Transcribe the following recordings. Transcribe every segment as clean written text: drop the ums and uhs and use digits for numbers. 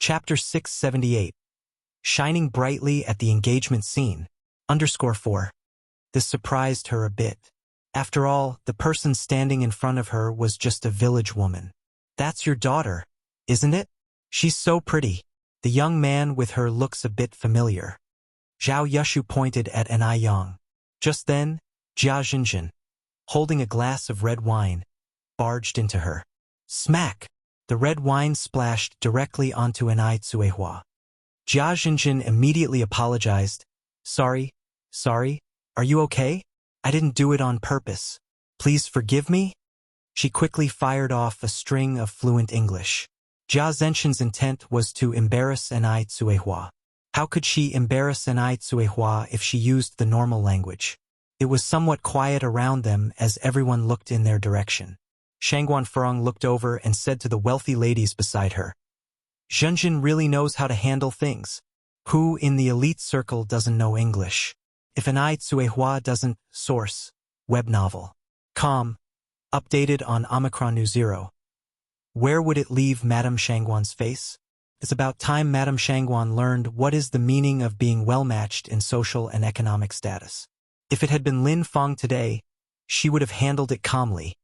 Chapter 678. Shining brightly at the engagement scene. _4. This surprised her a bit. After all, the person standing in front of her was just a village woman. That's your daughter, isn't it? She's so pretty. The young man with her looks a bit familiar. Zhao Yushu pointed at An Yang. Just then, Jia Zhenjin, holding a glass of red wine, barged into her. Smack! The red wine splashed directly onto An Tsuehua. Jia Zhenjin immediately apologized. Sorry, are you okay? I didn't do it on purpose. Please forgive me? She quickly fired off a string of fluent English. Jia Zhenjin's intent was to embarrass An Tsuehua. How could she embarrass An Tsuehua if she used the normal language? It was somewhat quiet around them as everyone looked in their direction. Shangguan Furong looked over and said to the wealthy ladies beside her, Zhenjin really knows how to handle things. Who in the elite circle doesn't know English? If An Tsuehua doesn't, source, web novel. Com. Updated on Omicron New Zero. Where would it leave Madame Shangguan's face? It's about time Madame Shangguan learned what is the meaning of being well-matched in social and economic status. If it had been Lin Feng today, she would have handled it calmly,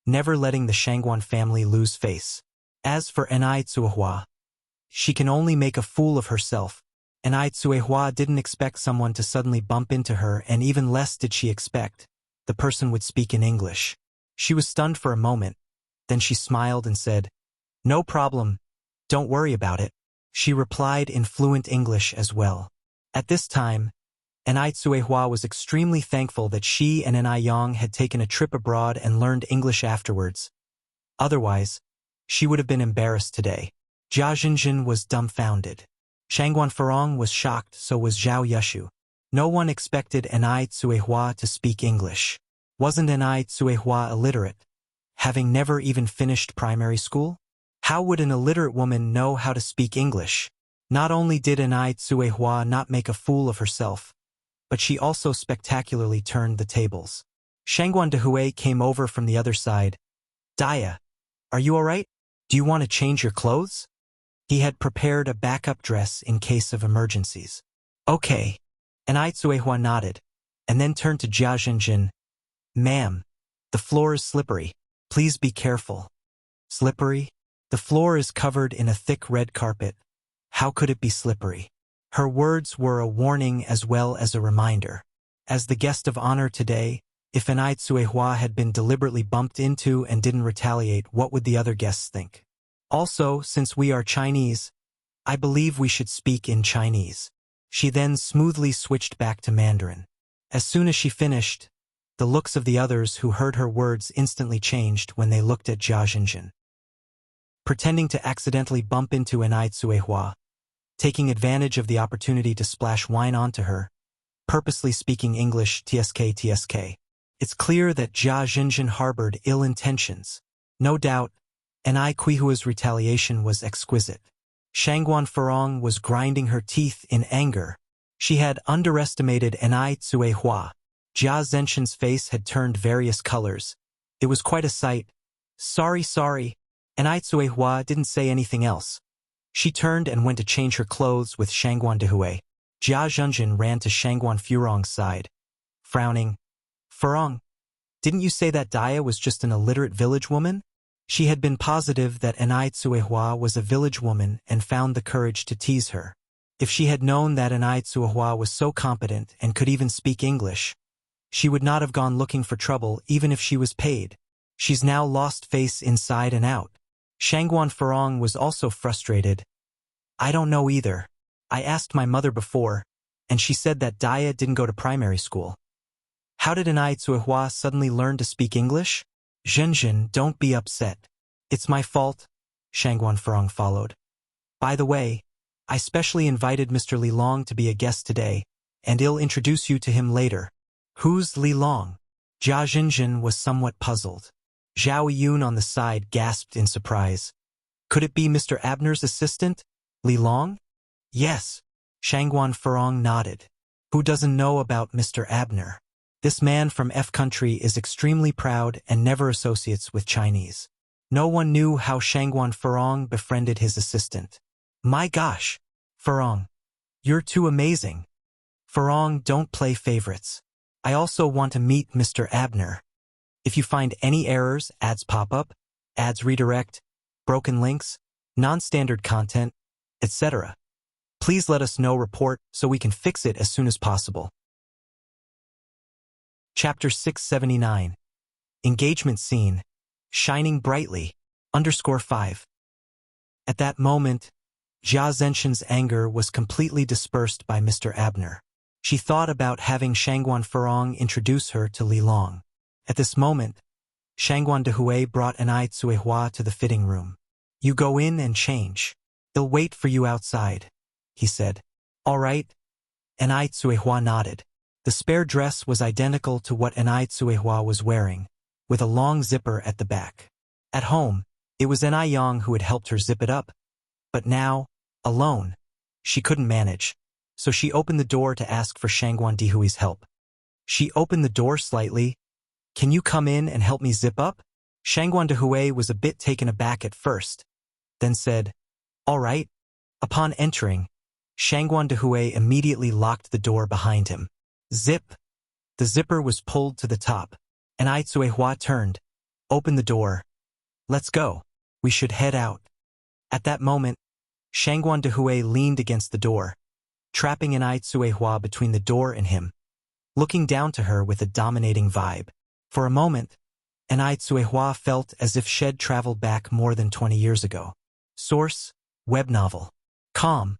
never letting the Shangguan family lose face. As for An Tsuehua, she can only make a fool of herself. An Tsuehua didn't expect someone to suddenly bump into her, and even less did she expect the person would speak in English. She was stunned for a moment, then she smiled and said, No problem, don't worry about it. She replied in fluent English as well. At this time, An Tsuehua was extremely thankful that she and An Yang had taken a trip abroad and learned English afterwards. Otherwise, she would have been embarrassed today. Jia Zhenjin was dumbfounded. Shangguan Furong was shocked, so was Zhao Yushu. No one expected An Tsuehua to speak English. Wasn't An Tsuehua illiterate, having never even finished primary school? How would an illiterate woman know how to speak English? Not only did An Tsuehua not make a fool of herself, but she also spectacularly turned the tables. Shangguan Dehui came over from the other side. Daya, are you all right? Do you want to change your clothes? He had prepared a backup dress in case of emergencies. Okay. An Tsuehua nodded, and then turned to Jia Zhenjin. Ma'am, the floor is slippery. Please be careful. Slippery? The floor is covered in a thick red carpet. How could it be slippery? Her words were a warning as well as a reminder. As the guest of honor today, if An Tsuehua had been deliberately bumped into and didn't retaliate, what would the other guests think? Also, since we are Chinese, I believe we should speak in Chinese. She then smoothly switched back to Mandarin. As soon as she finished, the looks of the others who heard her words instantly changed when they looked at Jia Zhenjin. Pretending to accidentally bump into An Tsuehua, taking advantage of the opportunity to splash wine onto her, purposely speaking English tsk. It's clear that Jia Zhenjin harbored ill intentions. No doubt, An Tsuehua's retaliation was exquisite. Shangguan Furong was grinding her teeth in anger. She had underestimated An Tsuehua. Jia Zhenjin's face had turned various colors. It was quite a sight. Sorry. An Tsuehua didn't say anything else. She turned and went to change her clothes with Shangguan Dehui. Jia Zhenjin ran to Shangguan Furong's side, frowning. Furong, didn't you say that Daya was just an illiterate village woman? She had been positive that An Tsuehua was a village woman and found the courage to tease her. If she had known that An Tsuehua was so competent and could even speak English, she would not have gone looking for trouble even if she was paid. She's now lost face inside and out. Shangguan Furong was also frustrated. I don't know either. I asked my mother before, and she said that Daya didn't go to primary school. How did An Tsuehua suddenly learn to speak English? Zhenjin, don't be upset. It's my fault, Shangguan Furong followed. By the way, I specially invited Mr. Li Long to be a guest today, and I'll introduce you to him later. Who's Li Long? Jia Zhenjin was somewhat puzzled. Zhao Yun on the side gasped in surprise. Could it be Mr. Abner's assistant, Li Long? Yes. Shangguan Furong nodded. Who doesn't know about Mr. Abner? This man from F country is extremely proud and never associates with Chinese. No one knew how Shangguan Furong befriended his assistant. My gosh, Farong, you're too amazing. Farong, don't play favorites. I also want to meet Mr. Abner. If you find any errors, ads pop up, ads redirect, broken links, non-standard content, etc., please let us know report so we can fix it as soon as possible. Chapter 679. Engagement Scene. Shining Brightly. _5. At that moment, Jia Zhenshin's anger was completely dispersed by Mr. Abner. She thought about having Shangguan Farong introduce her to Li Long. At this moment, Shangguan Dehui brought Anai Tsuehua to the fitting room. You go in and change. They'll wait for you outside, he said. All right. Anai Tsuehua nodded. The spare dress was identical to what Anai Tsuehua was wearing, with a long zipper at the back. At home, it was Anai Yang who had helped her zip it up, but now, alone, she couldn't manage, so she opened the door to ask for Shangguan Dehui's help. She opened the door slightly. Can you come in and help me zip up? Shangguan Dehui was a bit taken aback at first, then said, all right. Upon entering, Shangguan Dehui immediately locked the door behind him. Zip. The zipper was pulled to the top, and Ai Tsuehua turned, opened the door. Let's go. We should head out. At that moment, Shangguan Dehui leaned against the door, trapping Anai Tsuehua between the door and him, looking down to her with a dominating vibe. For a moment, Anai Tsuehua felt as if she'd traveled back more than 20 years ago. Source: web novel. Calm.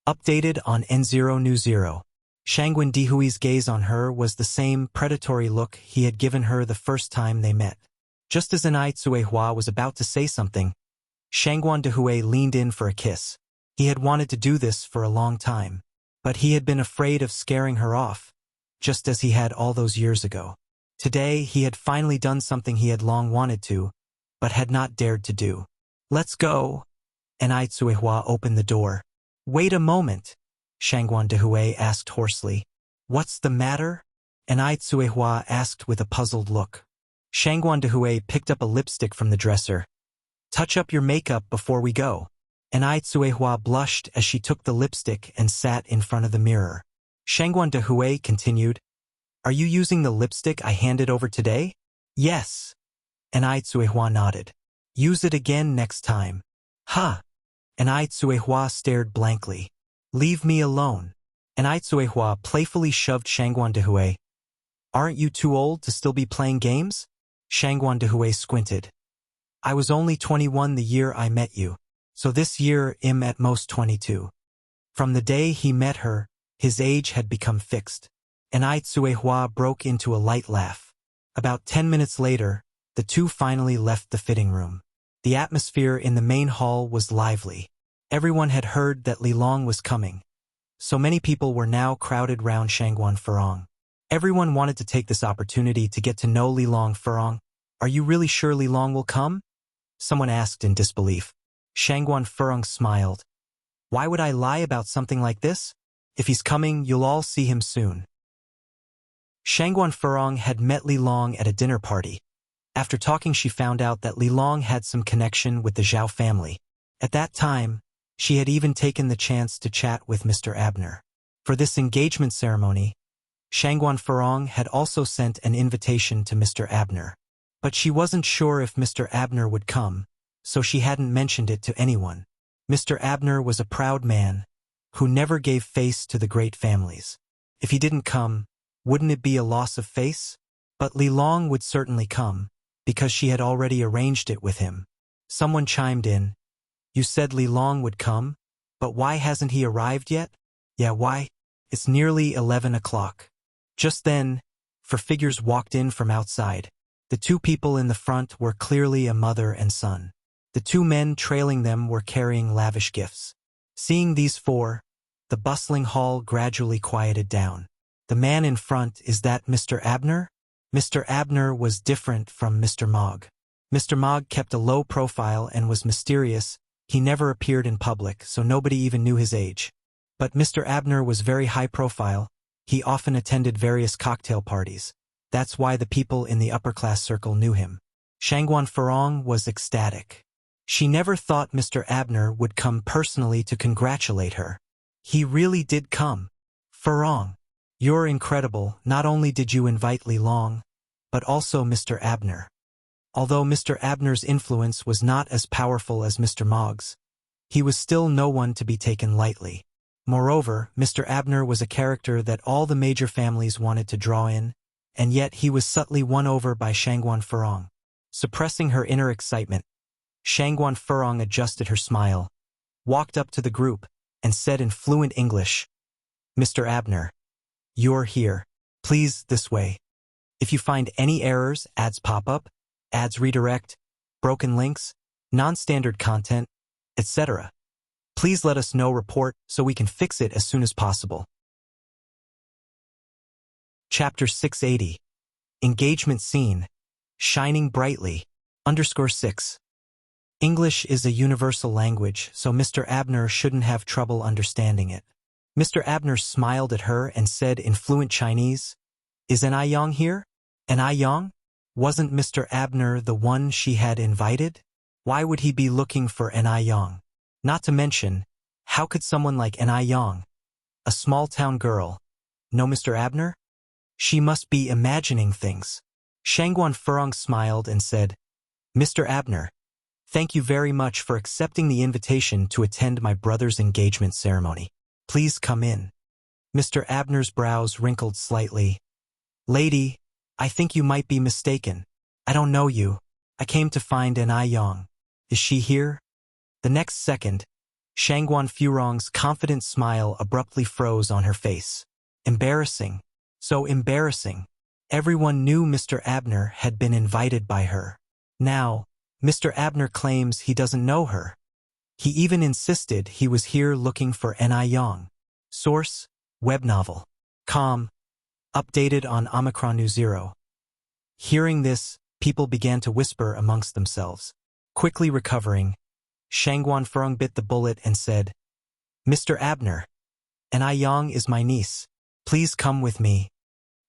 Updated on N0 New 0. Shangguan Dehui's gaze on her was the same predatory look he had given her the first time they met. Just as Anai Tsuehua was about to say something, Shangguan Dehui leaned in for a kiss. He had wanted to do this for a long time, but he had been afraid of scaring her off, just as he had all those years ago. Today, he had finally done something he had long wanted to, but had not dared to do. Let's go. Anai Tsuehua opened the door. Wait a moment, Shangguan Dehui asked hoarsely. What's the matter? Anai Tsuehua asked with a puzzled look. Shangguan Dehui picked up a lipstick from the dresser. Touch up your makeup before we go. Anai Tsuehua blushed as she took the lipstick and sat in front of the mirror. Shangguan Dehui continued, Are you using the lipstick I handed over today? Yes. Anai Tsuehua nodded. Use it again next time. Huh. Anai Tsuehua stared blankly. Leave me alone. Anai Tsuehua playfully shoved Shangguan Dehui. Aren't you too old to still be playing games? Shangguan Dehui squinted. I was only 21 the year I met you, so this year I'm at most 22. From the day he met her, his age had become fixed. Anai Tsuehua broke into a light laugh. About 10 minutes later, the two finally left the fitting room. The atmosphere in the main hall was lively. Everyone had heard that Li Long was coming, so many people were now crowded round Shangguan Farong. Everyone wanted to take this opportunity to get to know Li Long. Farong, are you really sure Li Long will come? Someone asked in disbelief. Shangguan Farong smiled. Why would I lie about something like this? If he's coming, you'll all see him soon. Shangguan Farong had met Li Long at a dinner party. After talking, she found out that Li Long had some connection with the Zhao family. At that time, she had even taken the chance to chat with Mr. Abner. For this engagement ceremony, Shangguan Farong had also sent an invitation to Mr. Abner. But she wasn't sure if Mr. Abner would come, so she hadn't mentioned it to anyone. Mr. Abner was a proud man, who never gave face to the great families. If he didn't come, wouldn't it be a loss of face? But Li Long would certainly come, because she had already arranged it with him. Someone chimed in. You said Li Long would come, but why hasn't he arrived yet? Yeah, why? It's nearly 11 o'clock. Just then, four figures walked in from outside. The two people in the front were clearly a mother and son. The two men trailing them were carrying lavish gifts. Seeing these four, the bustling hall gradually quieted down. The man in front, is that Mr. Abner? Mr. Abner was different from Mr. Mogg. Mr. Mogg kept a low profile and was mysterious. He never appeared in public, so nobody even knew his age. But Mr. Abner was very high profile. He often attended various cocktail parties. That's why the people in the upper-class circle knew him. Shangguan Farong was ecstatic. She never thought Mr. Abner would come personally to congratulate her. He really did come. Furong, you're incredible. Not only did you invite Li Long, but also Mr. Abner. Although Mr. Abner's influence was not as powerful as Mr. Mogg's, he was still no one to be taken lightly. Moreover, Mr. Abner was a character that all the major families wanted to draw in, and yet he was subtly won over by Shangguan Furong. Suppressing her inner excitement, Shangguan Furong adjusted her smile, walked up to the group, and said in fluent English, "Mr. Abner, you're here. Please, this way. If you find any errors, ads pop up, ads redirect, broken links, non-standard content, etc., please let us know. Report so we can fix it as soon as possible." Chapter 680. Engagement Scene. Shining brightly. _6. English is a universal language, so Mr. Abner shouldn't have trouble understanding it. Mr. Abner smiled at her and said in fluent Chinese, "Is An Yang here? An Yang? Wasn't Mr. Abner the one she had invited? Why would he be looking for An Yang? Not to mention, how could someone like An Yang, a small-town girl, know Mr. Abner? She must be imagining things." Shangguan Furong smiled and said, "Mr. Abner, thank you very much for accepting the invitation to attend my brother's engagement ceremony. Please come in." Mr. Abner's brows wrinkled slightly. "Lady, I think you might be mistaken. I don't know you. I came to find An Yang. Is she here?" The next second, Shangguan Furong's confident smile abruptly froze on her face. Embarrassing. So embarrassing. Everyone knew Mr. Abner had been invited by her. Now, Mr. Abner claims he doesn't know her. He even insisted he was here looking for An Yang. Source: web novel. Com. Updated on Omicron New Zero. Hearing this, people began to whisper amongst themselves. Quickly recovering, Shangguan Furong bit the bullet and said, "Mr. Abner, An Yang is my niece. Please come with me."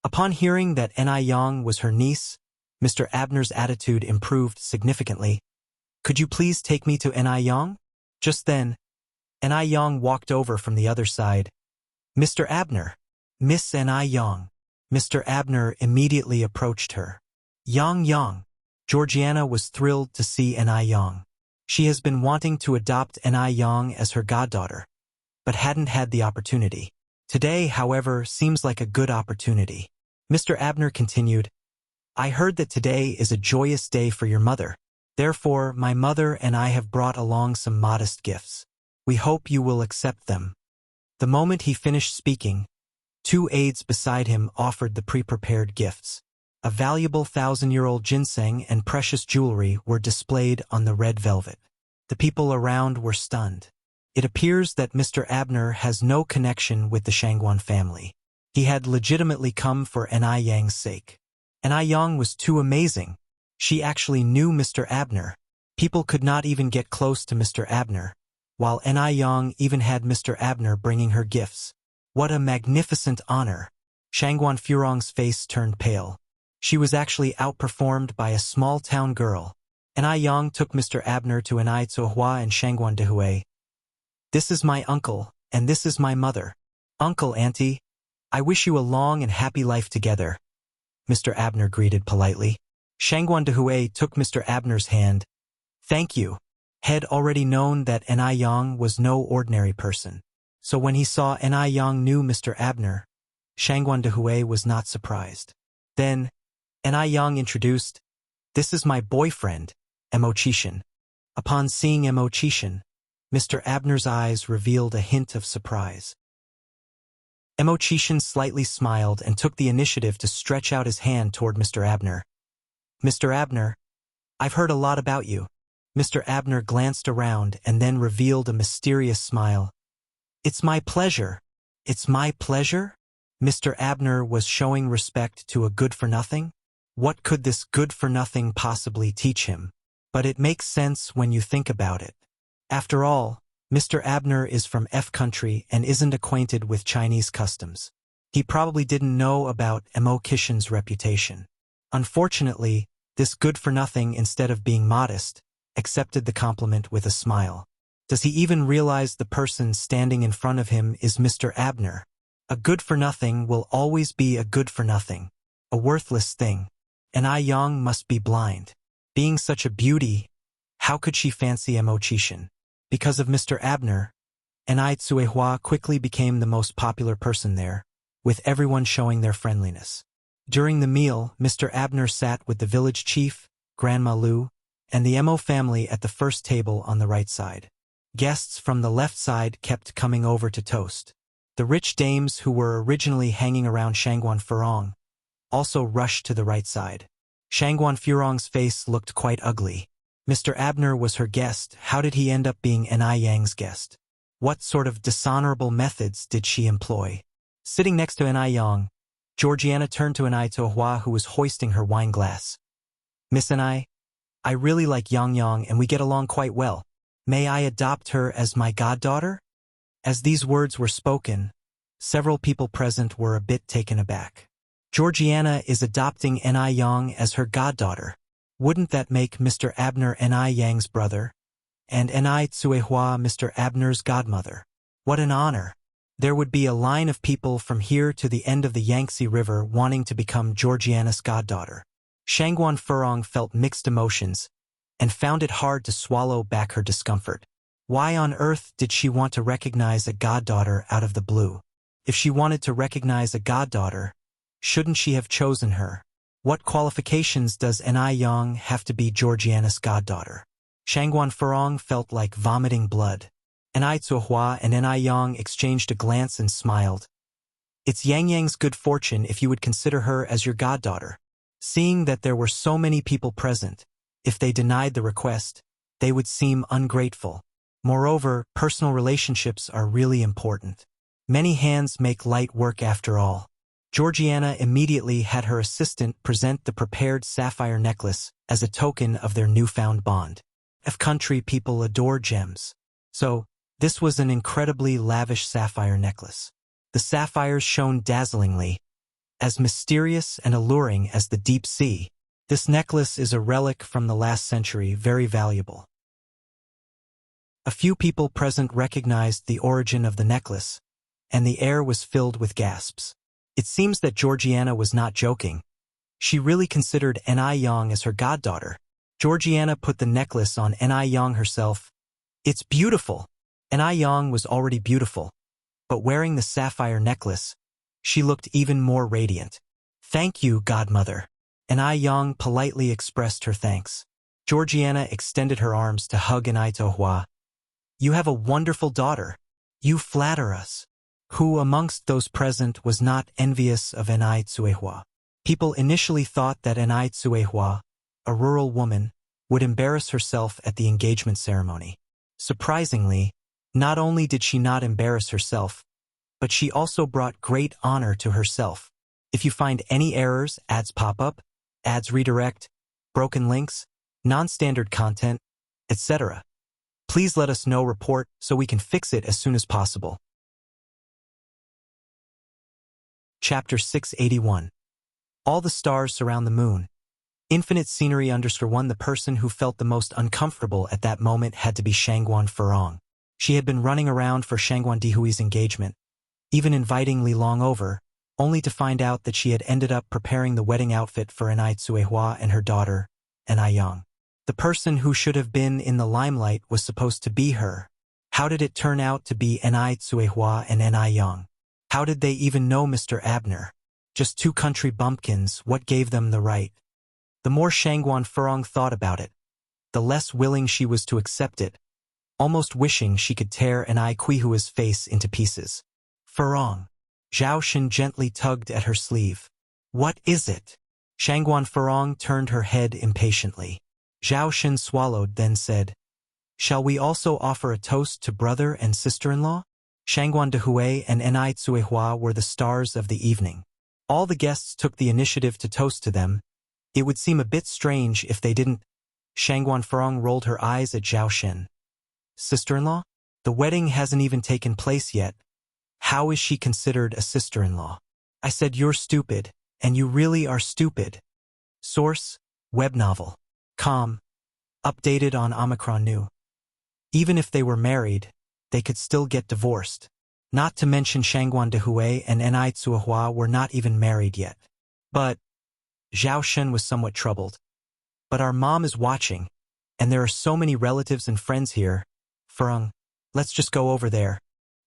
Upon hearing that An Yang was her niece, Mr. Abner's attitude improved significantly. "Could you please take me to An Yang?" Just then, An Yang walked over from the other side. "Mr. Abner, Miss An Yang." Mr. Abner immediately approached her. Yang. Georgiana was thrilled to see An Yang. She has been wanting to adopt An Yang as her goddaughter, but hadn't had the opportunity. Today, however, seems like a good opportunity. Mr. Abner continued, "I heard that today is a joyous day for your mother. Therefore, my mother and I have brought along some modest gifts. We hope you will accept them." The moment he finished speaking, two aides beside him offered the pre-prepared gifts. A valuable 1,000-year-old ginseng and precious jewelry were displayed on the red velvet. The people around were stunned. It appears that Mr. Abner has no connection with the Shangguan family. He had legitimately come for An Yang's sake. An Yang was too amazing. She actually knew Mr. Abner. People could not even get close to Mr. Abner, while An Yang even had Mr. Abner bringing her gifts. What a magnificent honor! Shangguan Furong's face turned pale. She was actually outperformed by a small-town girl. An Yang took Mr. Abner to An Tsohua and Shangguan Dehui. "This is my uncle, and this is my mother. Uncle, auntie, I wish you a long and happy life together," Mr. Abner greeted politely. Shangguan Dehui took Mr. Abner's hand. "Thank you." Had already known that An Yang was no ordinary person. So when he saw An Yang knew Mr. Abner, Shangguan Dehui was not surprised. Then, An Yang introduced, "This is my boyfriend, Mo Chishan." Upon seeing Mo Chishan, Mr. Abner's eyes revealed a hint of surprise. Mo Chishan slightly smiled and took the initiative to stretch out his hand toward Mr. Abner. "Mr. Abner, I've heard a lot about you." Mr. Abner glanced around and then revealed a mysterious smile. "It's my pleasure. It's my pleasure?" Mr. Abner was showing respect to a good-for-nothing? What could this good-for-nothing possibly teach him? But it makes sense when you think about it. After all, Mr. Abner is from F country and isn't acquainted with Chinese customs. He probably didn't know about Mo Chishan's reputation. Unfortunately, this good-for-nothing, instead of being modest, accepted the compliment with a smile. Does he even realize the person standing in front of him is Mr. Abner? A good-for-nothing will always be a good-for-nothing, a worthless thing. And I Yang must be blind. Being such a beauty, how could she fancy Mo-chishan? Because of Mr. Abner, and I Tsuehua quickly became the most popular person there, with everyone showing their friendliness. During the meal, Mr. Abner sat with the village chief, Grandma Lu, and the Mo family at the first table on the right side. Guests from the left side kept coming over to toast. The rich dames who were originally hanging around Shangguan Furong also rushed to the right side. Shangguan Furong's face looked quite ugly. Mr. Abner was her guest. How did he end up being Ni Yang's guest? What sort of dishonorable methods did she employ? Sitting next to Ni Yang, Georgiana turned to Ni Tohua, who was hoisting her wine glass. Miss Ni, I really like Yang Yang and we get along quite well. May I adopt her as my goddaughter? As these words were spoken, several people present were a bit taken aback. Georgiana is adopting Ni Yang as her goddaughter. Wouldn't that make Mr. Abner Ni Yang's brother, and Ni Tsuehua Mr. Abner's godmother? What an honor! There would be a line of people from here to the end of the Yangtze River wanting to become Georgiana's goddaughter. Shangguan Furong felt mixed emotions, and found it hard to swallow back her discomfort. Why on earth did she want to recognize a goddaughter out of the blue? If she wanted to recognize a goddaughter, shouldn't she have chosen her? What qualifications does Ni Yang have to be Georgiana's goddaughter? Shangguan Furong felt like vomiting blood. Ni Tsuehua and Ni Yang exchanged a glance and smiled. It's Yang Yang's good fortune if you would consider her as your goddaughter. Seeing that there were so many people present, if they denied the request, they would seem ungrateful. Moreover, personal relationships are really important. Many hands make light work after all. Georgiana immediately had her assistant present the prepared sapphire necklace as a token of their newfound bond. Country people adore gems. So, this was an incredibly lavish sapphire necklace. The sapphires shone dazzlingly, as mysterious and alluring as the deep sea. This necklace is a relic from the last century, very valuable. A few people present recognized the origin of the necklace, and the air was filled with gasps. It seems that Georgiana was not joking. She really considered Ni Yang as her goddaughter. Georgiana put the necklace on Ni Yang herself. It's beautiful. Ni Yang was already beautiful, but wearing the sapphire necklace, she looked even more radiant. Thank you, godmother. Ni Yang politely expressed her thanks. Georgiana extended her arms to hug Ni Tohua. You have a wonderful daughter. You flatter us. Who amongst those present was not envious of Ni Tsuehua? People initially thought that Ni Tsuehua, a rural woman, would embarrass herself at the engagement ceremony. Surprisingly, not only did she not embarrass herself, but she also brought great honor to herself. If you find any errors, ads pop up, ads redirect, broken links, non-standard content, etc., please let us know report so we can fix it as soon as possible. Chapter 681. All the stars surround the moon. Infinite scenery _1. The person who felt the most uncomfortable at that moment had to be Shangguan Furong. She had been running around for Shangguan Dihui's engagement, even inviting Li Long over, only to find out that she had ended up preparing the wedding outfit for Ni Tsuehua and her daughter, Ni Yang. The person who should have been in the limelight was supposed to be her. How did it turn out to be Ni Tsuehua and Ni Yang? How did they even know Mr. Abner? Just two country bumpkins, what gave them the right? The more Shangguan Furong thought about it, the less willing she was to accept it, almost wishing she could tear Ni Kuihua's face into pieces. Furong. Zhao Shen gently tugged at her sleeve. What is it? Shangguan Furong turned her head impatiently. Zhao Shen swallowed, then said, Shall we also offer a toast to brother and sister-in-law? Shangguan Dihui and Ni Tsuehua were the stars of the evening. All the guests took the initiative to toast to them. It would seem a bit strange if they didn't. Shangguan Furong rolled her eyes at Zhao Shen. Sister-in-law? The wedding hasn't even taken place yet. How is she considered a sister-in-law? I said you're stupid, and you really are stupid. Source: web novel. Com. Updated on Omicron New. Even if they were married, they could still get divorced. Not to mention Shangguan Dehui and Ni Tsuehua were not even married yet. But Zhao Shun was somewhat troubled. But our mom is watching, and there are so many relatives and friends here. Furong, let's just go over there.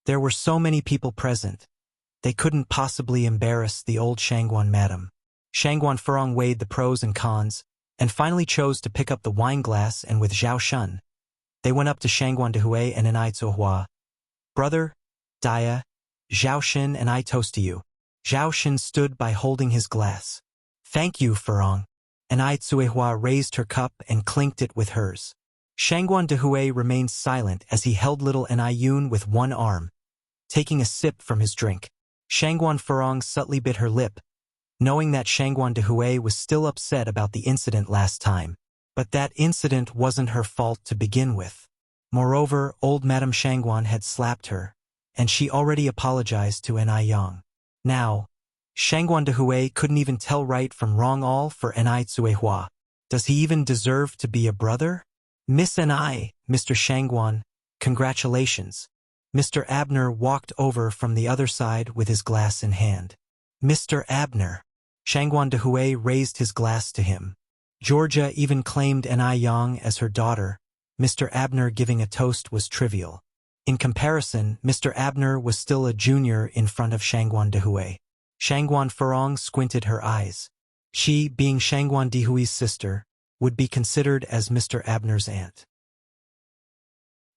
There were so many people present. They couldn't possibly embarrass the old Shangguan madam. Shangguan Furong weighed the pros and cons, and finally chose to pick up the wine glass, and with Zhao Shun, they went up to Shangguan Dehui and Ni Tsuehua. Brother, Dia, Zhao Shun and I toast to you. Zhao Shun stood by holding his glass. Thank you, Furong. And Ni Tsuehua raised her cup and clinked it with hers. Shangguan Dehui remained silent as he held little Ni Yun with one arm, taking a sip from his drink. Shangguan Furong subtly bit her lip, knowing that Shangguan Dehui was still upset about the incident last time. But that incident wasn't her fault to begin with. Moreover, old Madame Shangguan had slapped her, and she already apologized to Ni Yang. Now, Shangguan Dehui couldn't even tell right from wrong all for Ni Tsuehua. Does he even deserve to be a brother? Miss Ni, Mr. Shangguan, congratulations. Mr. Abner walked over from the other side with his glass in hand. Mr. Abner. Shangguan Dehui raised his glass to him. Georgia even claimed Ni Yang as her daughter. Mr. Abner giving a toast was trivial. In comparison, Mr. Abner was still a junior in front of Shangguan Dehui. Shangguan Furong squinted her eyes. She, being Shangguan Dehui's sister, would be considered as Mr. Abner's aunt.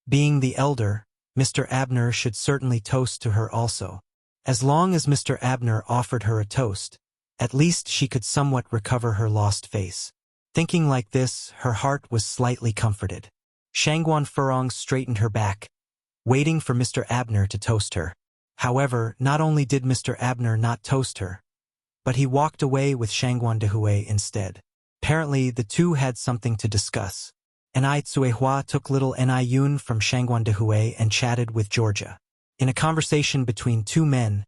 Being the elder, Mr. Abner should certainly toast to her also. As long as Mr. Abner offered her a toast, at least she could somewhat recover her lost face. Thinking like this, her heart was slightly comforted. Shangguan Furong straightened her back, waiting for Mr. Abner to toast her. However, not only did Mr. Abner not toast her, but he walked away with Shangguan Dehui instead. Apparently, the two had something to discuss. Ni Tsuehua took little Ni Yun from Shangguan Dehui and chatted with Georgia. In a conversation between two men,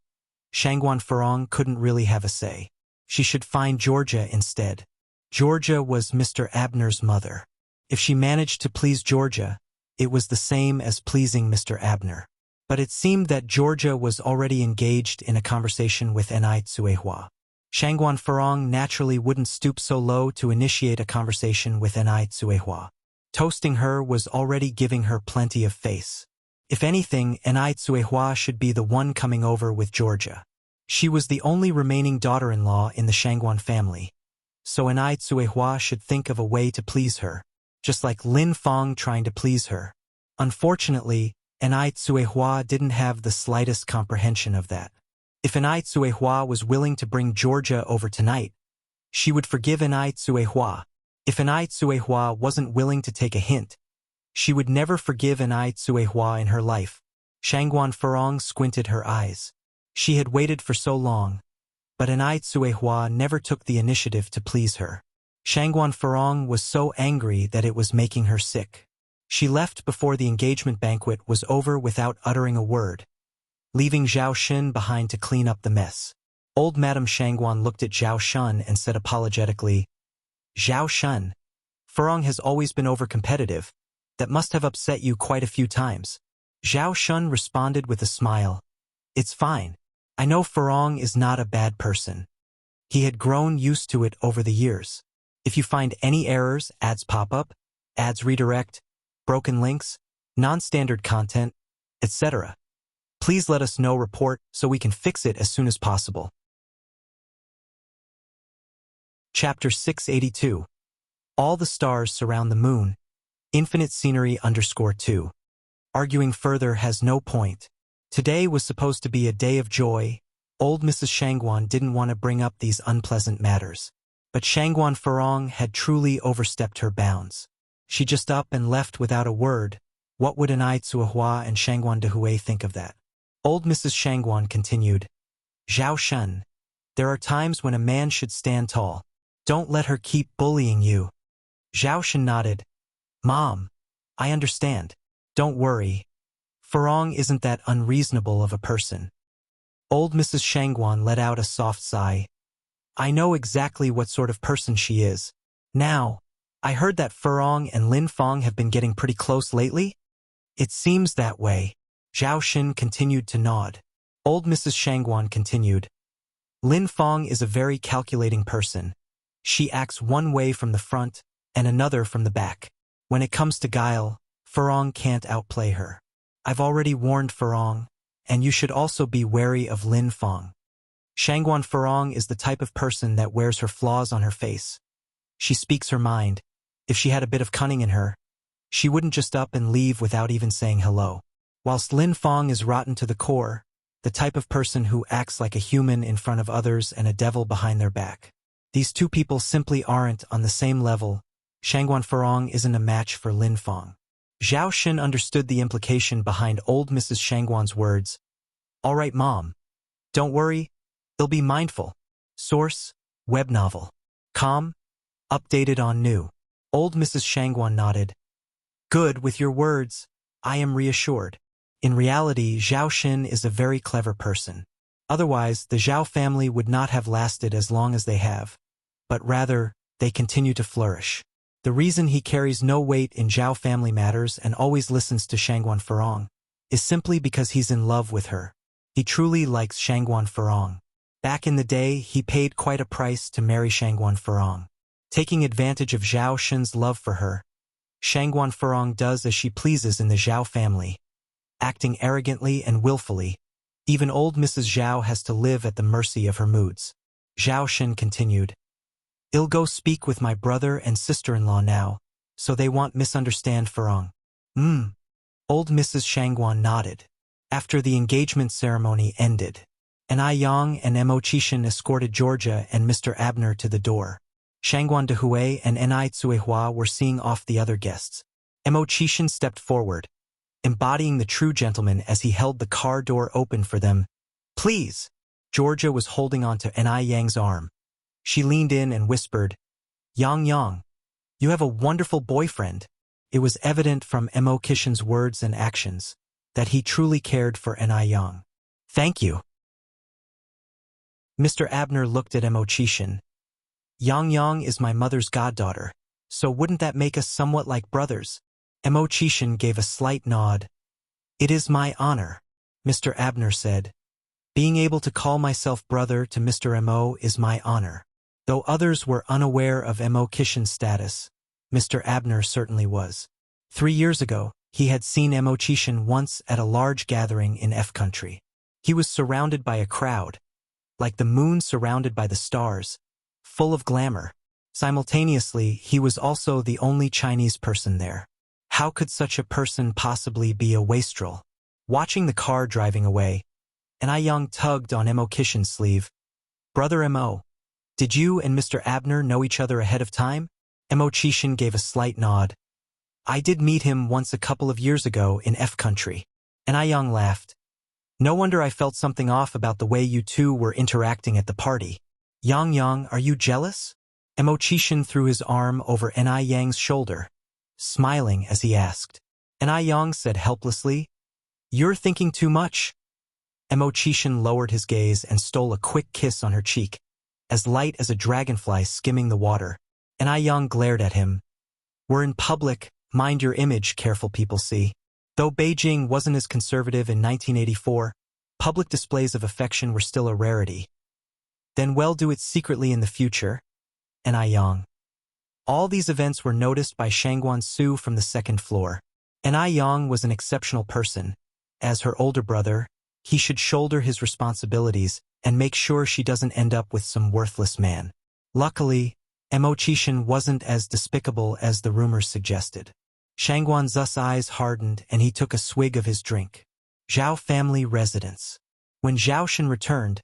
Shangguan Furong couldn't really have a say. She should find Georgia instead. Georgia was Mr. Abner's mother. If she managed to please Georgia, it was the same as pleasing Mr. Abner. But it seemed that Georgia was already engaged in a conversation with Ni Tsuehua. Shangguan Furong naturally wouldn't stoop so low to initiate a conversation with Ni Tsuehua. Toasting her was already giving her plenty of face. If anything, Ni Tsuehua should be the one coming over with Georgia. She was the only remaining daughter-in-law in the Shangguan family, so Ni Tsuehua should think of a way to please her, just like Lin Fong trying to please her. Unfortunately, Ni Tsuehua didn't have the slightest comprehension of that. If Ni Tsuehua was willing to bring Georgia over tonight, she would forgive Ni Tsuehua. If Ni Tsuehua wasn't willing to take a hint, she would never forgive Ni Tsuehua in her life. Shangguan Furong squinted her eyes. She had waited for so long, but Ni Tsuehua never took the initiative to please her. Shangguan Furong was so angry that it was making her sick. She left before the engagement banquet was over without uttering a word, leaving Zhao Shun behind to clean up the mess. Old Madame Shangguan looked at Zhao Shun and said apologetically, Zhao Shun, Furong has always been over-competitive. That must have upset you quite a few times. Zhao Shun responded with a smile. It's fine. I know Furong is not a bad person. He had grown used to it over the years. If you find any errors, ads pop up, ads redirect, broken links, non-standard content, etc., please let us know report so we can fix it as soon as possible. Chapter 682. All the stars surround the moon. Infinite scenery _2. Arguing further has no point. Today was supposed to be a day of joy. Old Mrs. Shangguan didn't want to bring up these unpleasant matters. But Shangguan Furong had truly overstepped her bounds. She just up and left without a word. What would Ni Tsuehua and Shangguan Dehui think of that? Old Mrs. Shangguan continued, Zhao Shun, there are times when a man should stand tall. Don't let her keep bullying you. Zhao Shun nodded. Mom, I understand. Don't worry. Furong isn't that unreasonable of a person. Old Mrs. Shangguan let out a soft sigh. I know exactly what sort of person she is. Now, I heard that Furong and Lin Fong have been getting pretty close lately? It seems that way. Zhao Xin continued to nod. Old Mrs. Shangguan continued. Lin Fong is a very calculating person. She acts one way from the front and another from the back. When it comes to guile, Furong can't outplay her. I've already warned Furong, and you should also be wary of Lin Fong. Shangguan Furong is the type of person that wears her flaws on her face. She speaks her mind. If she had a bit of cunning in her, she wouldn't just up and leave without even saying hello. Whilst Lin Fong is rotten to the core, the type of person who acts like a human in front of others and a devil behind their back. These two people simply aren't on the same level. Shangguan Furong isn't a match for Lin Fong. Zhao Xin understood the implication behind old Mrs. Shangguan's words. All right, Mom. Don't worry. They'll be mindful. Source, web novel. Com, updated on new. Old Mrs. Shangguan nodded. Good, with your words, I am reassured. In reality, Zhao Xin is a very clever person. Otherwise, the Zhao family would not have lasted as long as they have. But rather, they continue to flourish. The reason he carries no weight in Zhao family matters and always listens to Shangguan Furong is simply because he's in love with her. He truly likes Shangguan Furong. Back in the day, he paid quite a price to marry Shangguan Furong. Taking advantage of Zhao Xin's love for her, Shangguan Furong does as she pleases in the Zhao family. Acting arrogantly and willfully, even old Mrs. Zhao has to live at the mercy of her moods. Zhao Xin continued. I'll go speak with my brother and sister-in-law now, so they won't misunderstand Furong. Old Mrs. Shangguan nodded. After the engagement ceremony ended, Anai Yang and Mo Qixin escorted Georgia and Mr. Abner to the door. Shangguan Dehui and Anai Tsuehua were seeing off the other guests. Mo Qixin stepped forward, embodying the true gentleman as he held the car door open for them. Please! Georgia was holding onto Anai Yang's arm. She leaned in and whispered, Yang, you have a wonderful boyfriend. It was evident from Mo Qixin's words and actions that he truly cared for Anai Yang. Thank you. Mr. Abner looked at Mo Qixin. Yang is my mother's goddaughter, so wouldn't that make us somewhat like brothers? Mo Qixin gave a slight nod. It is my honor, Mr. Abner said. Being able to call myself brother to Mr. Mo is my honor. Though others were unaware of Mo Qixin's status, Mr. Abner certainly was. 3 years ago, he had seen Mo Qixin once at a large gathering in F country. He was surrounded by a crowd, like the moon surrounded by the stars, full of glamour. Simultaneously, he was also the only Chinese person there. How could such a person possibly be a wastrel? Watching the car driving away, Anai Yang tugged on Mo Qixin's sleeve. Brother Mo, did you and Mr. Abner know each other ahead of time? Mo Qixin gave a slight nod. I did meet him once a couple of years ago in F country. Anai Yang laughed. No wonder I felt something off about the way you two were interacting at the party. Yang, are you jealous? Mo Qixin threw his arm over Anai Yang's shoulder, smiling as he asked. Anai Yang said helplessly, You're thinking too much. Mo Qixin lowered his gaze and stole a quick kiss on her cheek, as light as a dragonfly skimming the water. Anai Yang glared at him. We're in public, mind your image, careful people see. Though Beijing wasn't as conservative in 1984, public displays of affection were still a rarity. Then well do it secretly in the future, Anai Yang. All these events were noticed by Shangguan Su from the second floor. Anai Yang was an exceptional person. As her older brother, he should shoulder his responsibilities and make sure she doesn't end up with some worthless man. Luckily, Mo Qixin wasn't as despicable as the rumors suggested. Shangguan Zu's eyes hardened and he took a swig of his drink. Zhao family residence. When Zhao Xin returned,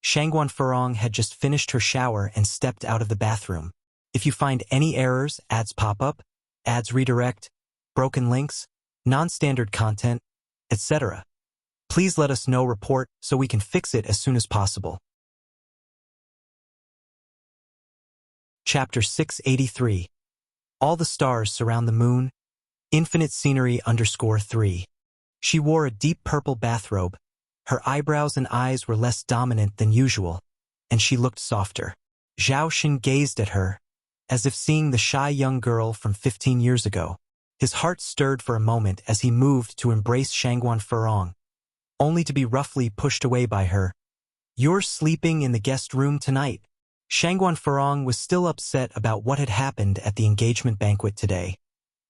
Shangguan Furong had just finished her shower and stepped out of the bathroom. If you find any errors, ads pop up, ads redirect, broken links, non-standard content, etc., please let us know, report so we can fix it as soon as possible. Chapter 683. All the stars surround the moon. Infinite scenery _3. She wore a deep purple bathrobe. Her eyebrows and eyes were less dominant than usual, and she looked softer. Zhao Xin gazed at her, as if seeing the shy young girl from 15 years ago. His heart stirred for a moment as he moved to embrace Shangguan Furong, only to be roughly pushed away by her. "You're sleeping in the guest room tonight." Shangguan Furong was still upset about what had happened at the engagement banquet today,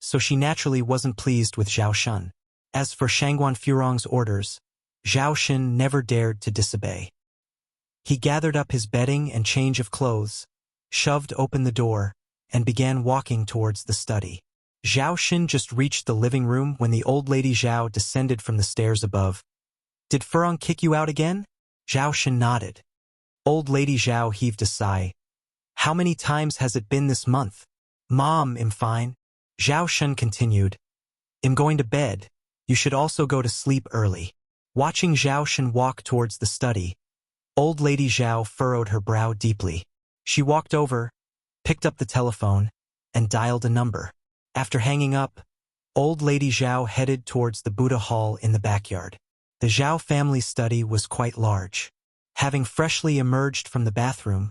so she naturally wasn't pleased with Zhao Shun. As for Shangguan Furong's orders, Zhao Shun never dared to disobey. He gathered up his bedding and change of clothes, shoved open the door, and began walking towards the study. Zhao Shun just reached the living room when the old lady Zhao descended from the stairs above. "Did Furong kick you out again?" Zhao Shun nodded. Old lady Zhao heaved a sigh. "How many times has it been this month?" "Mom, I'm fine." Zhao Shun continued. "I'm going to bed. You should also go to sleep early." Watching Zhao Shun walk towards the study, old lady Zhao furrowed her brow deeply. She walked over, picked up the telephone, and dialed a number. After hanging up, old lady Zhao headed towards the Buddha hall in the backyard. The Zhao family study was quite large. Having freshly emerged from the bathroom,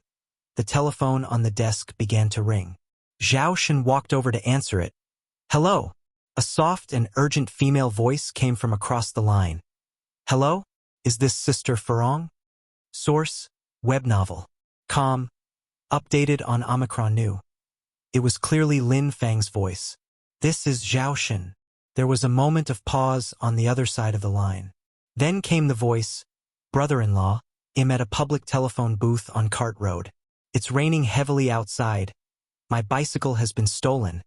the telephone on the desk began to ring. Zhao Shun walked over to answer it. "Hello." A soft and urgent female voice came from across the line. "Hello? Is this Sister Furong?" Source: web novel. Com. Updated on Omicron New. It was clearly Lin Fang's voice. "This is Zhao Shun." There was a moment of pause on the other side of the line. Then came the voice, "Brother-in-law, I'm at a public telephone booth on Cart Road. It's raining heavily outside. My bicycle has been stolen,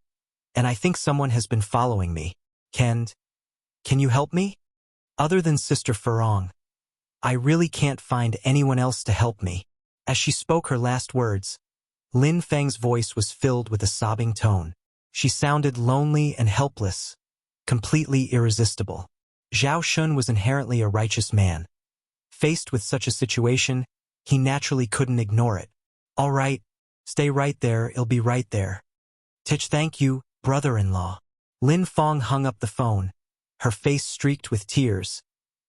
and I think someone has been following me. Can you help me? Other than Sister Furong, I really can't find anyone else to help me." As she spoke her last words, Lin Fang's voice was filled with a sobbing tone. She sounded lonely and helpless, completely irresistible. Zhao Shun was inherently a righteous man. Faced with such a situation, he naturally couldn't ignore it. "All right, stay right there, I'll be right there." Thank you, brother-in-law." Lin Fang hung up the phone, her face streaked with tears,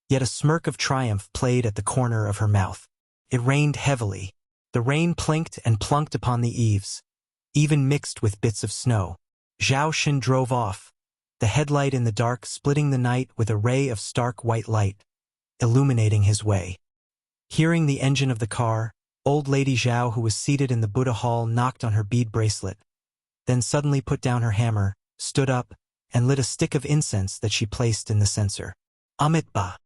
yet a smirk of triumph played at the corner of her mouth. It rained heavily. The rain plinked and plunked upon the eaves, even mixed with bits of snow. Zhao Shun drove off, the headlight in the dark splitting the night with a ray of stark white light, illuminating his way. Hearing the engine of the car, old lady Zhao, who was seated in the Buddha hall, knocked on her bead bracelet, then suddenly put down her hammer, stood up, and lit a stick of incense that she placed in the censer. "Amit.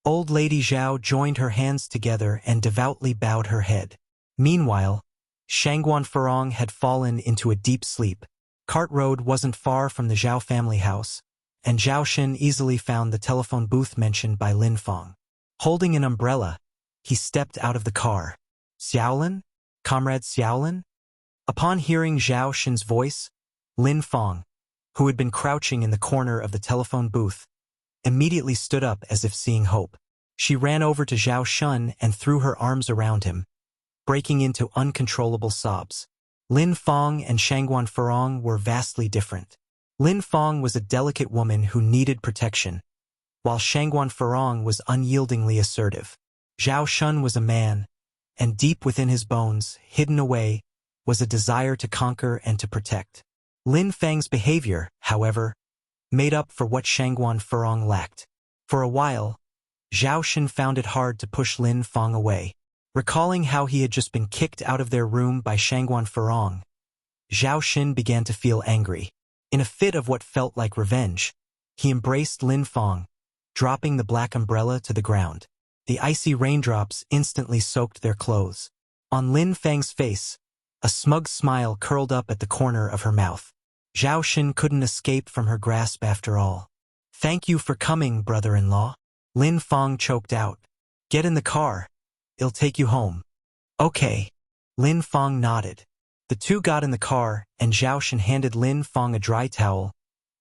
Old lady Zhao joined her hands together and devoutly bowed her head. Meanwhile, Shangguan Furong had fallen into a deep sleep. Cart Road wasn't far from the Zhao family house, and Zhao Shun easily found the telephone booth mentioned by Lin Fang. Holding an umbrella, he stepped out of the car. "Xiaolin? Comrade Xiaolin?" Upon hearing Zhao Shun's voice, Lin Fang, who had been crouching in the corner of the telephone booth, immediately stood up as if seeing hope. She ran over to Zhao Shun and threw her arms around him, breaking into uncontrollable sobs. Lin Fang and Shangguan Furong were vastly different. Lin Fang was a delicate woman who needed protection, while Shangguan Furong was unyieldingly assertive. Zhao Shun was a man, and deep within his bones, hidden away, was a desire to conquer and to protect. Lin Fang's behavior, however, made up for what Shangguan Furong lacked. For a while, Zhao Shun found it hard to push Lin Fang away. Recalling how he had just been kicked out of their room by Shangguan Furong, Zhao Shun began to feel angry. In a fit of what felt like revenge, he embraced Lin Fang, dropping the black umbrella to the ground. The icy raindrops instantly soaked their clothes. On Lin Fang's face, a smug smile curled up at the corner of her mouth. Zhao Shun couldn't escape from her grasp after all. "Thank you for coming, brother-in-law." Lin Fang choked out. "Get in the car. I'll take you home." "Okay." Lin Fang nodded. The two got in the car, and Zhao Shun handed Lin Fang a dry towel.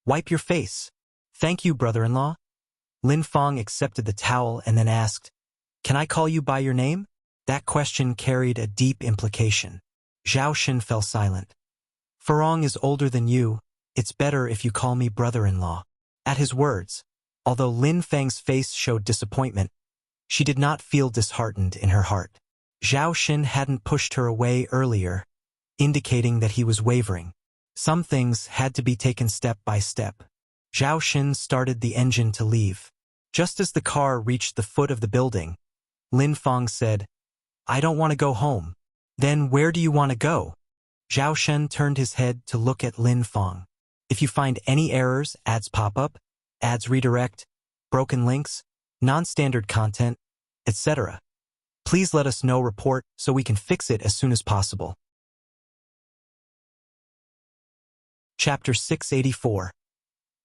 "Wipe your face." "Thank you, brother-in-law." Lin Fang accepted the towel and then asked, "Can I call you by your name?" That question carried a deep implication. Zhao Shun fell silent. "Furong is older than you. It's better if you call me brother-in-law." At his words, although Lin Fang's face showed disappointment, she did not feel disheartened in her heart. Zhao Shun hadn't pushed her away earlier, indicating that he was wavering. Some things had to be taken step by step. Zhao Xin started the engine to leave. Just as the car reached the foot of the building, Lin Feng said, "I don't want to go home." "Then where do you want to go?" Zhao Shen turned his head to look at Lin Feng. "If you find any errors, ads pop up, ads redirect, broken links, non-standard content, etc. Please let us know report so we can fix it as soon as possible." Chapter 684.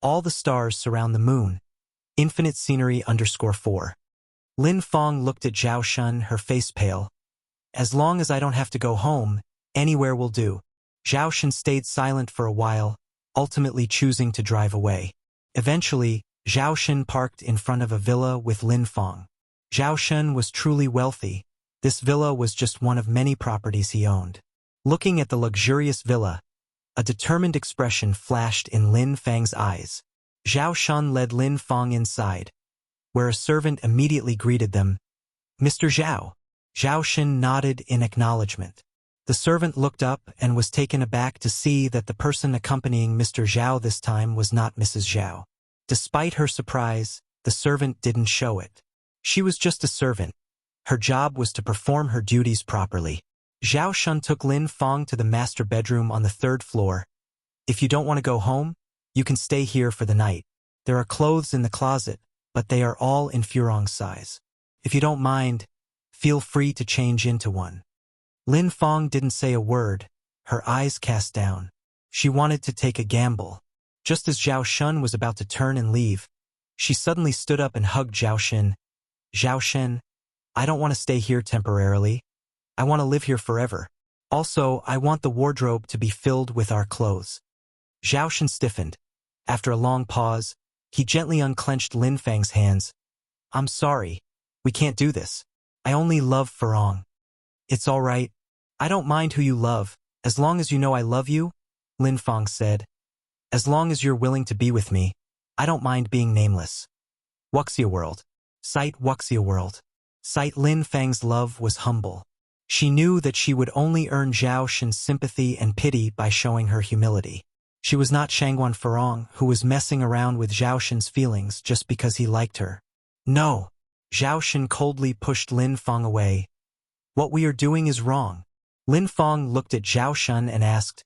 All the stars surround the moon. Infinite scenery _4. Lin Feng looked at Zhao Shun, her face pale. "As long as I don't have to go home, anywhere will do." Zhao Shun stayed silent for a while, ultimately choosing to drive away. Eventually, Zhao Shun parked in front of a villa with Lin Feng. Zhao Shun was truly wealthy. This villa was just one of many properties he owned. Looking at the luxurious villa, a determined expression flashed in Lin Feng's eyes. Zhao Shun led Lin Feng inside, where a servant immediately greeted them. "Mr. Zhao." Zhao Shin nodded in acknowledgement. The servant looked up and was taken aback to see that the person accompanying Mr. Zhao this time was not Mrs. Zhao. Despite her surprise, the servant didn't show it. She was just a servant. Her job was to perform her duties properly. Zhao Shun took Lin Feng to the master bedroom on the 3rd floor. "If you don't want to go home, you can stay here for the night. There are clothes in the closet, but they are all in Furong size. If you don't mind, feel free to change into one." Lin Feng didn't say a word, her eyes cast down. She wanted to take a gamble. Just as Zhao Shun was about to turn and leave, she suddenly stood up and hugged Zhao Shin. "Zhao Shin, I don't want to stay here temporarily. I want to live here forever. Also, I want the wardrobe to be filled with our clothes." Zhao Shin stiffened. After a long pause, he gently unclenched Lin Feng's hands. "I'm sorry. We can't do this. I only love Furong." "It's all right. I don't mind who you love, as long as you know I love you," Lin Feng said. "As long as you're willing to be with me, I don't mind being nameless." Wuxia World. Sight Wuxia World. Sight Lin Feng's love was humble. She knew that she would only earn Zhao Shin's sympathy and pity by showing her humility. She was not Shangguan Furong, who was messing around with Zhao Shin's feelings just because he liked her. "No." Zhao Shin coldly pushed Lin Feng away. "What we are doing is wrong." Lin Feng looked at Zhao Shun and asked,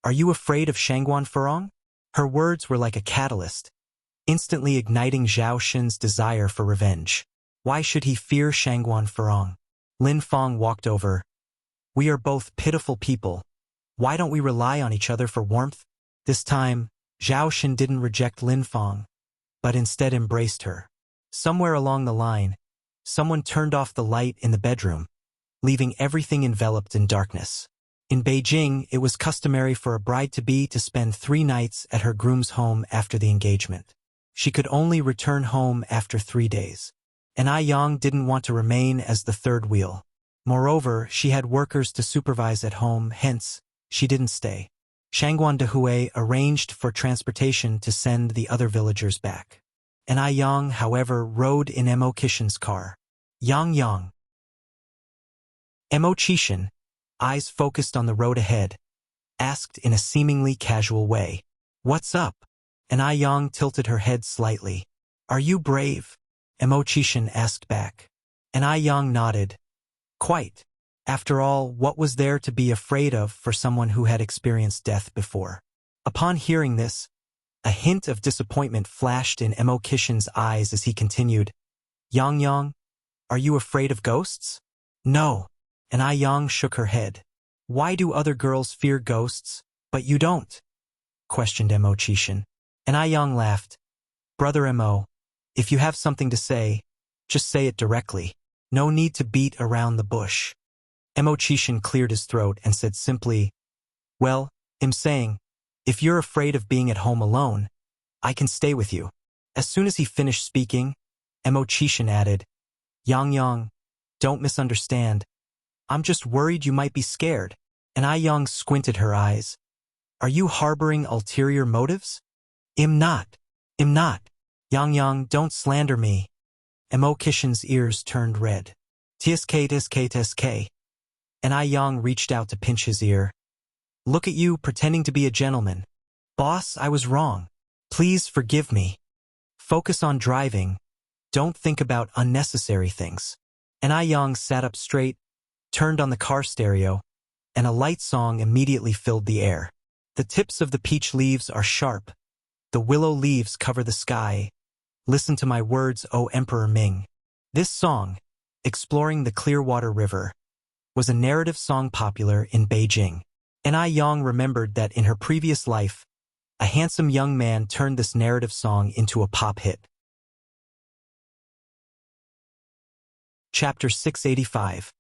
"Are you afraid of Shangguan Furong?" Her words were like a catalyst, instantly igniting Zhao Shin's desire for revenge. Why should he fear Shangguan Furong? Lin Feng walked over. "We are both pitiful people. Why don't we rely on each other for warmth?" This time, Zhao Shin didn't reject Lin Feng, but instead embraced her. Somewhere along the line, someone turned off the light in the bedroom, leaving everything enveloped in darkness. In Beijing, it was customary for a bride-to-be to spend 3 nights at her groom's home after the engagement. She could only return home after 3 days. And Ai Yang didn't want to remain as the third wheel. Moreover, she had workers to supervise at home, hence, she didn't stay. Shangguan Dehui arranged for transportation to send the other villagers back. And Ai Yang, however, rode in Mo Kishin's car. Yang. Mo Qishan, eyes focused on the road ahead, asked in a seemingly casual way, "What's up?" And Ai Yang tilted her head slightly. "Are you brave?" Mo Qishan asked back. And Ai Yang nodded. "Quite. After all, what was there to be afraid of for someone who had experienced death before?" Upon hearing this, a hint of disappointment flashed in Mo Kishin's eyes as he continued, Yang, are you afraid of ghosts?" "No." And Ai Yang shook her head. "Why do other girls fear ghosts, but you don't?" questioned Mo Qishan. And Ai Yang laughed. "Brother Mo, if you have something to say, just say it directly. No need to beat around the bush." Mo Qishan cleared his throat and said simply, "Well, I'm saying, if you're afraid of being at home alone, I can stay with you." As soon as he finished speaking, Mo Qishan added, Yang, don't misunderstand. I'm just worried you might be scared." And Ai Yang squinted her eyes. "Are you harboring ulterior motives?" I'm not. Yang, don't slander me." Mo Kishin's ears turned red. Tsk. And Ai Yang reached out to pinch his ear. Look at you pretending to be a gentleman. Boss, I was wrong. Please forgive me. Focus on driving. Don't think about unnecessary things. And Yang sat up straight, turned on the car stereo, and a light song immediately filled the air. The tips of the peach leaves are sharp. The willow leaves cover the sky. Listen to my words, O Emperor Ming. This song, exploring the Clearwater River, was a narrative song popular in Beijing. And Yang remembered that in her previous life, a handsome young man turned this narrative song into a pop hit. Chapter 685.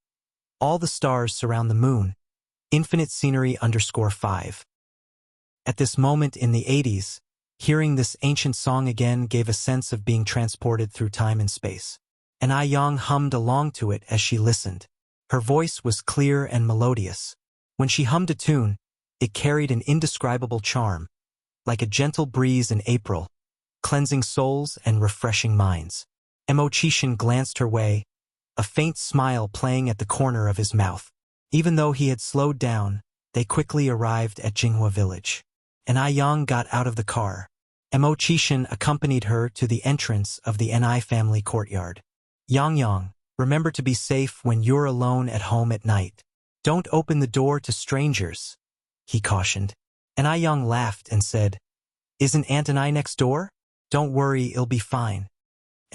All the stars surround the moon. Infinite scenery _5. At this moment in the 80s, hearing this ancient song again gave a sense of being transported through time and space. And Yang hummed along to it as she listened. Her voice was clear and melodious. When she hummed a tune, it carried an indescribable charm, like a gentle breeze in April, cleansing souls and refreshing minds. Mo Chishan glanced her way, a faint smile playing at the corner of his mouth. Even though he had slowed down, they quickly arrived at Jinghua village. And Yang got out of the car. Mo Chishan accompanied her to the entrance of the Ni family courtyard. Yang, remember to be safe when you're alone at home at night. Don't open the door to strangers, he cautioned. And Yang laughed and said, Isn't Aunt and I next door? Don't worry, it'll be fine.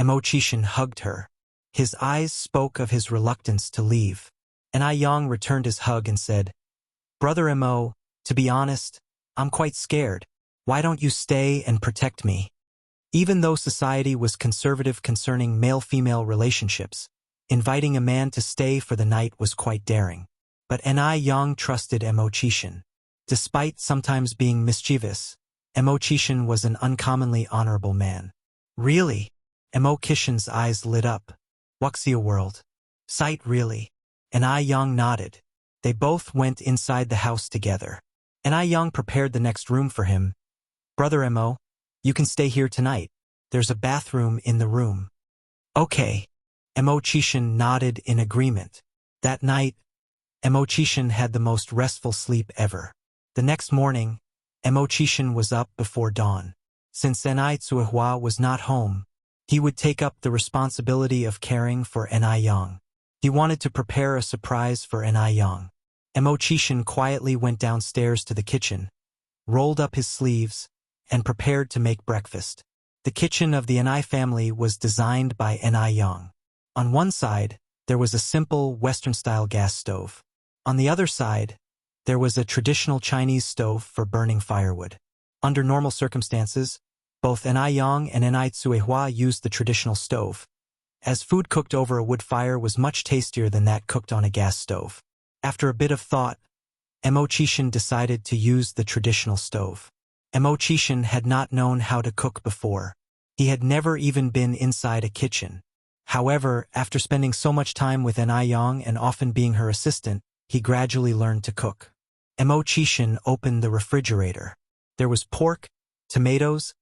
Mo Chishan hugged her. His eyes spoke of his reluctance to leave. And Yang returned his hug and said, Brother Mo, to be honest, I'm quite scared. Why don't you stay and protect me? Even though society was conservative concerning male-female relationships, inviting a man to stay for the night was quite daring. But Yang trusted Mo Chishan. Despite sometimes being mischievous, Mo Chishan was an uncommonly honorable man. Really? Mo Chishan's eyes lit up. Wuxia world. Sight really. And Yang nodded. They both went inside the house together. And Yang prepared the next room for him. Brother Mo, you can stay here tonight. There's a bathroom in the room. Okay. Mo Chishan nodded in agreement. That night, Mo Chishan had the most restful sleep ever. The next morning, Mo Chishan was up before dawn. Since Ni Tsuihua was not home, he would take up the responsibility of caring for Yang. He wanted to prepare a surprise for Yang. Mo Chishan quietly went downstairs to the kitchen, rolled up his sleeves, and prepared to make breakfast. The kitchen of the Ni family was designed by Yang. On one side, there was a simple Western-style gas stove. On the other side, there was a traditional Chinese stove for burning firewood. Under normal circumstances, both Yang and Ni Tsuihua used the traditional stove, as food cooked over a wood fire was much tastier than that cooked on a gas stove. After a bit of thought, Mo Chishan decided to use the traditional stove. Mo Chishan had not known how to cook before. He had never even been inside a kitchen. However, after spending so much time with Yang and often being her assistant, he gradually learned to cook. Mo Chishan opened the refrigerator. There was pork, tomatoes,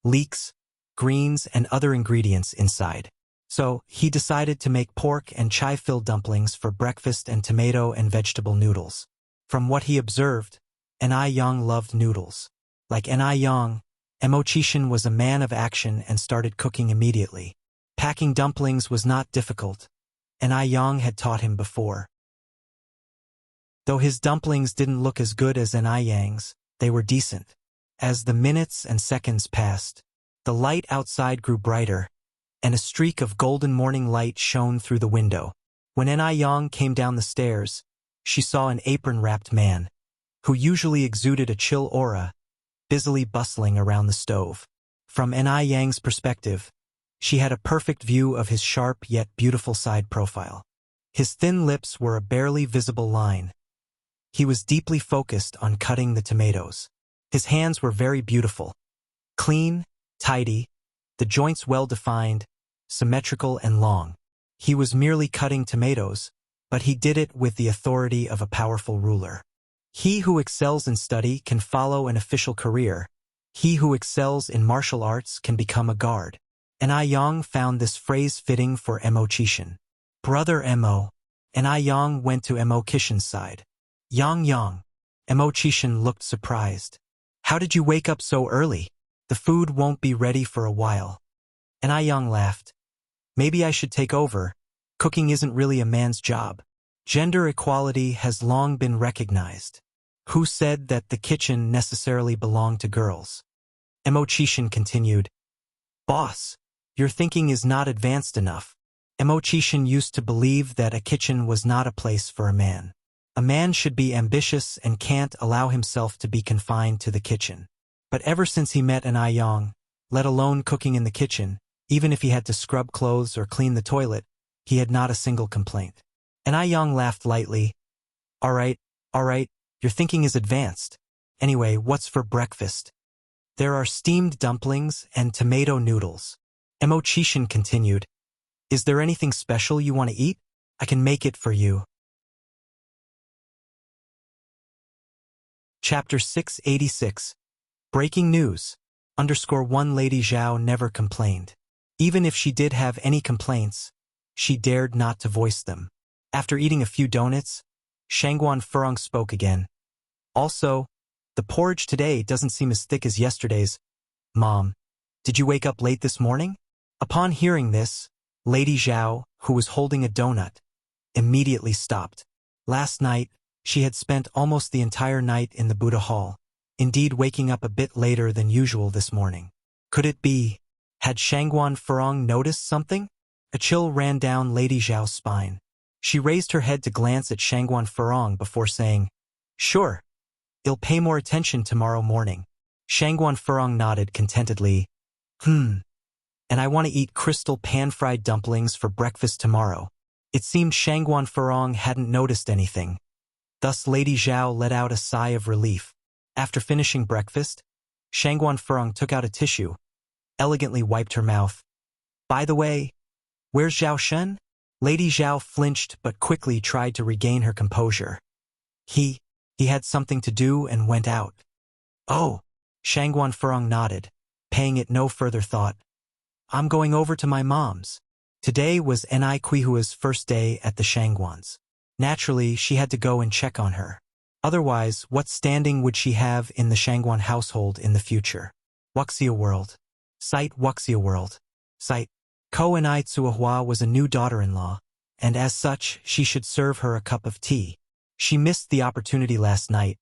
leeks, greens, and other ingredients inside. So, he decided to make pork and chai-filled dumplings for breakfast and tomato and vegetable noodles. From what he observed, Yang loved noodles. Like Yang, Mo Chishan was a man of action and started cooking immediately. Packing dumplings was not difficult. Yang had taught him before. Though his dumplings didn't look as good as Yang's, they were decent. As the minutes and seconds passed, the light outside grew brighter, and a streak of golden morning light shone through the window. When Yang came down the stairs, she saw an apron-wrapped man, who usually exuded a chill aura, busily bustling around the stove. From Yang's perspective, she had a perfect view of his sharp yet beautiful side profile. His thin lips were a barely visible line. He was deeply focused on cutting the tomatoes. His hands were very beautiful. Clean, tidy, the joints well-defined, symmetrical and long. He was merely cutting tomatoes, but he did it with the authority of a powerful ruler. He who excels in study can follow an official career. He who excels in martial arts can become a guard. Yang found this phrase fitting for Mo Chishan. Brother Mo. Yang went to Mo Chishan's side. Yang, Mo Chishan looked surprised. How did you wake up so early? The food won't be ready for a while. And Yang laughed. Maybe I should take over. Cooking isn't really a man's job. Gender equality has long been recognized. Who said that the kitchen necessarily belonged to girls? Mo Chishan continued. Boss, your thinking is not advanced enough. Mo Chishan used to believe that a kitchen was not a place for a man. A man should be ambitious and can't allow himself to be confined to the kitchen. But ever since he met an Yang, let alone cooking in the kitchen, even if he had to scrub clothes or clean the toilet, he had not a single complaint. An Yang laughed lightly. All right, your thinking is advanced. Anyway, what's for breakfast? There are steamed dumplings and tomato noodles. Mo Chishan continued. Is there anything special you want to eat? I can make it for you. Chapter 686. Breaking news. _1 Lady Zhao never complained. Even if she did have any complaints, she dared not to voice them. After eating a few donuts, Shangguan Furong spoke again. Also, the porridge today doesn't seem as thick as yesterday's. Mom, did you wake up late this morning? Upon hearing this, Lady Zhao, who was holding a donut, immediately stopped. Last night, she had spent almost the entire night in the Buddha Hall, indeed waking up a bit later than usual this morning. Could it be? Had Shangguan Furong noticed something? A chill ran down Lady Zhao's spine. She raised her head to glance at Shangguan Furong before saying, Sure, I'll pay more attention tomorrow morning. Shangguan Furong nodded contentedly. And I want to eat crystal pan-fried dumplings for breakfast tomorrow. It seemed Shangguan Furong hadn't noticed anything. Thus Lady Zhao let out a sigh of relief. After finishing breakfast, Shangguan Furong took out a tissue, elegantly wiped her mouth. By the way, where's Zhao Shen? Lady Zhao flinched but quickly tried to regain her composure. He had something to do and went out. Oh, Shangguan Furong nodded, paying it no further thought. I'm going over to my mom's. Today was Ni Kuihua's first day at the Shangguans. Naturally, she had to go and check on her. Otherwise, what standing would she have in the Shangguan household in the future? Wuxia World. Site Wuxia World. Site. Ko Ni Tsuahua was a new daughter-in-law, and as such, she should serve her a cup of tea. She missed the opportunity last night,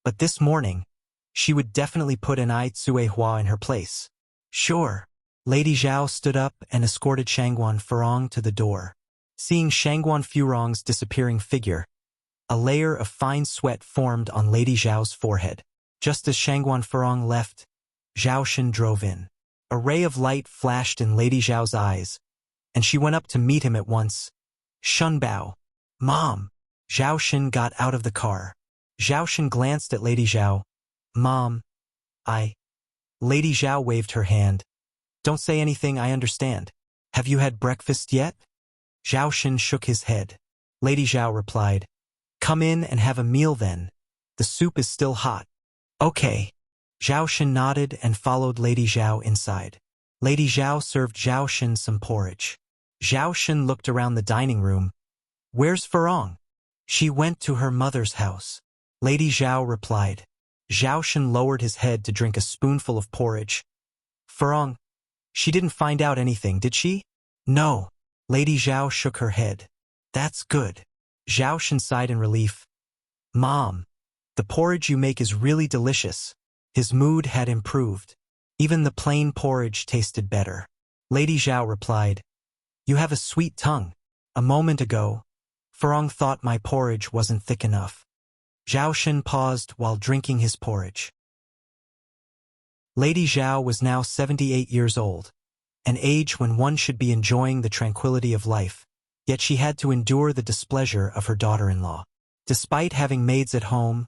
but this morning, she would definitely put Ni Tsuahua in her place. Sure. Lady Zhao stood up and escorted Shangguan Furong to the door. Seeing Shangguan Furong's disappearing figure, a layer of fine sweat formed on Lady Zhao's forehead. Just as Shangguan Furong left, Zhao Shen drove in. A ray of light flashed in Lady Zhao's eyes, and she went up to meet him at once. Shunbao. Mom. Zhao Shen got out of the car. Zhao Shen glanced at Lady Zhao. Mom. Lady Zhao waved her hand. Don't say anything, I understand. Have you had breakfast yet? Zhao Shen shook his head. Lady Zhao replied. Come in and have a meal then. The soup is still hot. Okay. Zhao Shen nodded and followed Lady Zhao inside. Lady Zhao served Zhao Shen some porridge. Zhao Shen looked around the dining room. Where's Furong? She went to her mother's house. Lady Zhao replied. Zhao Shen lowered his head to drink a spoonful of porridge. Furong, she didn't find out anything, did she? No. Lady Zhao shook her head. That's good. Zhao Shen sighed in relief. Mom, the porridge you make is really delicious. His mood had improved. Even the plain porridge tasted better. Lady Zhao replied. You have a sweet tongue. A moment ago, Furong thought my porridge wasn't thick enough. Zhao Shen paused while drinking his porridge. Lady Zhao was now 78 years old, an age when one should be enjoying the tranquility of life, yet she had to endure the displeasure of her daughter-in-law. Despite having maids at home,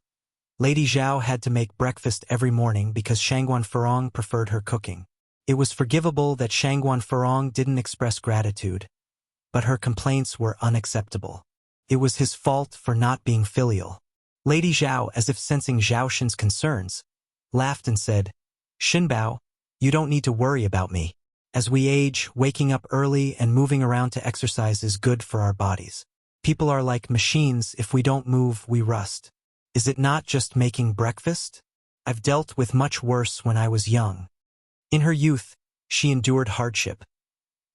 Lady Zhao had to make breakfast every morning because Shangguan Furong preferred her cooking. It was forgivable that Shangguan Furong didn't express gratitude, but her complaints were unacceptable. It was his fault for not being filial. Lady Zhao, as if sensing Zhao Shen's concerns, laughed and said, Shinbao, you don't need to worry about me. As we age, waking up early and moving around to exercise is good for our bodies. People are like machines, if we don't move, we rust. Is it not just making breakfast? I've dealt with much worse when I was young. In her youth, she endured hardship.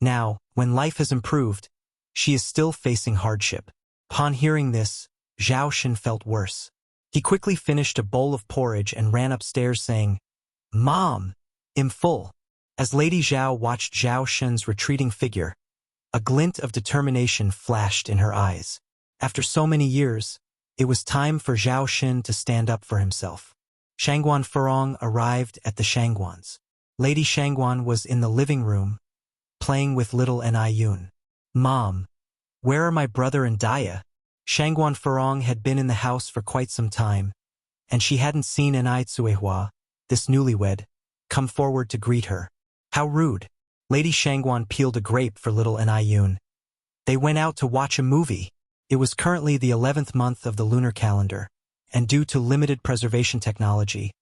Now, when life has improved, she is still facing hardship. Upon hearing this, Zhao Shen felt worse. He quickly finished a bowl of porridge and ran upstairs saying, "Mom, I'm full." As Lady Zhao watched Zhao Shen's retreating figure, a glint of determination flashed in her eyes. After so many years, it was time for Zhao Shen to stand up for himself. Shangguan Furong arrived at the Shangguans. Lady Shangguan was in the living room, playing with little Yun. "Mom, where are my brother and Daya?" Shangguan Furong had been in the house for quite some time, and she hadn't seen Cuihua, this newlywed, come forward to greet her. How rude. Lady Shangguan peeled a grape for little Yun. They went out to watch a movie. It was currently the 11th month of the lunar calendar, and due to limited preservation technology,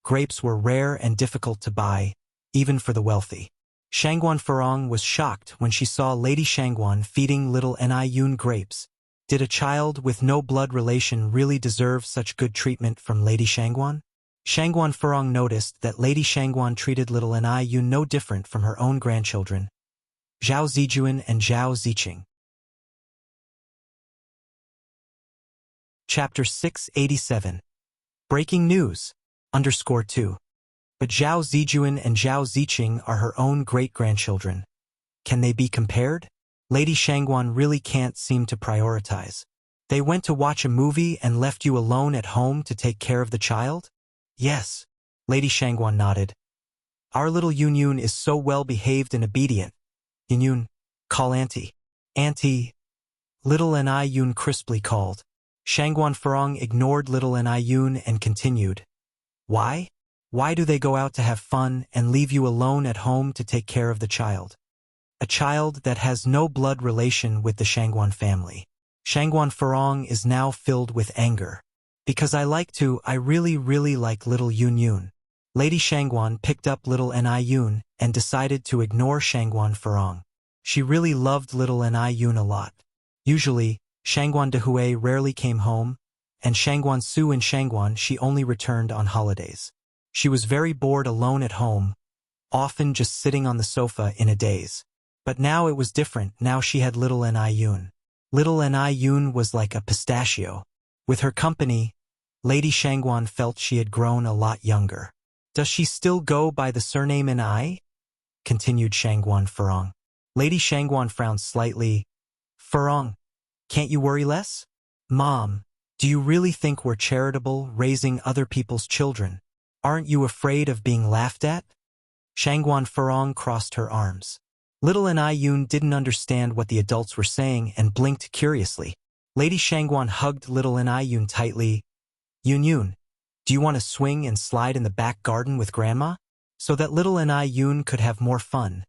grapes were rare and difficult to buy, even for the wealthy. Shangguan Furong was shocked when she saw Lady Shangguan feeding little Yun grapes. Did a child with no blood relation really deserve such good treatment from Lady Shangguan? Shangguan Furong noticed that Lady Shangguan treated little Yun no different from her own grandchildren, Zhao Zijuan and Zhao Ziqing. Chapter 687. Breaking news, _2. But Zhao Zijuan and Zhao Ziqing are her own great-grandchildren. Can they be compared? Lady Shangguan really can't seem to prioritize. They went to watch a movie and left you alone at home to take care of the child? Yes. Lady Shangguan nodded. Our little Yun is so well-behaved and obedient. Yun, call Auntie. Auntie. Little Yun crisply called. Shangguan Furong ignored little Yun and continued. Why? Why do they go out to have fun and leave you alone at home to take care of the child? A child that has no blood relation with the Shangguan family. Shangguan Furong is now filled with anger. Because I really like little Yun. Lady Shangguan picked up little Yun and decided to ignore Shangguan Furong. She really loved little Yun a lot. Usually, Shangguan Dehui rarely came home, and Shangguan Su and Shangguan she only returned on holidays. She was very bored alone at home, often just sitting on the sofa in a daze. But now it was different. Now she had little Yun. Little Yun was like a pistachio. With her company, Lady Shangguan felt she had grown a lot younger. Does she still go by the surname Ni? Continued Shangguan Furong. Lady Shangguan frowned slightly. Furong, can't you worry less? Mom, do you really think we're charitable raising other people's children? Aren't you afraid of being laughed at? Shangguan Furong crossed her arms. Little Yun didn't understand what the adults were saying and blinked curiously. Lady Shangguan hugged little Yun tightly. Yun, do you want to swing and slide in the back garden with Grandma? So that little Yun could have more fun.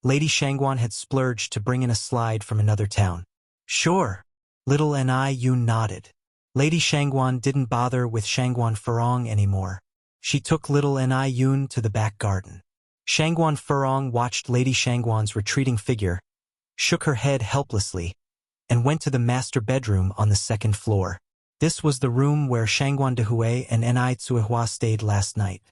Lady Shangguan had splurged to bring in a slide from another town. Sure. Little Yun nodded. Lady Shangguan didn't bother with Shangguan Furong anymore. She took little Yun to the back garden. Shangguan Furong watched Lady Shangguan's retreating figure, shook her head helplessly, and went to the master bedroom on the second floor. This was the room where Shangguan Dehui and Cuihua stayed last night.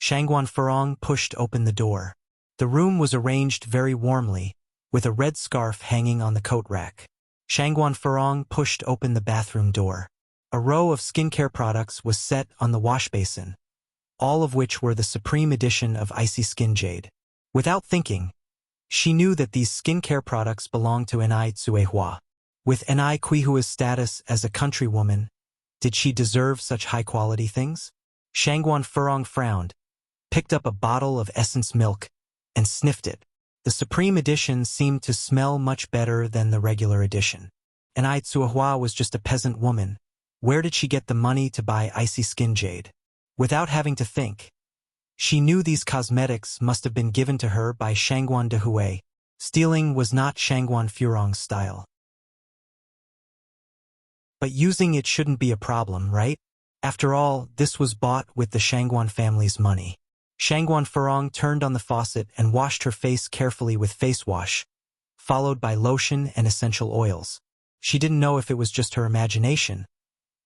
Shangguan Furong pushed open the door. The room was arranged very warmly, with a red scarf hanging on the coat rack. Shangguan Furong pushed open the bathroom door. A row of skincare products was set on the wash basin, all of which were the supreme edition of Icy Skin Jade. Without thinking, she knew that these skincare products belonged to Cuihua. With Cuihua's status as a countrywoman, did she deserve such high-quality things? Shangguan Furong frowned, picked up a bottle of essence milk, and sniffed it. The supreme edition seemed to smell much better than the regular edition. Cuihua was just a peasant woman. Where did she get the money to buy Icy Skin Jade? Without having to think, she knew these cosmetics must have been given to her by Shangguan Dehui. Stealing was not Shangguan Furong's style. But using it shouldn't be a problem, right? After all, this was bought with the Shangguan family's money. Shangguan Furong turned on the faucet and washed her face carefully with face wash, followed by lotion and essential oils. She didn't know if it was just her imagination,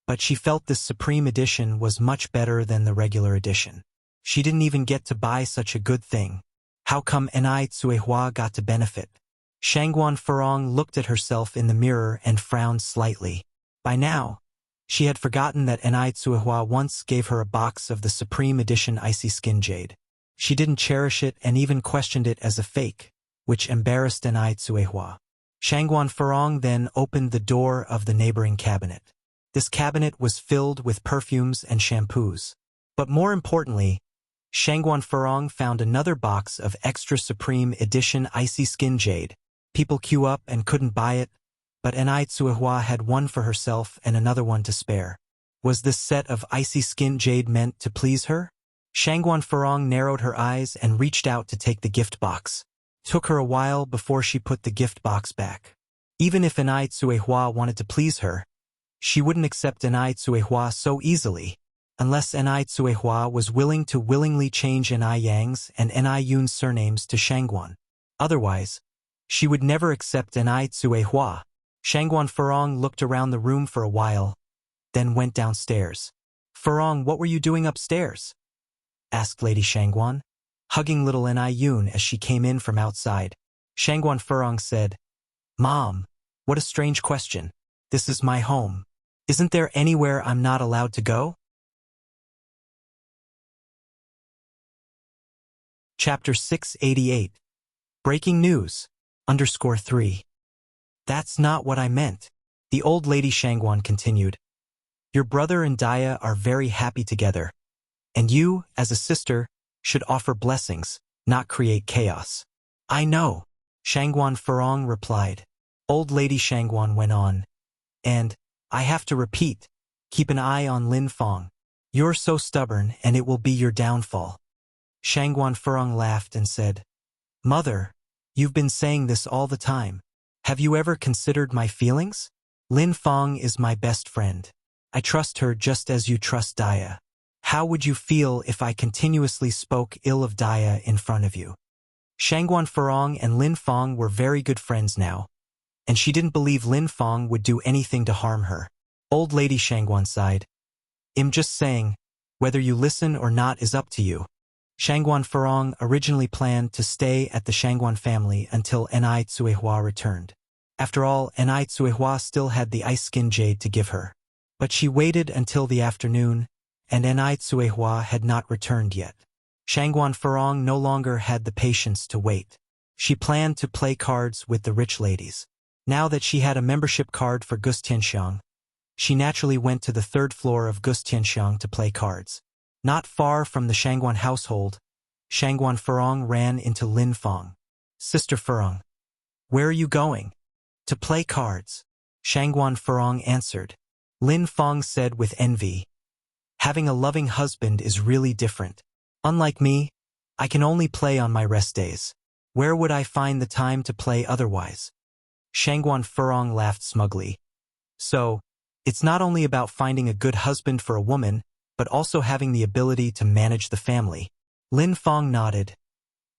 but she felt this Supreme Edition was much better than the regular edition. She didn't even get to buy such a good thing. How come Nai Tsuehua got to benefit? Shangguan Furong looked at herself in the mirror and frowned slightly. By now, she had forgotten that Nai Tsuehua once gave her a box of the Supreme Edition Icy Skin Jade. She didn't cherish it and even questioned it as a fake, which embarrassed Nai Tsuehua. Shangguan Furong then opened the door of the neighboring cabinet. This cabinet was filled with perfumes and shampoos. But more importantly, Shangguan Furong found another box of Extra Supreme Edition Icy Skin Jade. People queue up and couldn't buy it, but Nai Tsuehua had one for herself and another one to spare. Was this set of Icy Skin Jade meant to please her? Shangguan Furong narrowed her eyes and reached out to take the gift box. Took her a while before she put the gift box back. Even if Nai Tsuehua wanted to please her, she wouldn't accept Nai Tsuehua so easily, unless Nai Tsuehua was willing to willingly change Nai Yang's and Nai Yun's surnames to Shangguan. Otherwise, she would never accept Nai Tsuehua. Shangguan Furong looked around the room for a while, then went downstairs. "Furong, what were you doing upstairs?" asked Lady Shangguan, hugging little Nai Yun as she came in from outside. Shangguan Furong said, "Mom, what a strange question. This is my home. Isn't there anywhere I'm not allowed to go?" Chapter 688. Breaking News, _3. "That's not what I meant," the old lady Shangguan continued. "Your brother and Daya are very happy together, and you, as a sister, should offer blessings, not create chaos." "I know," Shangguan Furong replied. Old lady Shangguan went on, "And, I have to repeat, keep an eye on Lin Fong. You're so stubborn and it will be your downfall." Shangguan Furong laughed and said, "Mother, you've been saying this all the time. Have you ever considered my feelings? Lin Fong is my best friend. I trust her just as you trust Daya. How would you feel if I continuously spoke ill of Daya in front of you?" Shangguan Furong and Lin Fong were very good friends now, and she didn't believe Lin Fong would do anything to harm her. Old lady Shangguan sighed. "I'm just saying, whether you listen or not is up to you." Shangguan Furong originally planned to stay at the Shangguan family until Nai Tsuehua returned. After all, Nai Tsuehua still had the ice skin jade to give her. But she waited until the afternoon, and Nai Tsuehua had not returned yet. Shangguan Furong no longer had the patience to wait. She planned to play cards with the rich ladies. Now that she had a membership card for Gustianxiang, she naturally went to the third floor of Gustianxiang to play cards. Not far from the Shangguan household, Shangguan Furong ran into Lin Fong. "Sister Furong, where are you going?" "To play cards," Shangguan Furong answered. Lin Fong said with envy, "Having a loving husband is really different. Unlike me, I can only play on my rest days. Where would I find the time to play otherwise?" Shangguan Furong laughed smugly. "So, it's not only about finding a good husband for a woman, but also having the ability to manage the family." Lin Fong nodded.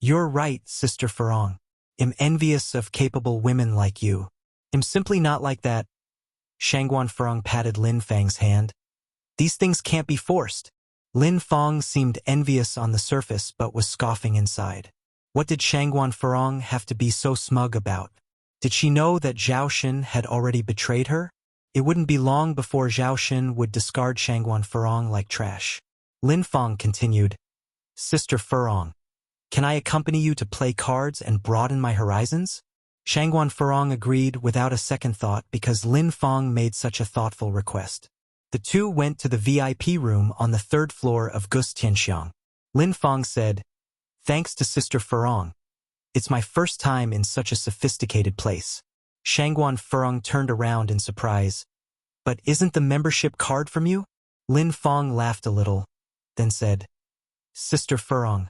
"You're right, Sister Furong. I'm envious of capable women like you. I'm simply not like that." Shangguan Furong patted Lin Fang's hand. "These things can't be forced." Lin Fong seemed envious on the surface but was scoffing inside. What did Shangguan Furong have to be so smug about? Did she know that Zhao Xin had already betrayed her? It wouldn't be long before Zhao Xin would discard Shangguan Furong like trash. Lin Fong continued, "Sister Furong, can I accompany you to play cards and broaden my horizons?" Shangguan Furong agreed without a second thought because Lin Fong made such a thoughtful request. The two went to the VIP room on the third floor of Gustianxiang. Lin Fong said, "Thanks to Sister Furong. It's my first time in such a sophisticated place." Shangguan Furong turned around in surprise. "But isn't the membership card from you?" Lin Fong laughed a little, then said, "Sister Furong,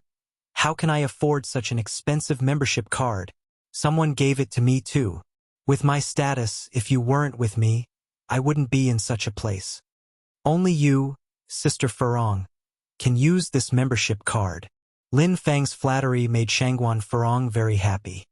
how can I afford such an expensive membership card? Someone gave it to me too. With my status, if you weren't with me, I wouldn't be in such a place. Only you, Sister Furong, can use this membership card." Lin Fang's flattery made Shangguan Furong very happy.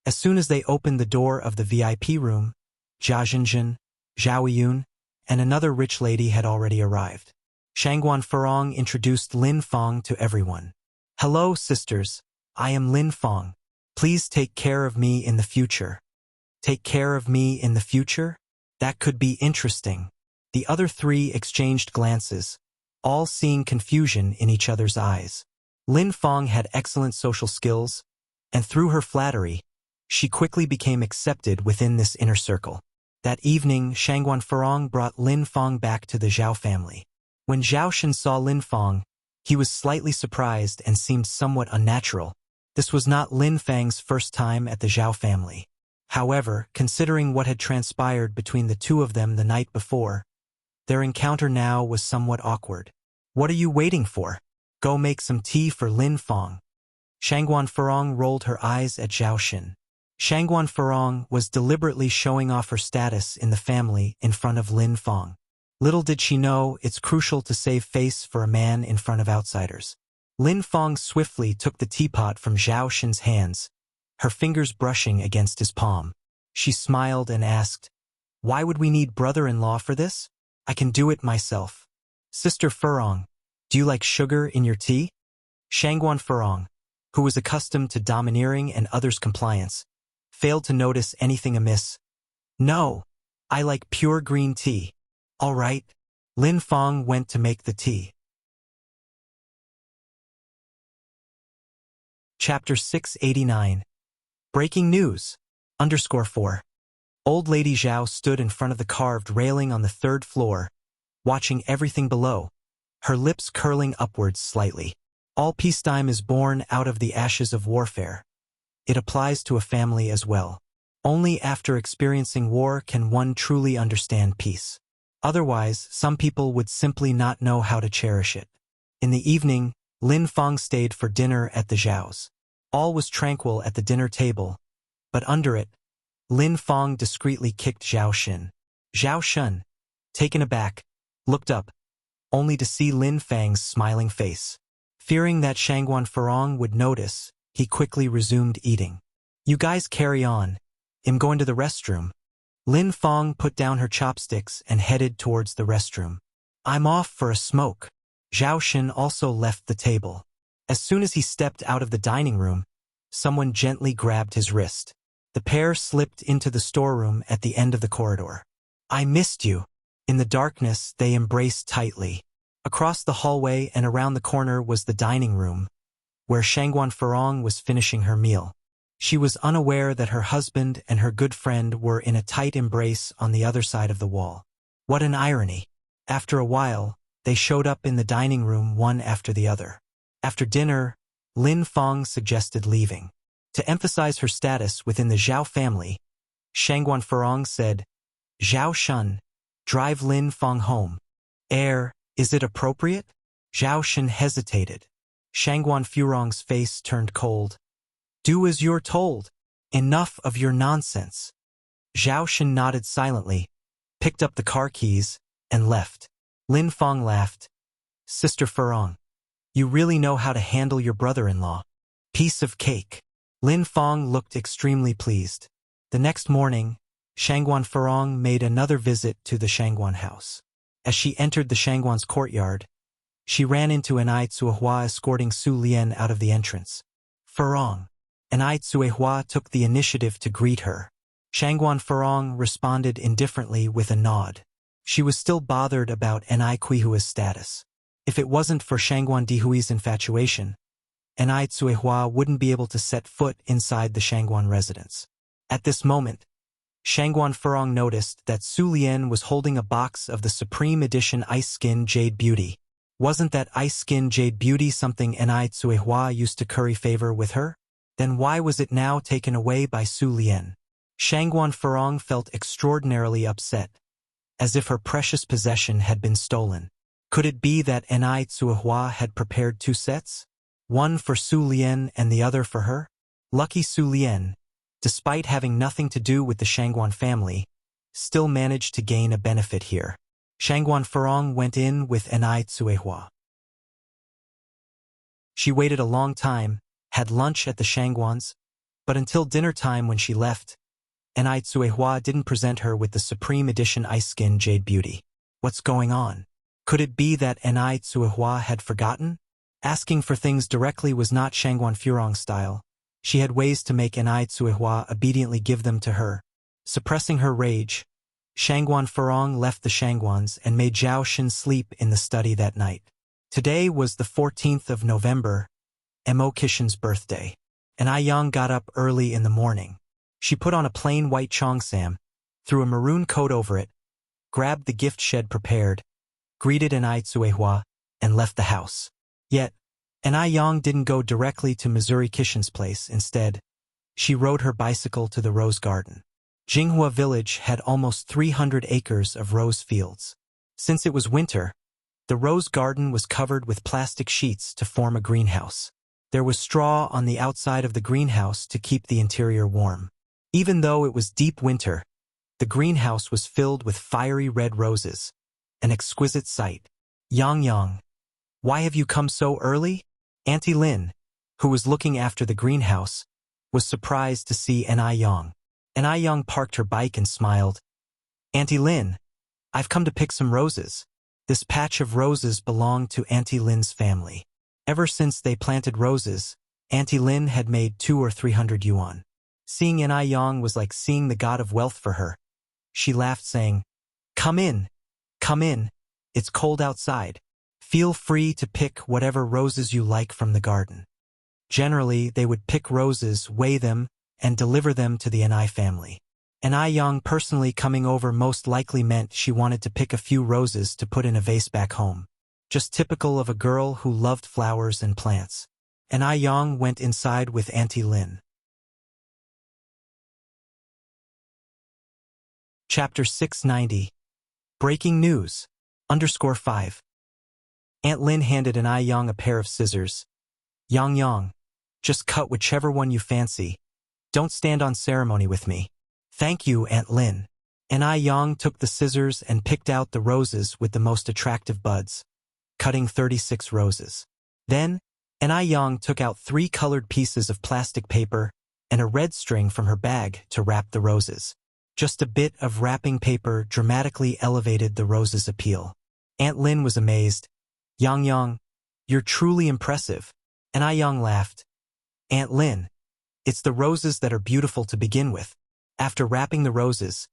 As soon as they opened the door of the VIP room, Jia Zhenzhen, Zhao Yun, and another rich lady had already arrived. Shangguan Furong introduced Lin Fong to everyone. "Hello, sisters. I am Lin Fong. Please take care of me in the future." Take care of me in the future? That could be interesting. The other three exchanged glances, all seeing confusion in each other's eyes. Lin Fong had excellent social skills, and through her flattery, she quickly became accepted within this inner circle. That evening, Shangguan Furong brought Lin Fong back to the Zhao family. When Zhao Shen saw Lin Fong, he was slightly surprised and seemed somewhat unnatural. This was not Lin Fang's first time at the Zhao family. However, considering what had transpired between the two of them the night before, their encounter now was somewhat awkward. "What are you waiting for? Go make some tea for Lin Fong." Shangguan Furong rolled her eyes at Zhao Shen. Shangguan Furong was deliberately showing off her status in the family in front of Lin Fong. Little did she know it's crucial to save face for a man in front of outsiders. Lin Fong swiftly took the teapot from Zhao Shen's hands, her fingers brushing against his palm. She smiled and asked, "Why would we need brother-in-law for this? I can do it myself." "Sister Furong, do you like sugar in your tea?" Shangguan Furong, who was accustomed to domineering and others' compliance, failed to notice anything amiss. "No, I like pure green tea." "All right." Lin Fong went to make the tea. Chapter 689. Breaking news. _4. Old Lady Zhao stood in front of the carved railing on the third floor, watching everything below, her lips curling upwards slightly. All peacetime is born out of the ashes of warfare. It applies to a family as well. Only after experiencing war can one truly understand peace. Otherwise, some people would simply not know how to cherish it. In the evening, Lin Fong stayed for dinner at the Zhao's. All was tranquil at the dinner table, but under it, Lin Fong discreetly kicked Zhao Shen. Zhao Shen, taken aback, looked up, only to see Lin Fang's smiling face. Fearing that Shangguan Furong would notice, he quickly resumed eating. "You guys carry on. I'm going to the restroom." Lin Fong put down her chopsticks and headed towards the restroom. "I'm off for a smoke." Zhao Shen also left the table. As soon as he stepped out of the dining room, someone gently grabbed his wrist. The pair slipped into the storeroom at the end of the corridor. "I missed you." In the darkness, they embraced tightly. Across the hallway and around the corner was the dining room, where Shangguan Furong was finishing her meal. She was unaware that her husband and her good friend were in a tight embrace on the other side of the wall. What an irony. After a while, they showed up in the dining room one after the other. After dinner, Lin Fong suggested leaving. To emphasize her status within the Zhao family, Shangguan Furong said, "Zhao Shen, drive Lin Fong home." Is it appropriate?" Zhao Shen hesitated. Shangguan Furong's face turned cold. "Do as you're told. Enough of your nonsense." Zhao Shen nodded silently, picked up the car keys, and left. Lin Fong laughed. "Sister Furong, you really know how to handle your brother-in-law. Piece of cake." Lin Fong looked extremely pleased. The next morning, Shangguan Furong made another visit to the Shangguan house. As she entered the Shangguan's courtyard, she ran into Anai Tsuehua escorting Su Lian out of the entrance. "Furong." Anai Tsuehua took the initiative to greet her. Shangguan Furong responded indifferently with a nod. She was still bothered about Anai Kuihua's status. If it wasn't for Shangguan Dihui's infatuation, Anai Tsuehua wouldn't be able to set foot inside the Shangguan residence. At this moment, Shangguan Furong noticed that Su Lian was holding a box of the Supreme Edition Ice Skin Jade Beauty. Wasn't that Ice Skin Jade Beauty something Anai Tsuehua used to curry favor with her? Then why was it now taken away by Su Lian? Shangguan Furong felt extraordinarily upset, as if her precious possession had been stolen. Could it be that Anai Tsuehua had prepared two sets? One for Su Lian and the other for her? Lucky Su Lian, despite having nothing to do with the Shangguan family, still managed to gain a benefit here. Shangguan Furong went in with Anai Tsuehua. She waited a long time, had lunch at the Shangguans, but until dinner time when she left, Enai Tsuehua didn't present her with the Supreme Edition Ice Skin Jade Beauty. What's going on? Could it be that Enai Tsuehua had forgotten? Asking for things directly was not Shangguan Furong's style. She had ways to make Enai Tsuehua obediently give them to her. Suppressing her rage, Shangguan Furong left the Shangguans and made Zhao Xin sleep in the study that night. Today was the 14th of November, Mo Kishin's birthday. Enai Yang got up early in the morning. She put on a plain white cheongsam, threw a maroon coat over it, grabbed the gift shed prepared, greeted Enai Tsuehua, and left the house. Yet, Enai Yang didn't go directly to Missouri Kishin's place. Instead, she rode her bicycle to the rose garden. Jinghua village had almost 300 acres of rose fields. Since it was winter, the rose garden was covered with plastic sheets to form a greenhouse. There was straw on the outside of the greenhouse to keep the interior warm. Even though it was deep winter, the greenhouse was filled with fiery red roses, an exquisite sight. Yang, why have you come so early? Auntie Lin, who was looking after the greenhouse, was surprised to see Enai Yang. Enai Yang parked her bike and smiled. Auntie Lin, I've come to pick some roses. This patch of roses belonged to Auntie Lin's family. Ever since they planted roses, Auntie Lin had made 200 or 300 yuan. Seeing Enai Yang was like seeing the god of wealth for her. She laughed, saying, Come in, it's cold outside. Feel free to pick whatever roses you like from the garden. Generally, they would pick roses, weigh them, and deliver them to the Enai family. Enai Yang personally coming over most likely meant she wanted to pick a few roses to put in a vase back home. Just typical of a girl who loved flowers and plants. Enai Yang went inside with Auntie Lin. Chapter 690. Breaking News. _5. Aunt Lin handed Enai Yang a pair of scissors. Yang, just cut whichever one you fancy. Don't stand on ceremony with me. Thank you, Aunt Lin. Enai Yang took the scissors and picked out the roses with the most attractive buds, cutting 36 roses. Then, Enai Yang took out 3 colored pieces of plastic paper and a red string from her bag to wrap the roses. Just a bit of wrapping paper dramatically elevated the roses' appeal. Aunt Lin was amazed. Yang, you're truly impressive. Enai Yang laughed. Aunt Lin, it's the roses that are beautiful to begin with. After wrapping the roses,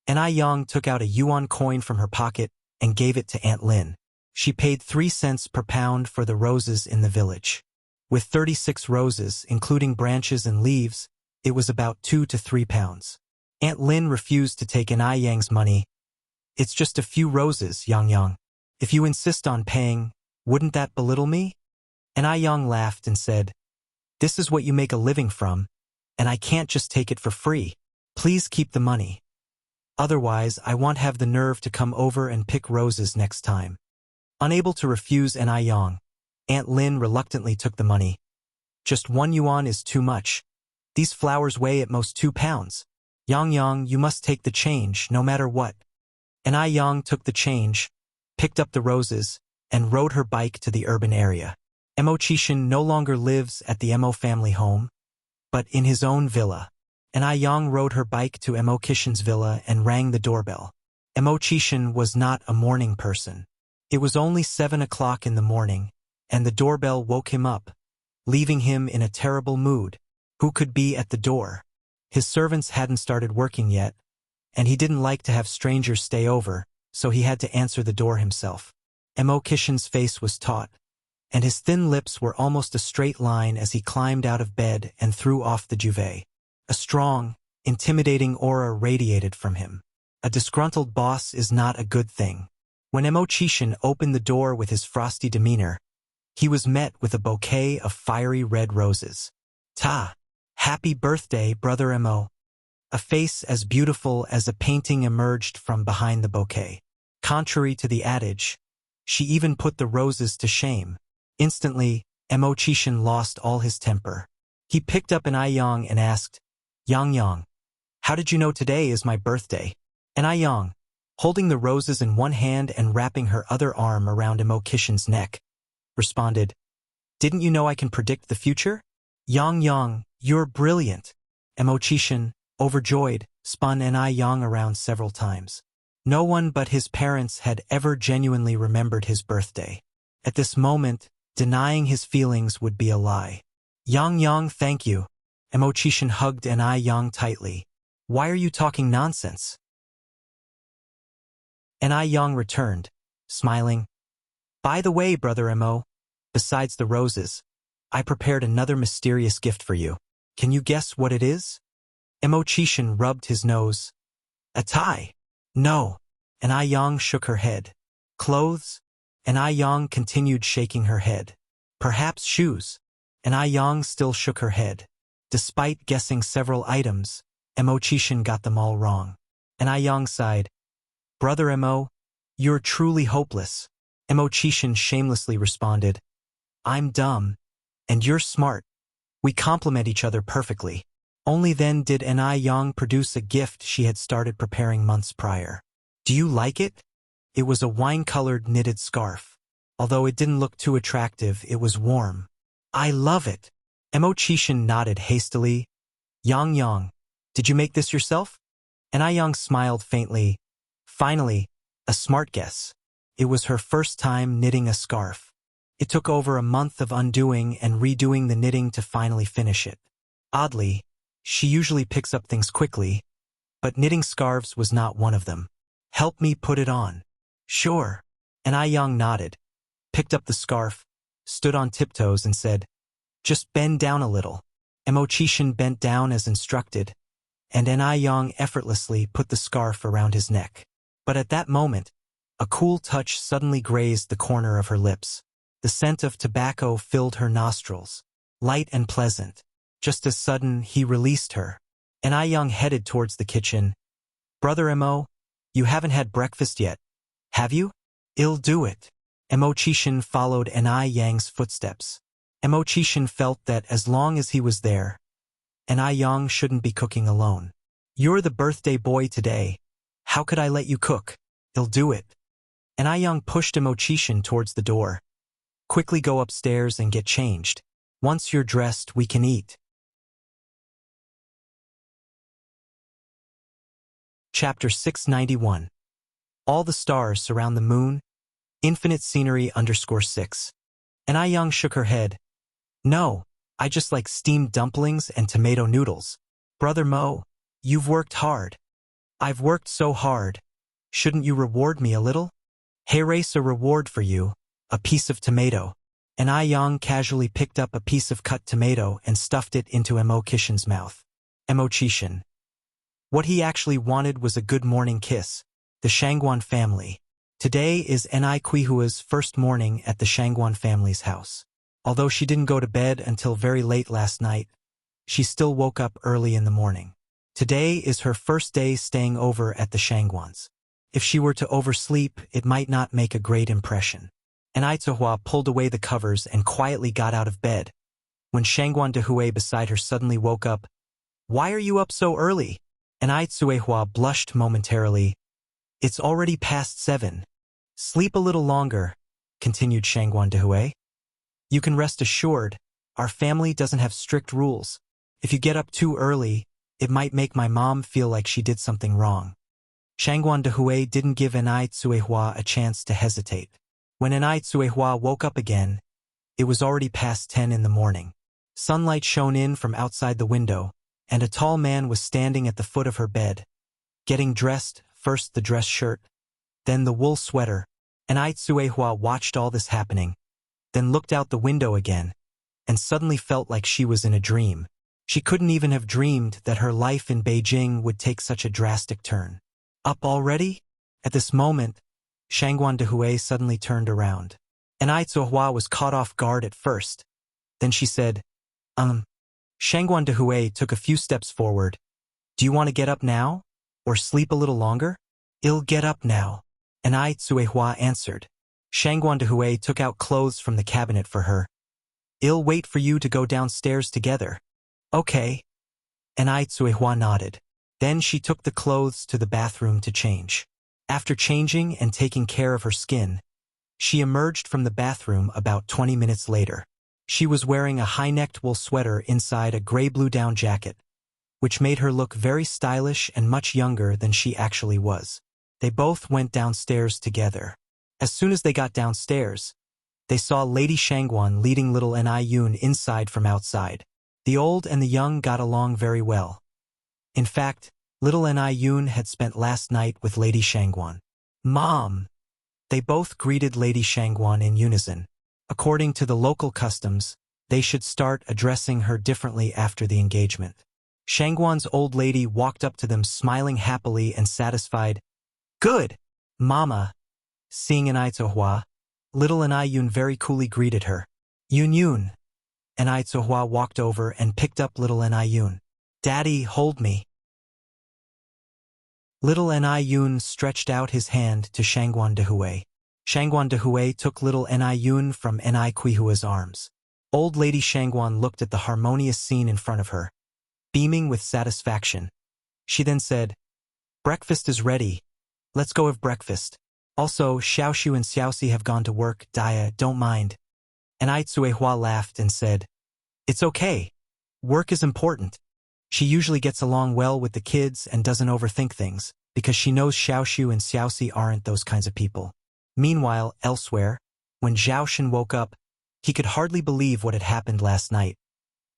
Enai Yang took out a yuan coin from her pocket and gave it to Aunt Lin. She paid 3 cents per pound for the roses in the village. With 36 roses, including branches and leaves, it was about 2 to 3 pounds. Aunt Lin refused to take Enai Yang's money. It's just a few roses, Yang. If you insist on paying, wouldn't that belittle me? Enai Yang laughed and said, This is what you make a living from, and I can't just take it for free. Please keep the money. Otherwise, I won't have the nerve to come over and pick roses next time. Unable to refuse Enai Yang, Aunt Lin reluctantly took the money. Just 1 yuan is too much. These flowers weigh at most 2 pounds. Yang, you must take the change, no matter what. Enai Yang took the change, picked up the roses, and rode her bike to the urban area. Mo Chishin no longer lives at the Mo family home, but in his own villa. Enai Yang rode her bike to Mo Kishin's villa and rang the doorbell. Mo Chishin was not a morning person. It was only 7 o'clock in the morning, and the doorbell woke him up, leaving him in a terrible mood. Who could be at the door? His servants hadn't started working yet, and he didn't like to have strangers stay over, so he had to answer the door himself. Mo Kishin's face was taut, and his thin lips were almost a straight line as he climbed out of bed and threw off the duvet. A strong, intimidating aura radiated from him. A disgruntled boss is not a good thing. When Mo Chishin opened the door with his frosty demeanor, he was met with a bouquet of fiery red roses. Happy birthday, Brother Mo. A face as beautiful as a painting emerged from behind the bouquet. Contrary to the adage, she even put the roses to shame. Instantly, Mo Chishin lost all his temper. He picked up Enai Yang and asked, Yang, how did you know today is my birthday? Enai Yang, holding the roses in one hand and wrapping her other arm around Mo Kishin's neck, responded, Didn't you know I can predict the future? Yang, you're brilliant. Mo Chishin, overjoyed, spun Ni Yang around several times. No one but his parents had ever genuinely remembered his birthday. At this moment, denying his feelings would be a lie. Yang Yang, thank you. Emochishin hugged Ni Yang tightly. Why are you talking nonsense? Ni Yang returned, smiling. By the way, brother Mo, besides the roses, I prepared another mysterious gift for you. Can you guess what it is? Emochishin rubbed his nose. A tie? No. Ni Yang shook her head. Clothes? Ni Yang continued shaking her head. Perhaps shoes? Ni Yang still shook her head. Despite guessing several items, Emochishin got them all wrong. Ni Yang sighed. Brother Mo, you're truly hopeless. Emochishin shamelessly responded. I'm dumb, and you're smart. We complement each other perfectly. Only then did Ni Yang produce a gift she had started preparing months prior. Do you like it? It was a wine-colored knitted scarf. Although it didn't look too attractive, it was warm. I love it. Emochishin nodded hastily. Yang Yang, did you make this yourself? Ni Yang smiled faintly. Finally, a smart guess. It was her first time knitting a scarf. It took over a month of undoing and redoing the knitting to finally finish it. Oddly, she usually picks up things quickly, but knitting scarves was not one of them. Help me put it on. Sure. Ni Yang nodded, picked up the scarf, stood on tiptoes and said, just bend down a little. Emochishin bent down as instructed, and Ni Yang effortlessly put the scarf around his neck. But at that moment, a cool touch suddenly grazed the corner of her lips. The scent of tobacco filled her nostrils, light and pleasant. Just as sudden, he released her. Ni Yang headed towards the kitchen. Brother Mo, you haven't had breakfast yet, have you? I'll do it. Emochishin followed Ni Yang's footsteps. Emochishin felt that as long as he was there, Ni Yang shouldn't be cooking alone. You're the birthday boy today. How could I let you cook? I'll do it. Ni Yang pushed Emochishin towards the door. Quickly go upstairs and get changed. Once you're dressed, we can eat. Chapter 691. All the stars surround the moon. Infinite scenery _6. Ni Yang shook her head. No, I just like steamed dumplings and tomato noodles. Brother Mo, you've worked hard. I've worked so hard. Shouldn't you reward me a little? Here's a reward for you, a piece of tomato. Ni Yang casually picked up a piece of cut tomato and stuffed it into Emochishin's mouth. Emochishin. What he actually wanted was a good morning kiss. The Shangguan family. Today is Ni Qihua's first morning at the Shangguan family's house. Although she didn't go to bed until very late last night, she still woke up early in the morning. Today is her first day staying over at the Shangguans. If she were to oversleep, it might not make a great impression. Ni Zihua pulled away the covers and quietly got out of bed. When Shangguan Dehue beside her suddenly woke up, Why are you up so early? Ni Zihua blushed momentarily. It's already past 7. Sleep a little longer, continued Shangguan Dehue. You can rest assured, our family doesn't have strict rules. If you get up too early, it might make my mom feel like she did something wrong. Shangguan Dehue didn't give Ni Zihua a chance to hesitate. When Ni Zihua woke up again, it was already past 10 in the morning. Sunlight shone in from outside the window, and a tall man was standing at the foot of her bed. Getting dressed, first the dress shirt, then the wool sweater. Ni Zihua watched all this happening, then looked out the window again, and suddenly felt like she was in a dream. She couldn't even have dreamed that her life in Beijing would take such a drastic turn. Up already? At this moment, Shangguan Dehue suddenly turned around. Ni Zihua was caught off guard at first. Then she said, Shangguan Dehue took a few steps forward. Do you want to get up now? Or sleep a little longer? I'll get up now. Ni Zihua answered. Shangguan Dehue took out clothes from the cabinet for her. I'll wait for you to go downstairs together. Okay. Ni Zihua nodded. Then she took the clothes to the bathroom to change. After changing and taking care of her skin, she emerged from the bathroom about 20 minutes later. She was wearing a high-necked wool sweater inside a gray-blue down jacket. which made her look very stylish and much younger than she actually was. They both went downstairs together. As soon as they got downstairs, they saw Lady Shangguan leading little Ni-Yun inside from outside. The old and the young got along very well. In fact, little Ni-Yun had spent last night with Lady Shangguan. "Mom!" They both greeted Lady Shangguan in unison. According to the local customs, they should start addressing her differently after the engagement. Shangguan's old lady walked up to them smiling happily and satisfied. "Good, Mama." Seeing Anai-Tsuhua, little Anai-Yun very coolly greeted her. "Yun-Yun." Anai-Tsuhua walked over and picked up little Anai-Yun. "Daddy, hold me." Little Ni-Yun stretched out his hand to Shangguan Dehui. Shangguan Dehui took little Ni-Yun from Ni-Quihua's arms. Old Lady Shangguan looked at the harmonious scene in front of her, beaming with satisfaction. She then said, "Breakfast is ready. Let's go have breakfast. Also, Xiaoshu and Xiaoxi have gone to work. Dia, don't mind." And Ai-Tsuehua laughed and said, "It's okay. Work is important." She usually gets along well with the kids and doesn't overthink things, because she knows Xiaoshu and Xiaoxi aren't those kinds of people. Meanwhile, elsewhere, when Zhaoshen woke up, he could hardly believe what had happened last night.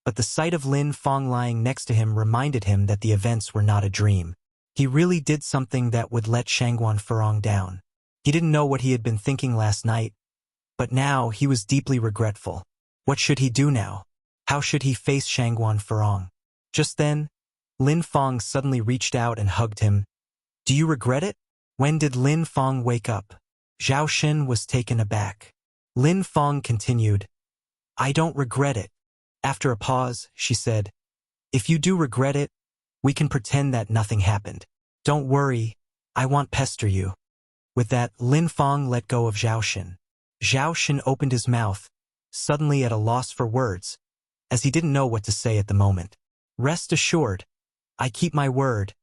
But the sight of Lin Fong lying next to him reminded him that the events were not a dream. He really did something that would let Shangguan Furong down. He didn't know what he had been thinking last night, but now he was deeply regretful. What should he do now? How should he face Shangguan Furong? Just then, Lin Fong suddenly reached out and hugged him. "Do you regret it?" When did Lin Fong wake up? Zhao Xin was taken aback. Lin Fong continued, "I don't regret it." After a pause, she said, "If you do regret it, we can pretend that nothing happened. Don't worry, I won't pester you." With that, Lin Fong let go of Zhao Xin. Zhao Xin opened his mouth, suddenly at a loss for words, as he didn't know what to say at the moment. "Rest assured, I keep my word,"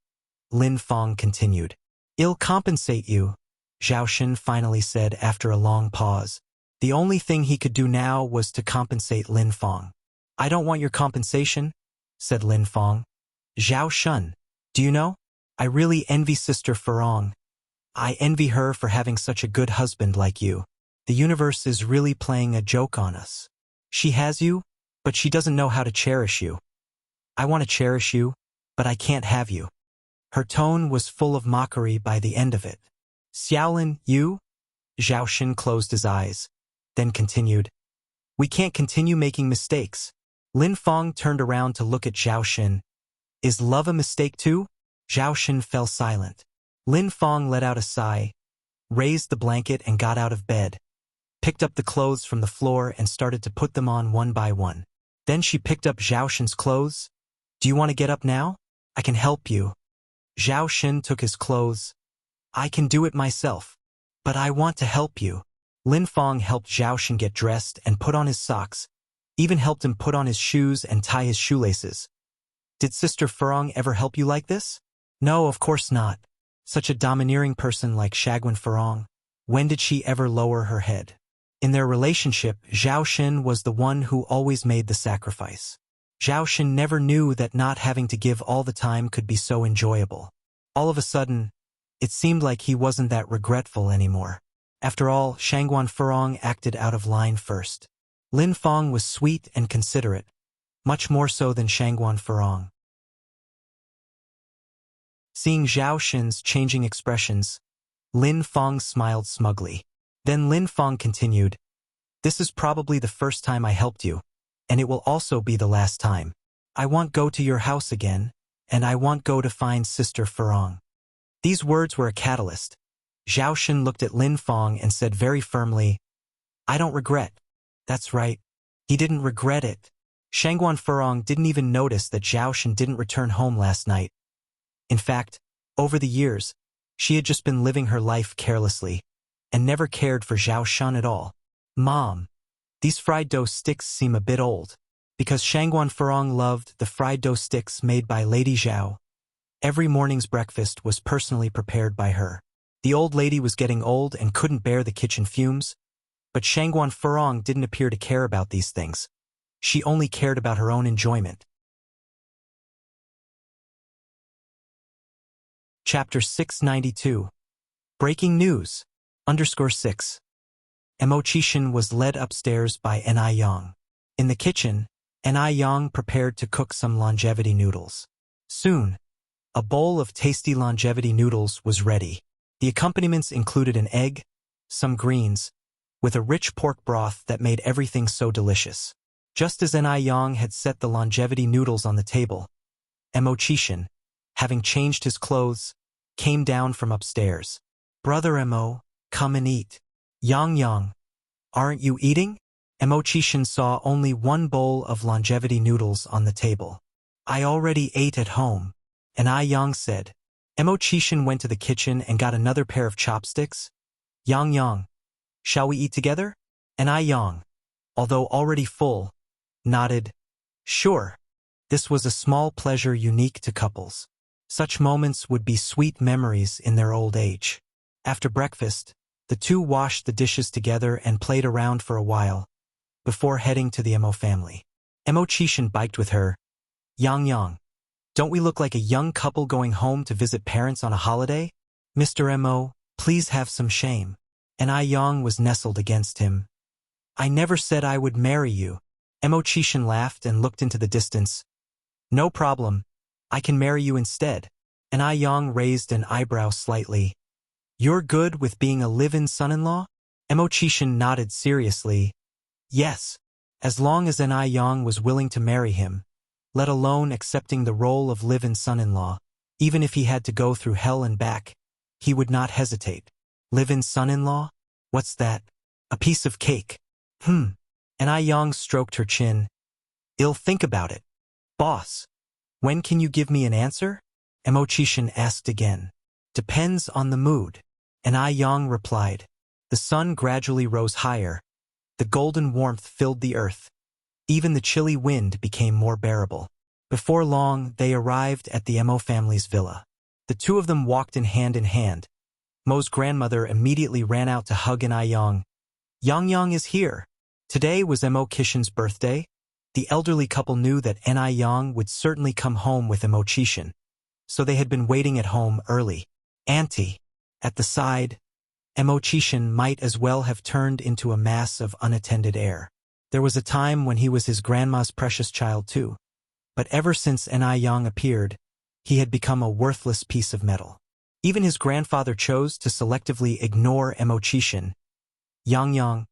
Lin Fong continued. "I'll compensate you," Zhao Xin finally said after a long pause. The only thing he could do now was to compensate Lin Fong. "I don't want your compensation," said Lin Fong. "Zhao Shun, do you know? I really envy Sister Furong. I envy her for having such a good husband like you. The universe is really playing a joke on us. She has you, but she doesn't know how to cherish you. I want to cherish you, but I can't have you." Her tone was full of mockery by the end of it. "Xiaolin, you?" Zhao Xin closed his eyes, then continued, "We can't continue making mistakes." Lin Fong turned around to look at Zhao Xin. "Is love a mistake too?" Zhao Xin fell silent. Lin Fong let out a sigh, raised the blanket and got out of bed, picked up the clothes from the floor and started to put them on one by one. Then she picked up Zhao Xin's clothes. "Do you want to get up now? I can help you." Zhao Xin took his clothes. "I can do it myself. But I want to help you." Lin Fong helped Zhao Xin get dressed and put on his socks, even helped him put on his shoes and tie his shoelaces. "Did Sister Furong ever help you like this?" "No, of course not. Such a domineering person like Shangguan Furong. When did she ever lower her head?" In their relationship, Zhao Xin was the one who always made the sacrifice. Zhao Xin never knew that not having to give all the time could be so enjoyable. All of a sudden, it seemed like he wasn't that regretful anymore. After all, Shangguan Furong acted out of line first. Lin Fong was sweet and considerate, much more so than Shangguan Furong. Seeing Zhao Xin's changing expressions, Lin Fong smiled smugly. Then Lin Fong continued, "This is probably the first time I helped you, and it will also be the last time. I won't go to your house again, and I won't go to find Sister Furong." These words were a catalyst. Zhao Xin looked at Lin Fong and said very firmly, "I don't regret." That's right. He didn't regret it. Shangguan Furong didn't even notice that Zhao Xin didn't return home last night. In fact, over the years, she had just been living her life carelessly, and never cared for Zhao Shun at all. "Mom, these fried dough sticks seem a bit old." Because Shangguan Furong loved the fried dough sticks made by Lady Zhao, every morning's breakfast was personally prepared by her. The old lady was getting old and couldn't bear the kitchen fumes, but Shangguan Furong didn't appear to care about these things. She only cared about her own enjoyment. Chapter 692. Breaking News. _6. Mo Chishan was led upstairs by Ni Yang. In the kitchen, Ni Yang prepared to cook some longevity noodles. Soon, a bowl of tasty longevity noodles was ready. The accompaniments included an egg, some greens, with a rich pork broth that made everything so delicious. Just as Ni Yang had set the longevity noodles on the table, Mo Chishan, having changed his clothes, came down from upstairs. "Brother Mo, come and eat." Yang, aren't you eating?" Mo Chishan saw only one bowl of longevity noodles on the table. "I already ate at home," Ni Yang said. Mo Chishan went to the kitchen and got another pair of chopsticks. Yang, shall we eat together?" Ni Yang, although already full, nodded. Sure. This was a small pleasure unique to couples. Such moments would be sweet memories in their old age. After breakfast, the two washed the dishes together and played around for a while, before heading to the Mo family. Mo Chishan biked with her. Yang, don't we look like a young couple going home to visit parents on a holiday? Mr. Mo, please have some shame. Ni Yang was nestled against him. I never said I would marry you. Mo Chishan laughed and looked into the distance. No problem. I can marry you instead. Ni Yang raised an eyebrow slightly. You're good with being a live-in son-in-law? Mo Chishan nodded seriously. Yes, as long as Ni Yang was willing to marry him, let alone accepting the role of live-in son-in-law, even if he had to go through hell and back, he would not hesitate. Live-in son-in-law? What's that? A piece of cake. Ni Yang stroked her chin. I'll think about it. Boss, when can you give me an answer? Mo Chishan asked again. Depends on the mood. Ni Yang replied. The sun gradually rose higher. The golden warmth filled the earth. Even the chilly wind became more bearable. Before long, they arrived at the Mo family's villa. The two of them walked in hand. Mo's grandmother immediately ran out to hug Ni Yang. Yang is here. Today was Mo Chishan's birthday. The elderly couple knew that Ni Yang would certainly come home with Mo Chishan, so they had been waiting at home early. Auntie. At the side, Mo Chishan might as well have turned into a mass of unattended air. There was a time when he was his grandma's precious child too, but ever since Ni Yang appeared, he had become a worthless piece of metal. Even his grandfather chose to selectively ignore Mo Chishan. Yang,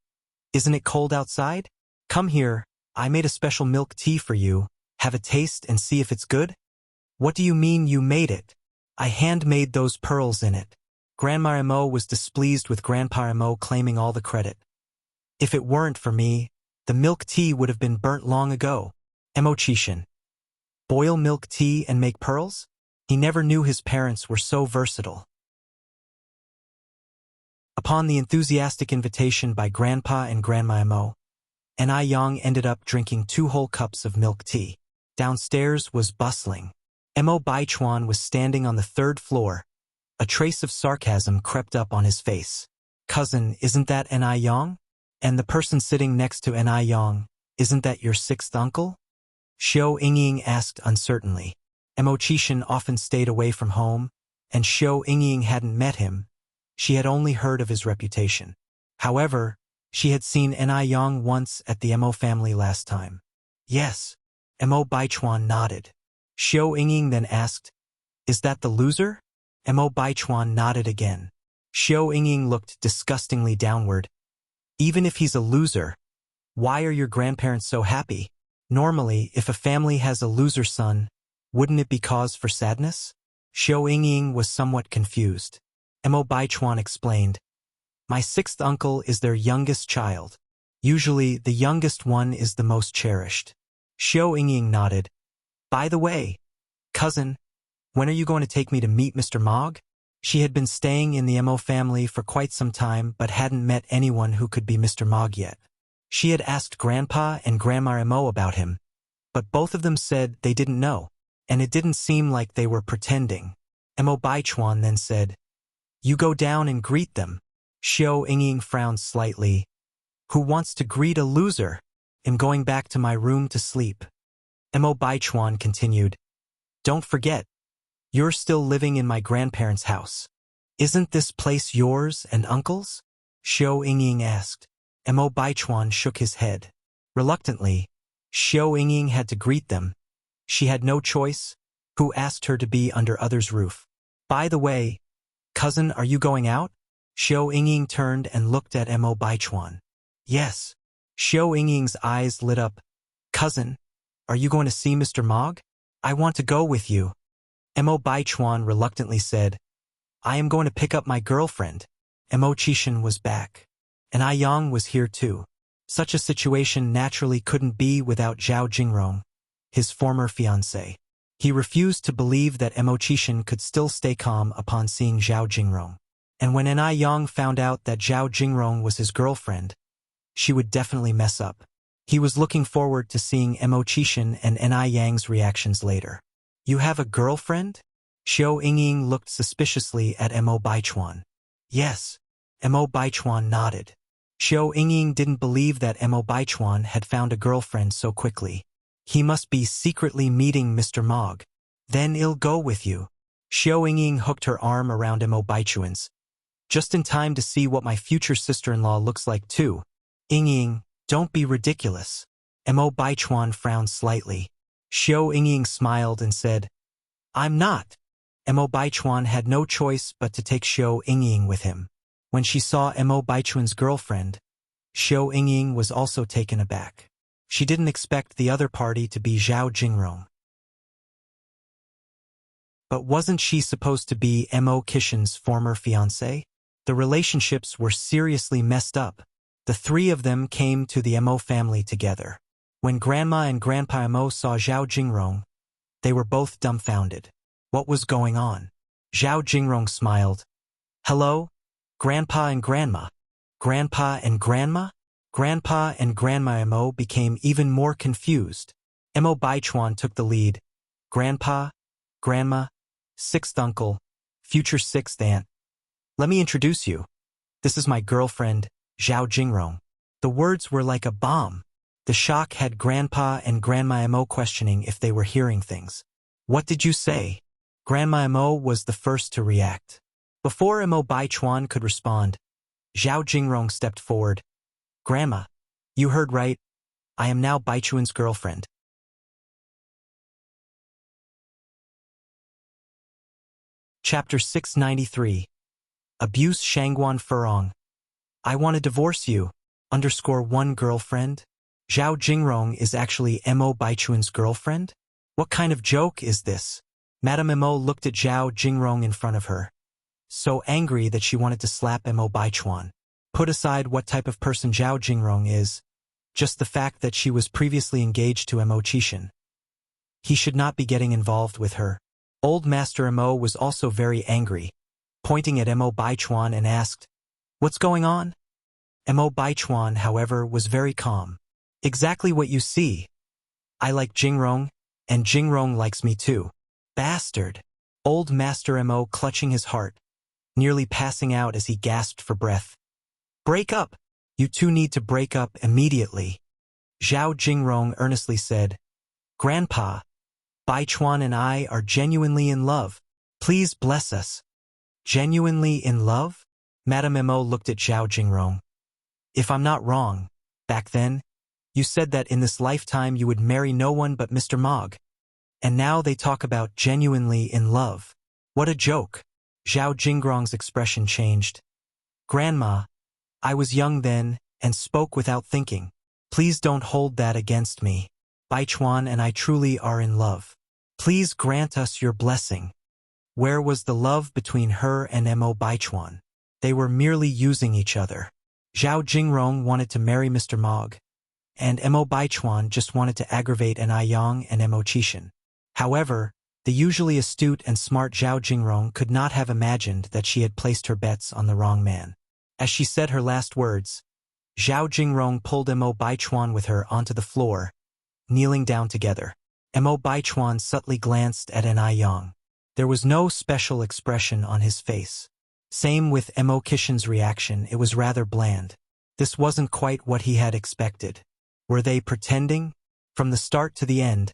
isn't it cold outside? Come here, I made a special milk tea for you. Have a taste and see if it's good? What do you mean you made it? I handmade those pearls in it. Grandma Mo was displeased with Grandpa Mo claiming all the credit. If it weren't for me, the milk tea would have been burnt long ago. Mo Chishan. Boil milk tea and make pearls? He never knew his parents were so versatile. Upon the enthusiastic invitation by Grandpa and Grandma Mo, Ni Yang ended up drinking 2 whole cups of milk tea. Downstairs was bustling. Mo Baichuan was standing on the 3rd floor. A trace of sarcasm crept up on his face. Cousin, isn't that Ni Yang? And the person sitting next to Ni Yang, isn't that your 6th uncle? Xiao Yingying asked uncertainly. Mo Chishan often stayed away from home, and Xiao Yingying hadn't met him. She had only heard of his reputation. However, she had seen Ni Yang once at the Mo family last time. Yes. Mo Baichuan nodded. Xiao Yingying then asked, Is that the loser? Mo Baichuan nodded again. Xiao Yingying looked disgustingly downward. Even if he's a loser, why are your grandparents so happy? Normally, if a family has a loser son, wouldn't it be cause for sadness? Xiao Yingying was somewhat confused. Mo Baichuan explained. My 6th uncle is their youngest child. Usually, the youngest one is the most cherished. Xiao Yingying nodded. By the way, cousin, when are you going to take me to meet Mr. Mog? She had been staying in the Mo family for quite some time but hadn't met anyone who could be Mr. Mog yet. She had asked Grandpa and Grandma Mo about him, but both of them said they didn't know, and it didn't seem like they were pretending. Mo Baichuan then said, You go down and greet them. Xiao Yingying frowned slightly. Who wants to greet a loser? I'm going back to my room to sleep. Mo Baichuan continued. Don't forget, You're still living in my grandparents' house. Isn't this place yours and uncle's? Xiao Yingying asked. Mo Baichuan shook his head. Reluctantly, Xiao Yingying had to greet them. She had no choice. Who asked her to be under others' roof? By the way, cousin, are you going out? Xiao Yingying turned and looked at Mo Baichuan. Yes. Xiao Yingying's eyes lit up. Cousin, are you going to see Mr. Mog? I want to go with you. Mo Baichuan reluctantly said, I am going to pick up my girlfriend. Mo Qishan was back. And I Yang was here too. Such a situation naturally couldn't be without Zhao Jingrong, his former fiancé. He refused to believe that Mo Qishan could still stay calm upon seeing Zhao Jingrong. And when Ai Yang found out that Zhao Jingrong was his girlfriend, she would definitely mess up. He was looking forward to seeing Mo Qishan and Ai Yang's reactions later. You have a girlfriend? Xiao Yingying looked suspiciously at Mo Baichuan. Yes. Mo Baichuan nodded. Xiao Yingying didn't believe that Mo Baichuan had found a girlfriend so quickly. He must be secretly meeting Mr. Mog. Then I'll go with you. Xiao Yingying hooked her arm around Mo Baichuan's. Just in time to see what my future sister-in-law looks like too. Yingying, don't be ridiculous. Mo Baichuan frowned slightly. Xiao Yingying smiled and said, I'm not. Mo Baichuan had no choice but to take Xiao Yingying with him. When she saw Mo Baichuan's girlfriend, Xiao Yingying was also taken aback. She didn't expect the other party to be Zhao Jingrong. But wasn't she supposed to be Mo Qishan's former fiancé? The relationships were seriously messed up. The three of them came to the Mo family together. When Grandma and Grandpa Mo saw Zhao Jingrong, they were both dumbfounded. What was going on? Zhao Jingrong smiled. Hello? Grandpa and Grandma? Grandpa and Grandma? Grandpa and Grandma Mo became even more confused. Mo Baichuan took the lead. Grandpa, Grandma, sixth uncle, future sixth aunt. Let me introduce you. This is my girlfriend, Zhao Jingrong. The words were like a bomb. The shock had Grandpa and Grandma Mo questioning if they were hearing things. What did you say? Grandma Mo was the first to react. Before Mo Baichuan could respond, Zhao Jingrong stepped forward. Grandma, you heard right. I am now Baichuan's girlfriend. Chapter 693. Abuse Shangguan Furong. I want to divorce you. _1 girlfriend? Zhao Jingrong is actually Mo Baichuan's girlfriend? What kind of joke is this? Madame Mo looked at Zhao Jingrong in front of her. So angry that she wanted to slap Mo Baichuan. Put aside what type of person Zhao Jingrong is, just the fact that she was previously engaged to Mo Qishan. He should not be getting involved with her. Old Master Mo was also very angry, pointing at Mo Baichuan and asked, What's going on? Mo Baichuan, however, was very calm. Exactly what you see. I like Jingrong, and Jingrong likes me too. Bastard! Old Master Mo clutching his heart, nearly passing out as he gasped for breath. Break up! You two need to break up immediately. Zhao Jingrong earnestly said, Grandpa, Baichuan and I are genuinely in love. Please bless us. Genuinely in love? Madame Mo looked at Zhao Jingrong. If I'm not wrong, back then, you said that in this lifetime you would marry no one but Mr. Mog. And now they talk about genuinely in love. What a joke. Zhao Jingrong's expression changed. Grandma, I was young then and spoke without thinking. Please don't hold that against me. Baichuan and I truly are in love. Please grant us your blessing. Where was the love between her and Mo Baichuan? They were merely using each other. Zhao Jingrong wanted to marry Mr. Mog, and Mo Baichuan just wanted to aggravate Ai Yang and Mo Qishan. However, the usually astute and smart Zhao Jingrong could not have imagined that she had placed her bets on the wrong man. As she said her last words, Zhao Jingrong pulled Mo Baichuan with her onto the floor, kneeling down together. Mo Baichuan subtly glanced at Ai Yang. There was no special expression on his face. Same with Mo Qishan's reaction, it was rather bland. This wasn't quite what he had expected. Were they pretending? From the start to the end,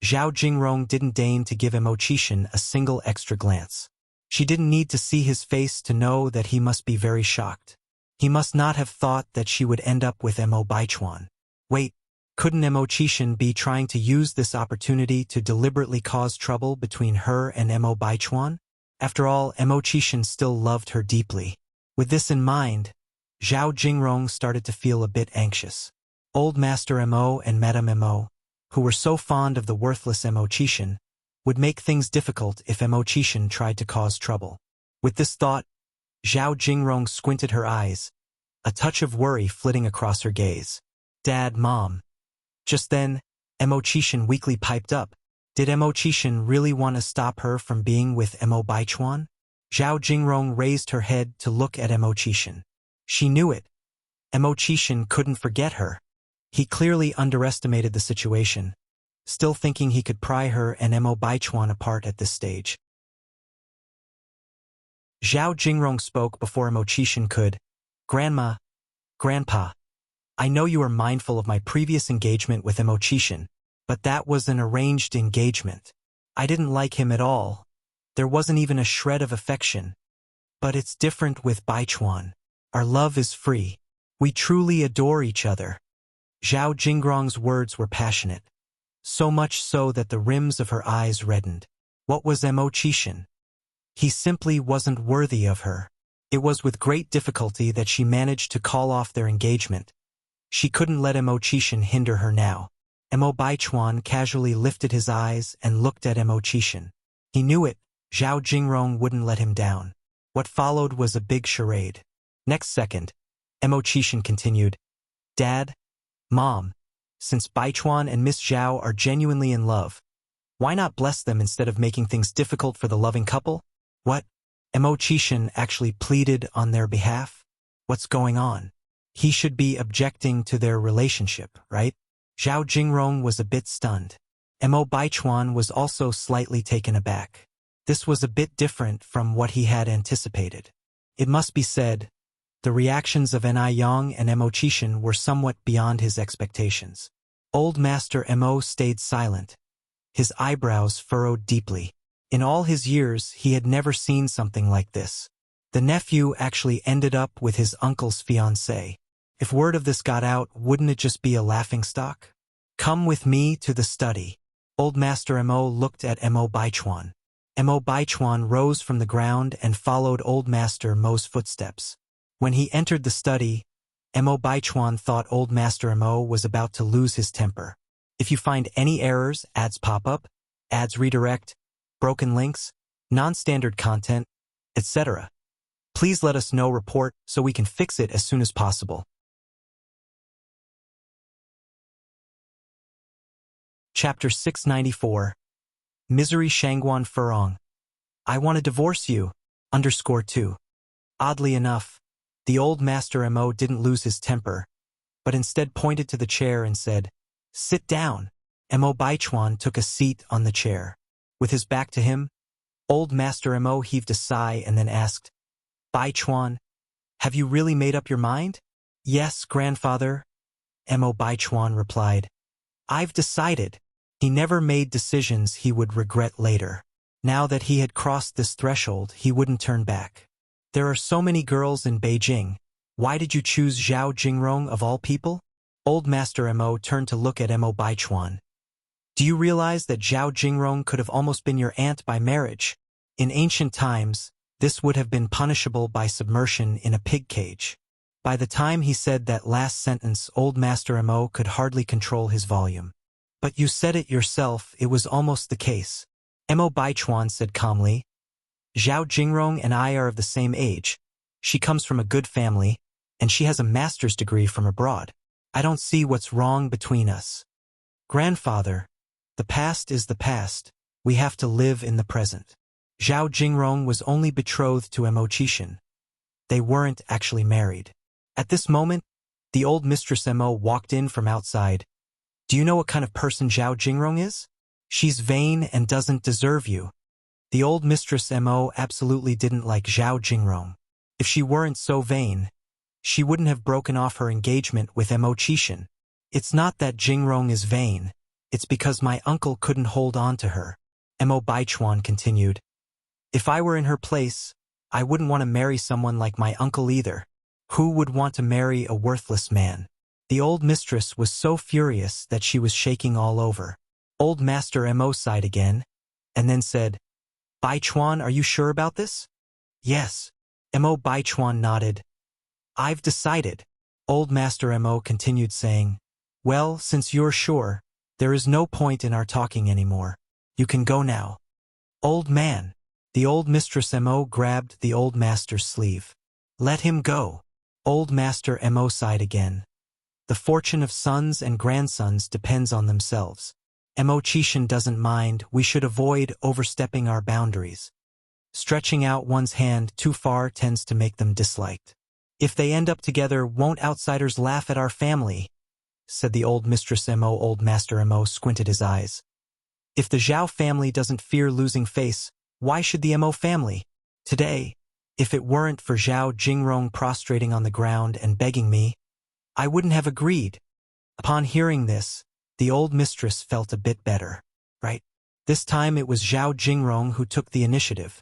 Zhao Jingrong didn't deign to give Mo Qishan a single extra glance. She didn't need to see his face to know that he must be very shocked. He must not have thought that she would end up with Mo Baichuan. Wait, couldn't Mo Qishan be trying to use this opportunity to deliberately cause trouble between her and Mo Baichuan? After all, Mo Qishan still loved her deeply. With this in mind, Zhao Jingrong started to feel a bit anxious. Old Master Mo and Madame Mo, who were so fond of the worthless Mo Qishan, would make things difficult if Mo Qishan tried to cause trouble. With this thought, Zhao Jingrong squinted her eyes, a touch of worry flitting across her gaze. Dad, Mom. Just then, Mo Qishan weakly piped up. Did Mo Qishan really want to stop her from being with Mo Baichuan? Zhao Jingrong raised her head to look at Mo Qishan. She knew it. Mo Qishan couldn't forget her. He clearly underestimated the situation, still thinking he could pry her and Mo Baichuan apart at this stage. Zhao Jingrong spoke before Mo Qishan could. Grandma, Grandpa, I know you are mindful of my previous engagement with Mo Qishan, but that was an arranged engagement. I didn't like him at all. There wasn't even a shred of affection. But it's different with Baichuan. Our love is free. We truly adore each other. Zhao Jingrong's words were passionate, so much so that the rims of her eyes reddened. What was Mo Qishan? He simply wasn't worthy of her. It was with great difficulty that she managed to call off their engagement. She couldn't let Mo Qishan hinder her now. Mo Baichuan casually lifted his eyes and looked at Mo Qishan. He knew it. Zhao Jingrong wouldn't let him down. What followed was a big charade. Next second, Mo Qishan continued, Dad, Mom, since Baichuan and Miss Zhao are genuinely in love, why not bless them instead of making things difficult for the loving couple? What? Mo Qishan actually pleaded on their behalf? What's going on? He should be objecting to their relationship, right? Zhao Jingrong was a bit stunned. Mo Baichuan was also slightly taken aback. This was a bit different from what he had anticipated. It must be said, the reactions of Ni Yang and Mo Qishan were somewhat beyond his expectations. Old Master Mo stayed silent. His eyebrows furrowed deeply. In all his years, he had never seen something like this. The nephew actually ended up with his uncle's fiancée. If word of this got out, wouldn't it just be a laughingstock? Come with me to the study. Old Master Mo looked at Mo Baichuan. Mo Baichuan rose from the ground and followed Old Master Mo's footsteps. When he entered the study, Mo Baichuan thought Old Master Mo was about to lose his temper. If you find any errors, ads pop up, ads redirect, broken links, non-standard content, etc., please let us know. Report so we can fix it as soon as possible. Chapter 694. Misery Shangguan Furong. I want to divorce you. _2. Oddly enough, the old Master Mo didn't lose his temper, but instead pointed to the chair and said, Sit down. Mo Baichuan took a seat on the chair. With his back to him, old Master Mo heaved a sigh and then asked, Baichuan, have you really made up your mind? Yes, grandfather, Mo Baichuan replied. I've decided. He never made decisions he would regret later. Now that he had crossed this threshold, he wouldn't turn back. There are so many girls in Beijing. Why did you choose Zhao Jingrong of all people? Old Master Mo turned to look at Mo Baichuan. Do you realize that Zhao Jingrong could have almost been your aunt by marriage? In ancient times, this would have been punishable by submersion in a pig cage. By the time he said that last sentence, Old Master Mo could hardly control his volume. But you said it yourself, it was almost the case. Mo Baichuan said calmly. Zhao Jingrong and I are of the same age. She comes from a good family, and she has a master's degree from abroad. I don't see what's wrong between us. Grandfather, the past is the past. We have to live in the present. Zhao Jingrong was only betrothed to Mo Qishan. They weren't actually married. At this moment, the old Mistress Mo walked in from outside. Do you know what kind of person Zhao Jingrong is? She's vain and doesn't deserve you. The old Mistress Mo absolutely didn't like Zhao Jingrong. If she weren't so vain, she wouldn't have broken off her engagement with Mo Qishan. It's not that Jingrong is vain. It's because my uncle couldn't hold on to her. Mo Baichuan continued. If I were in her place, I wouldn't want to marry someone like my uncle either. Who would want to marry a worthless man? The old mistress was so furious that she was shaking all over. Old Master Mo sighed again, and then said, Baichuan, are you sure about this? Yes. Mo Baichuan nodded. I've decided. Old Master Mo continued saying, well, since you're sure, there is no point in our talking anymore. You can go now. Old man. The old Mistress Mo grabbed the old master's sleeve. Let him go. Old Master Mo sighed again. The fortune of sons and grandsons depends on themselves. Mo Chishan doesn't mind. We should avoid overstepping our boundaries. Stretching out one's hand too far tends to make them disliked. If they end up together, won't outsiders laugh at our family? Said the old Mistress Mo. Old Master Mo squinted his eyes. If the Zhao family doesn't fear losing face, why should the Mo family? Today, if it weren't for Zhao Jingrong prostrating on the ground and begging me, I wouldn't have agreed. Upon hearing this, the old mistress felt a bit better, right? This time it was Zhao Jingrong who took the initiative,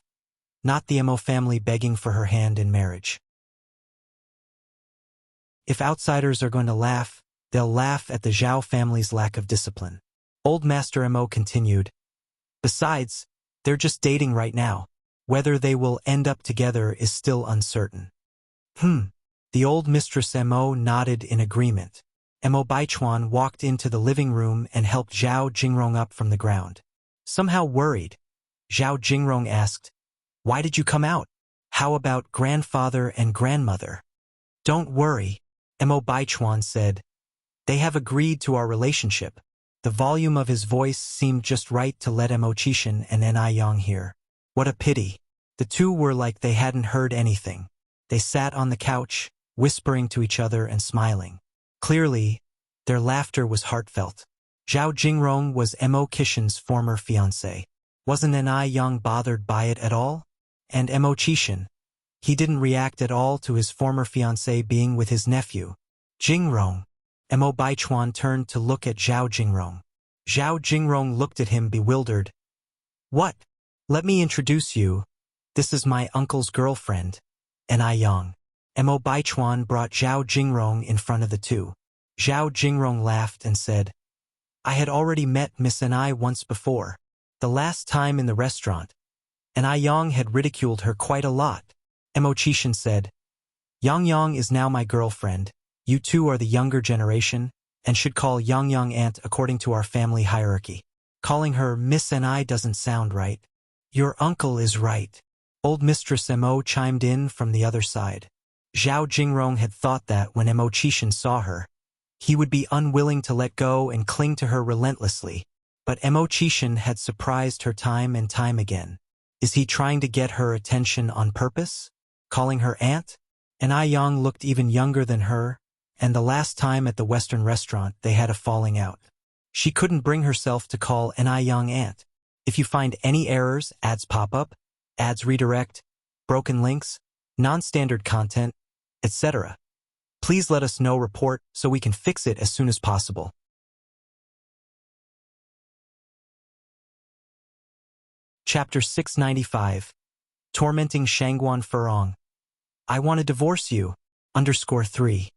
not the Mo family begging for her hand in marriage. If outsiders are going to laugh, they'll laugh at the Zhao family's lack of discipline. Old Master Mo continued. Besides, they're just dating right now. Whether they will end up together is still uncertain. The old Mistress Mo nodded in agreement. Mo Baichuan walked into the living room and helped Zhao Jingrong up from the ground. Somehow worried, Zhao Jingrong asked, Why did you come out? How about grandfather and grandmother? Don't worry, Mo Baichuan said. They have agreed to our relationship. The volume of his voice seemed just right to let Mo Chishan and Ni Yang hear. What a pity. The two were like they hadn't heard anything. They sat on the couch, whispering to each other and smiling. Clearly, their laughter was heartfelt. Zhao Jingrong was Mo Chishan's former fiancé. Wasn't Ni Yang bothered by it at all? And Mo Chishan? He didn't react at all to his former fiancé being with his nephew. Jingrong. Mo Baichuan turned to look at Zhao Jingrong. Zhao Jingrong looked at him bewildered. What? Let me introduce you. This is my uncle's girlfriend, Ni Yang. Mo Baichuan brought Zhao Jingrong in front of the two. Zhao Jingrong laughed and said, I had already met Miss Ni once before. The last time in the restaurant. Ni Yang had ridiculed her quite a lot. Mo Chishan said, Yang is now my girlfriend. You two are the younger generation, and should call Yang aunt according to our family hierarchy. Calling her Miss Ni doesn't sound right. Your uncle is right. Old Mistress Mo chimed in from the other side. Zhao Jingrong had thought that when Mo Chishan saw her, he would be unwilling to let go and cling to her relentlessly. But Mo Chishan had surprised her time and time again. Is he trying to get her attention on purpose? Calling her aunt? Ni Yang looked even younger than her, and the last time at the Western restaurant they had a falling out. She couldn't bring herself to call Ni Yang aunt. If you find any errors, ads pop up, ads redirect, broken links, non-standard content, etc., please let us know. Report so we can fix it as soon as possible. Chapter 695. Tormenting Shangguan Furong. I want to divorce you. _3.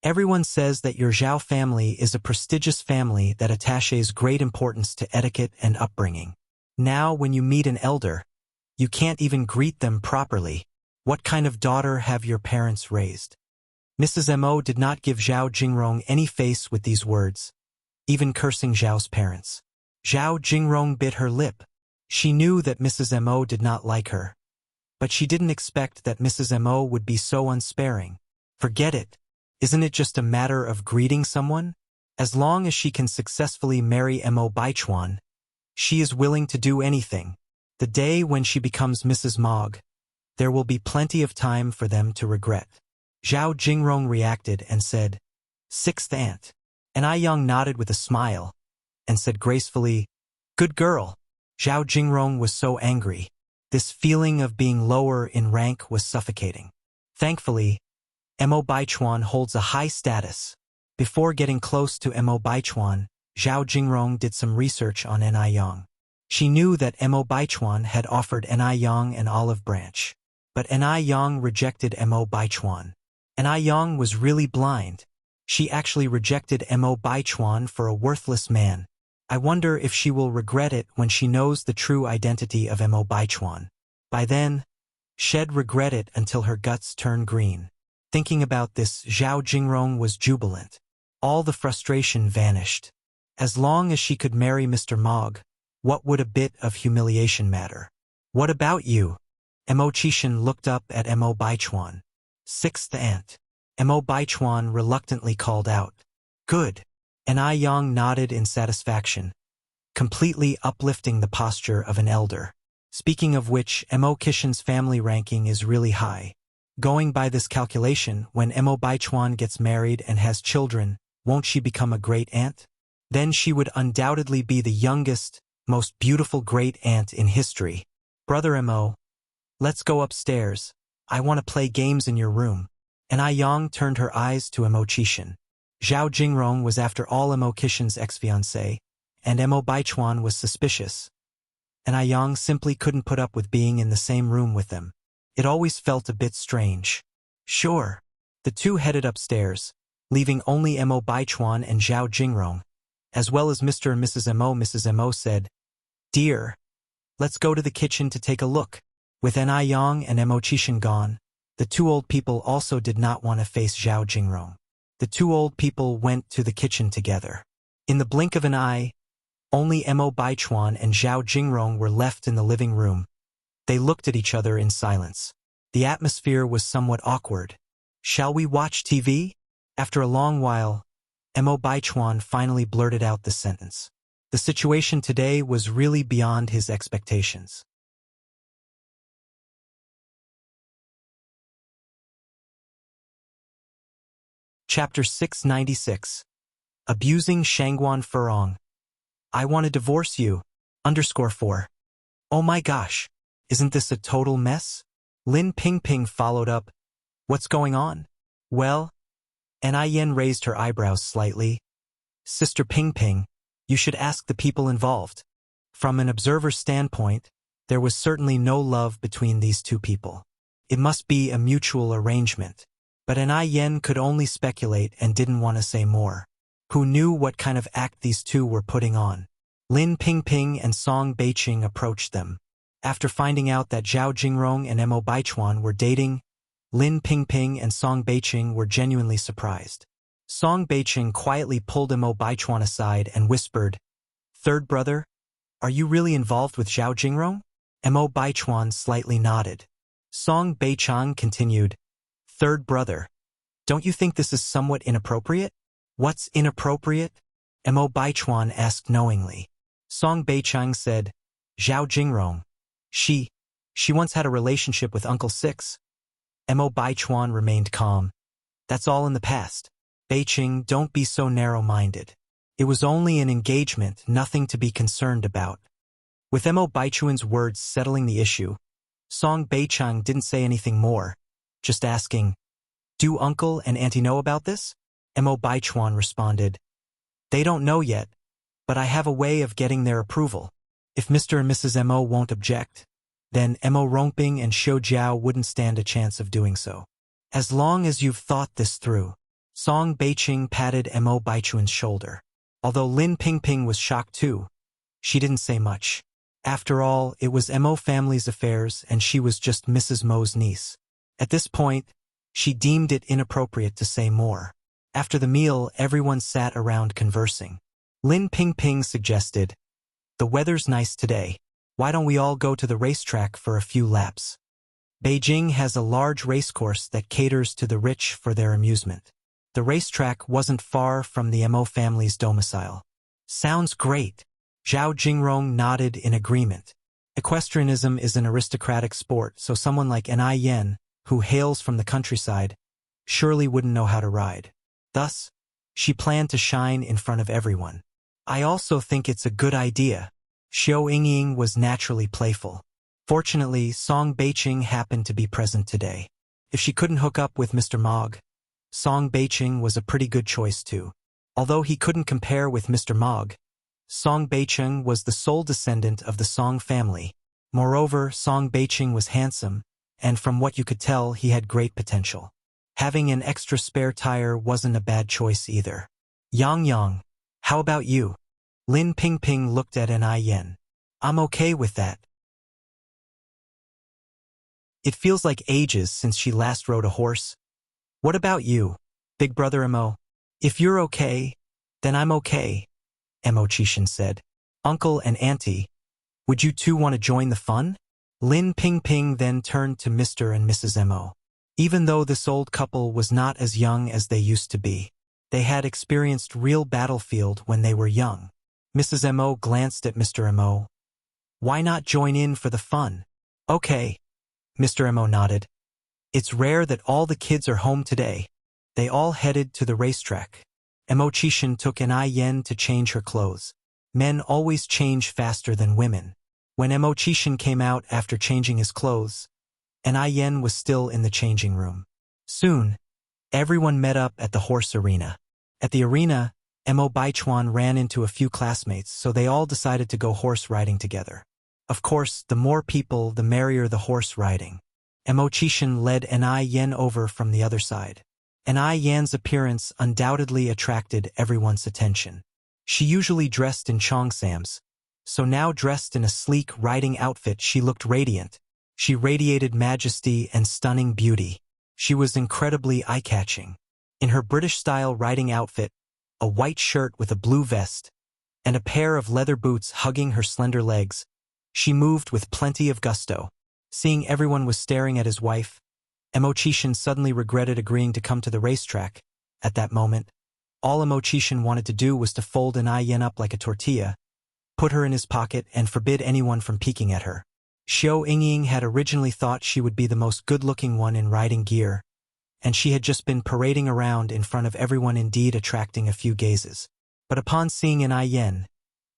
Everyone says that your Zhao family is a prestigious family that attaches great importance to etiquette and upbringing. Now, when you meet an elder, you can't even greet them properly. What kind of daughter have your parents raised? Mrs. Mo did not give Zhao Jingrong any face with these words, even cursing Zhao's parents. Zhao Jingrong bit her lip. She knew that Mrs. Mo did not like her, but she didn't expect that Mrs. Mo would be so unsparing. Forget it. Isn't it just a matter of greeting someone? As long as she can successfully marry Mo Baichuan, she is willing to do anything. The day when she becomes Mrs. Mog, there will be plenty of time for them to regret. Zhao Jingrong reacted and said, Sixth aunt. Ni Yang nodded with a smile and said gracefully, Good girl. Zhao Jingrong was so angry. This feeling of being lower in rank was suffocating. Thankfully, Mo Baichuan holds a high status. Before getting close to Mo Baichuan, Zhao Jingrong did some research on Ni Yang. She knew that Mo Baichuan had offered Ni Yang an olive branch. But Ni Yang rejected Mo Baichuan. Ni Yang was really blind. She actually rejected Mo Baichuan for a worthless man. I wonder if she will regret it when she knows the true identity of Mo Baichuan. By then, she'd regret it until her guts turn green. Thinking about this, Zhao Jingrong was jubilant. All the frustration vanished. As long as she could marry Mr. Mog, what would a bit of humiliation matter? What about you? Mo Chishan looked up at Mo Baichuan. Sixth aunt. Mo Baichuan reluctantly called out. Good. Ni Yang nodded in satisfaction, completely uplifting the posture of an elder. Speaking of which, Mo Kishan's family ranking is really high. Going by this calculation, when Mo Baichuan gets married and has children, won't she become a great aunt? Then she would undoubtedly be the youngest, most beautiful great aunt in history. Brother Mo, let's go upstairs. I want to play games in your room. Ni Yang turned her eyes to Mo Chishan. Zhao Jingrong was after all Mo Kishan's ex-fiancée, and Mo Baichuan was suspicious. Ni Yang simply couldn't put up with being in the same room with them. It always felt a bit strange. Sure. The two headed upstairs, leaving only Mo Baichuan and Zhao Jingrong, as well as Mr. and Mrs. Mo. Mrs. Mo said, Dear, let's go to the kitchen to take a look. With Ni Yang and Mo Chishan gone, the two old people also did not want to face Zhao Jingrong. The two old people went to the kitchen together. In the blink of an eye, only Mo Baichuan and Zhao Jingrong were left in the living room. They looked at each other in silence. The atmosphere was somewhat awkward. Shall we watch TV? After a long while, Mo Baichuan finally blurted out the sentence. The situation today was really beyond his expectations. Chapter 696. Abusing Shangguan Furong. I want to divorce you. _4. Oh my gosh. Isn't this a total mess? Lin Pingping followed up. What's going on? Well, Ni Yen raised her eyebrows slightly. Sister Pingping, you should ask the people involved. From an observer's standpoint, there was certainly no love between these two people. It must be a mutual arrangement. But Ni Yen could only speculate and didn't want to say more. Who knew what kind of act these two were putting on? Lin Pingping and Song Beiqing approached them. After finding out that Zhao Jingrong and Mo Baichuan were dating, Lin Pingping and Song Beiqing were genuinely surprised. Song Beiqing quietly pulled Mo Baichuan aside and whispered, Third brother, are you really involved with Zhao Jingrong? Mo Baichuan slightly nodded. Song Beichang continued, Third brother, don't you think this is somewhat inappropriate? What's inappropriate? Mo Baichuan asked knowingly. Song Beichang said, Zhao Jingrong. She once had a relationship with Uncle Six. Mo Baichuan remained calm. That's all in the past. Beiqing, don't be so narrow-minded. It was only an engagement, nothing to be concerned about. With Mo Baichuan's words settling the issue, Song Beichang didn't say anything more, just asking, Do Uncle and Auntie know about this? Mo Baichuan responded, They don't know yet, but I have a way of getting their approval. If Mr. and Mrs. Mo won't object, then Mo Rongping and Xiu Jiao wouldn't stand a chance of doing so. As long as you've thought this through. Song Beiqing patted Mo Baichuan's shoulder. Although Lin Pingping was shocked too, she didn't say much. After all, it was Mo family's affairs and she was just Mrs. Mo's niece. At this point, she deemed it inappropriate to say more. After the meal, everyone sat around conversing. Lin Pingping suggested, The weather's nice today. Why don't we all go to the racetrack for a few laps? Beijing has a large racecourse that caters to the rich for their amusement. The racetrack wasn't far from the Mo family's domicile. Sounds great. Zhao Jingrong nodded in agreement. Equestrianism is an aristocratic sport, so someone like Ni Yen, who hails from the countryside, surely wouldn't know how to ride. Thus, she planned to shine in front of everyone. I also think it's a good idea. Xiao Yingying was naturally playful. Fortunately, Song Beiqing happened to be present today. If she couldn't hook up with Mr. Mog, Song Beiqing was a pretty good choice too. Although he couldn't compare with Mr. Mog, Song Beicheng was the sole descendant of the Song family. Moreover, Song Beicheng was handsome, and from what you could tell, he had great potential. Having an extra spare tire wasn't a bad choice either. Yang Yang, how about you? Lin Pingping looked at Ni Yen. I'm okay with that. It feels like ages since she last rode a horse. What about you, big brother Mo? If you're okay, then I'm okay, Mo Chishan said. Uncle and Auntie, would you two want to join the fun? Lin Pingping then turned to Mr. and Mrs. Mo. Even though this old couple was not as young as they used to be, they had experienced real battlefield when they were young. Mrs. Mo glanced at Mr. Mo. Why not join in for the fun? Okay. Mr. Mo nodded. It's rare that all the kids are home today. They all headed to the racetrack. Mo Chishan took Ni Yen to change her clothes. Men always change faster than women. When Mo Chishan came out after changing his clothes, Ni Yen was still in the changing room. Soon, everyone met up at the horse arena. At the arena, Mo Baichuan ran into a few classmates, so they all decided to go horse riding together. Of course, the more people, the merrier the horse riding. Mo Chishan led Ni Yen over from the other side. Ni Yen's appearance undoubtedly attracted everyone's attention. She usually dressed in cheongsams, so now dressed in a sleek riding outfit she looked radiant. She radiated majesty and stunning beauty. She was incredibly eye-catching. In her British-style riding outfit, a white shirt with a blue vest, and a pair of leather boots hugging her slender legs, she moved with plenty of gusto. Seeing everyone was staring at his wife, Mo Chishan suddenly regretted agreeing to come to the racetrack. At that moment, all Mo Chishan wanted to do was to fold Ni Yen up like a tortilla, put her in his pocket, and forbid anyone from peeking at her. Xiao Yingying had originally thought she would be the most good-looking one in riding gear, and she had just been parading around in front of everyone, indeed attracting a few gazes. But upon seeing Ni Yen,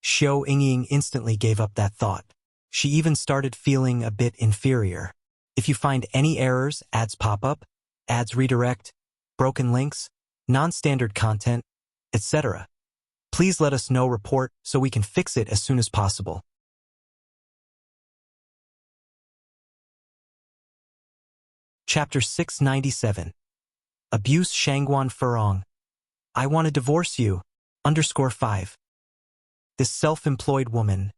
Xiao Yingying instantly gave up that thought. She even started feeling a bit inferior. If you find any errors, ads pop up, ads redirect, broken links, non-standard content, etc., please let us know, report, so we can fix it as soon as possible. Chapter 697. Abuse Shangguan Furong. I want to divorce you. _5. This self-employed woman,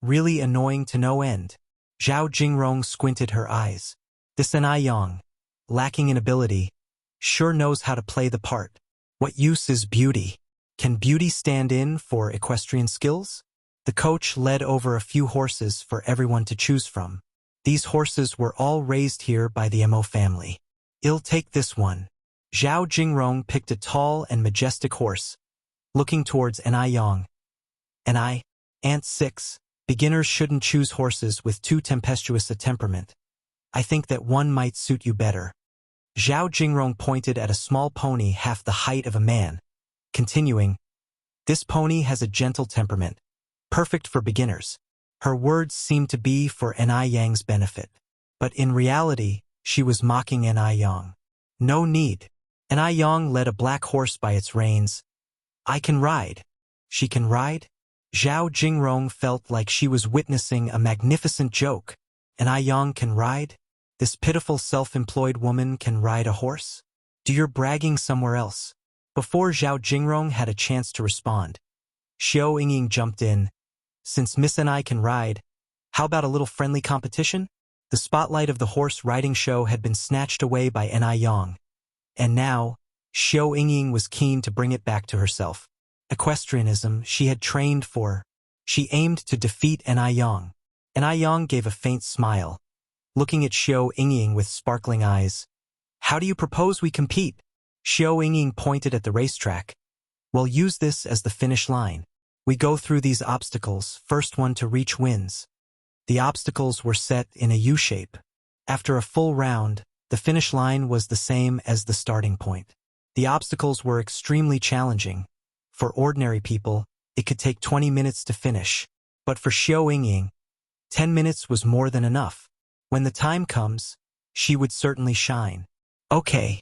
really annoying to no end. Zhao Jingrong squinted her eyes. This Ni Yang, lacking in ability, sure knows how to play the part. What use is beauty? Can beauty stand in for equestrian skills? The coach led over a few horses for everyone to choose from. These horses were all raised here by the Mo family. I'll take this one. Zhao Jingrong picked a tall and majestic horse, looking towards Ni Yang. Ni, Ant 6. Beginners shouldn't choose horses with too tempestuous a temperament. I think that one might suit you better. Zhao Jingrong pointed at a small pony half the height of a man, continuing, this pony has a gentle temperament, perfect for beginners. Her words seemed to be for Ni Yang's benefit, but in reality, she was mocking Ni Yang. No need. Ni Yang led a black horse by its reins. I can ride. She can ride? Zhao Jingrong felt like she was witnessing a magnificent joke. Ni Yang can ride? This pitiful self-employed woman can ride a horse? Do you're bragging somewhere else? Before Zhao Jingrong had a chance to respond, Xiao Yingying jumped in. Since Miss Ni can ride, how about a little friendly competition? The spotlight of the horse riding show had been snatched away by Ni Yang, and now, Xiao Yingying was keen to bring it back to herself. Equestrianism she had trained for. She aimed to defeat Ni Yang. Ni Yang gave a faint smile, looking at Xiao Yingying with sparkling eyes. How do you propose we compete? Xiao Yingying pointed at the racetrack. We'll use this as the finish line. We go through these obstacles, first one to reach wins. The obstacles were set in a U-shape. After a full round, the finish line was the same as the starting point. The obstacles were extremely challenging. For ordinary people, it could take 20 minutes to finish. But for Xiao Yingying, 10 minutes was more than enough. When the time comes, she would certainly shine. Okay.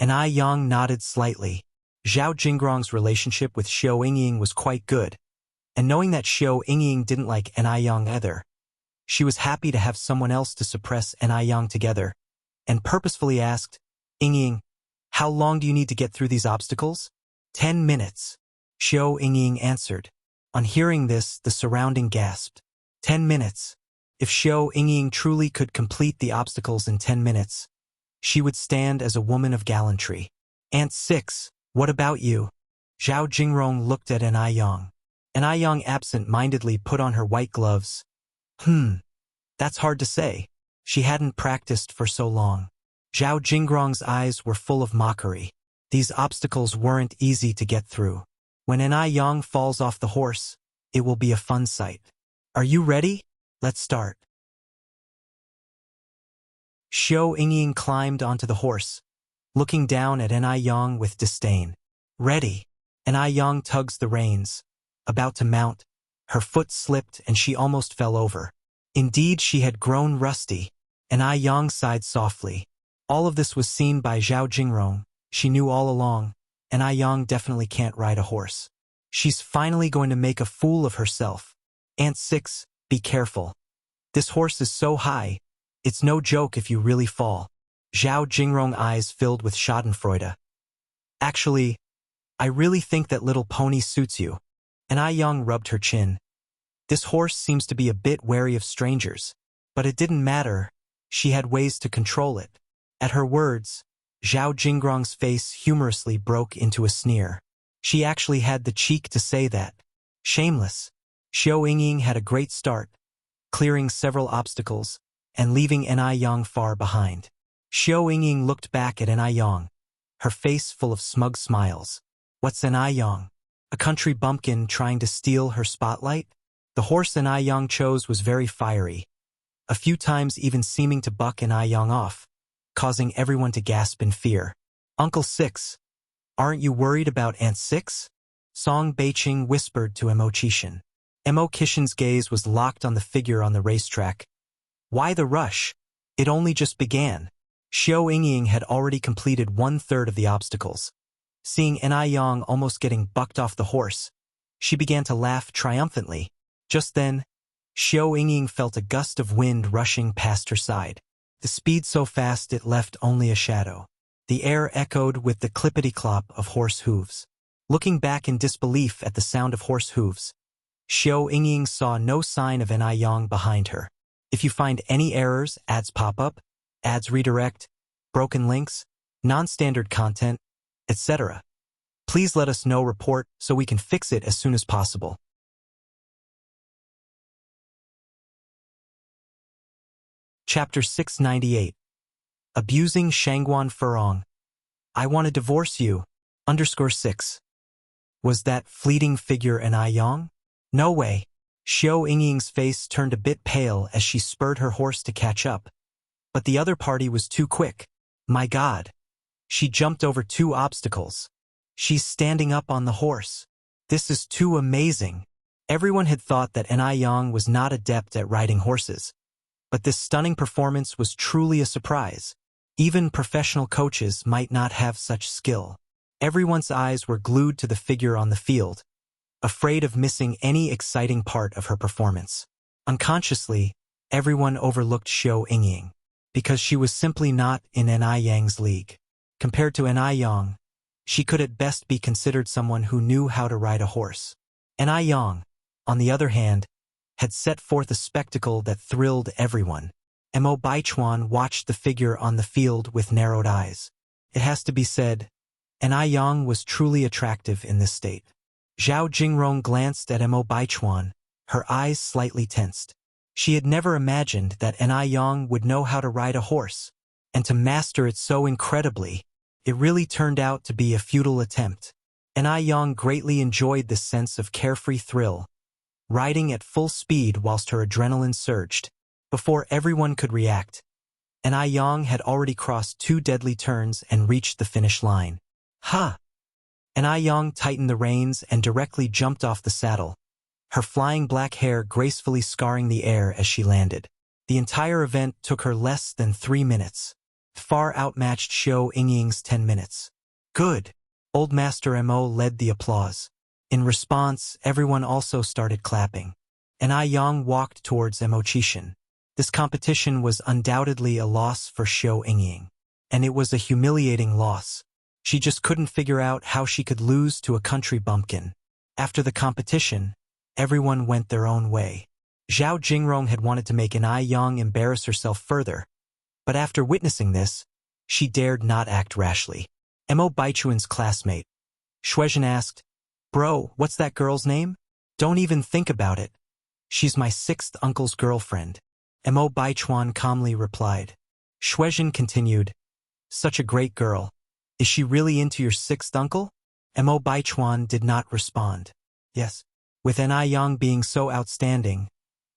Ni Yang nodded slightly. Zhao Jingrong's relationship with Xiao Yingying was quite good, and knowing that Xiao Yingying didn't like Yang either, she was happy to have someone else to suppress Yang together, and purposefully asked, Yingying, how long do you need to get through these obstacles? 10 minutes. Xiao Yingying answered. On hearing this, the surrounding gasped. 10 minutes. If Xiao Yingying truly could complete the obstacles in 10 minutes, she would stand as a woman of gallantry. Ant 6, what about you? Zhao Jingrong looked at Yang. Yang absent-mindedly put on her white gloves. That's hard to say. She hadn't practiced for so long. Zhao Jingrong's eyes were full of mockery. These obstacles weren't easy to get through. When Yang falls off the horse, it will be a fun sight. Are you ready? Let's start. Xiao Yingying climbed onto the horse, looking down at Yang with disdain. Ready. Yang tugs the reins. About to mount, her foot slipped and she almost fell over. Indeed, she had grown rusty. Yang sighed softly. All of this was seen by Zhao Jingrong. She knew all along, Yang definitely can't ride a horse. She's finally going to make a fool of herself. Ant 6, be careful. This horse is so high, it's no joke if you really fall. Zhao Jingrong's eyes filled with schadenfreude. Actually, I really think that little pony suits you. Yang rubbed her chin. This horse seems to be a bit wary of strangers, but it didn't matter. She had ways to control it. At her words, Zhao Jingrong's face humorously broke into a sneer. She actually had the cheek to say that. Shameless. Xiao Yingying had a great start, clearing several obstacles and leaving Yang far behind. Xiao Yingying looked back at Yang, her face full of smug smiles. What's Yang? A country bumpkin trying to steal her spotlight? The horse Yang chose was very fiery, a few times even seeming to buck Yang off, causing everyone to gasp in fear. Uncle 6, aren't you worried about Aunt 6? Song Beiqing whispered to Mo Qishan. Mo Qishan's gaze was locked on the figure on the racetrack. Why the rush? It only just began. Xiao Yingying had already completed 1/3 of the obstacles. Seeing Yang almost getting bucked off the horse, she began to laugh triumphantly. Just then, Xiao Yingying felt a gust of wind rushing past her side. The speed so fast it left only a shadow. The air echoed with the clippity-clop of horse hooves. Looking back in disbelief at the sound of horse hooves, Xiao Yingying saw no sign of Yang behind her. If you find any errors, ads pop up, ads redirect, broken links, non-standard content, etc., please let us know. Report so we can fix it as soon as possible. Chapter 698. Abusing Shangguan Furong. I want to divorce you. _6. Was that fleeting figure Yang? No way. Xiao Yingying's face turned a bit pale as she spurred her horse to catch up. But the other party was too quick. My God. She jumped over 2 obstacles. She's standing up on the horse. This is too amazing. Everyone had thought that Yang was not adept at riding horses. But this stunning performance was truly a surprise. Even professional coaches might not have such skill. Everyone's eyes were glued to the figure on the field, afraid of missing any exciting part of her performance. Unconsciously, everyone overlooked Xiao Yingying, because she was simply not in Yang's league. Compared to Yang, she could at best be considered someone who knew how to ride a horse. Yang, on the other hand, had set forth a spectacle that thrilled everyone. Mo Baichuan watched the figure on the field with narrowed eyes. It has to be said, Yang was truly attractive in this state. Zhao Jingrong glanced at Mo Baichuan, her eyes slightly tensed. She had never imagined that Yang would know how to ride a horse, and to master it so incredibly. It really turned out to be a futile attempt. Yang greatly enjoyed this sense of carefree thrill, riding at full speed whilst her adrenaline surged. Before everyone could react, Yang had already crossed 2 deadly turns and reached the finish line. Ha! Yang tightened the reins and directly jumped off the saddle, her flying black hair gracefully scarring the air as she landed. The entire event took her less than 3 minutes, far outmatched Xiao Yingying's 10 minutes. Good. Old Master Mo led the applause. In response, everyone also started clapping. And I Yang walked towards Mo Chishan. This competition was undoubtedly a loss for Xiao Yingying. And it was a humiliating loss. She just couldn't figure out how she could lose to a country bumpkin. After the competition, everyone went their own way. Zhao Jingrong had wanted to make an I Yang embarrass herself further, but after witnessing this, she dared not act rashly. Mo Baichuan's classmate, Shuizhen asked, "Bro, what's that girl's name?" "Don't even think about it. She's my sixth uncle's girlfriend," Mo Baichuan calmly replied. Shuizhen continued, "Such a great girl. Is she really into your sixth uncle?" Mo Baichuan did not respond. Yes. With An I Yang being so outstanding,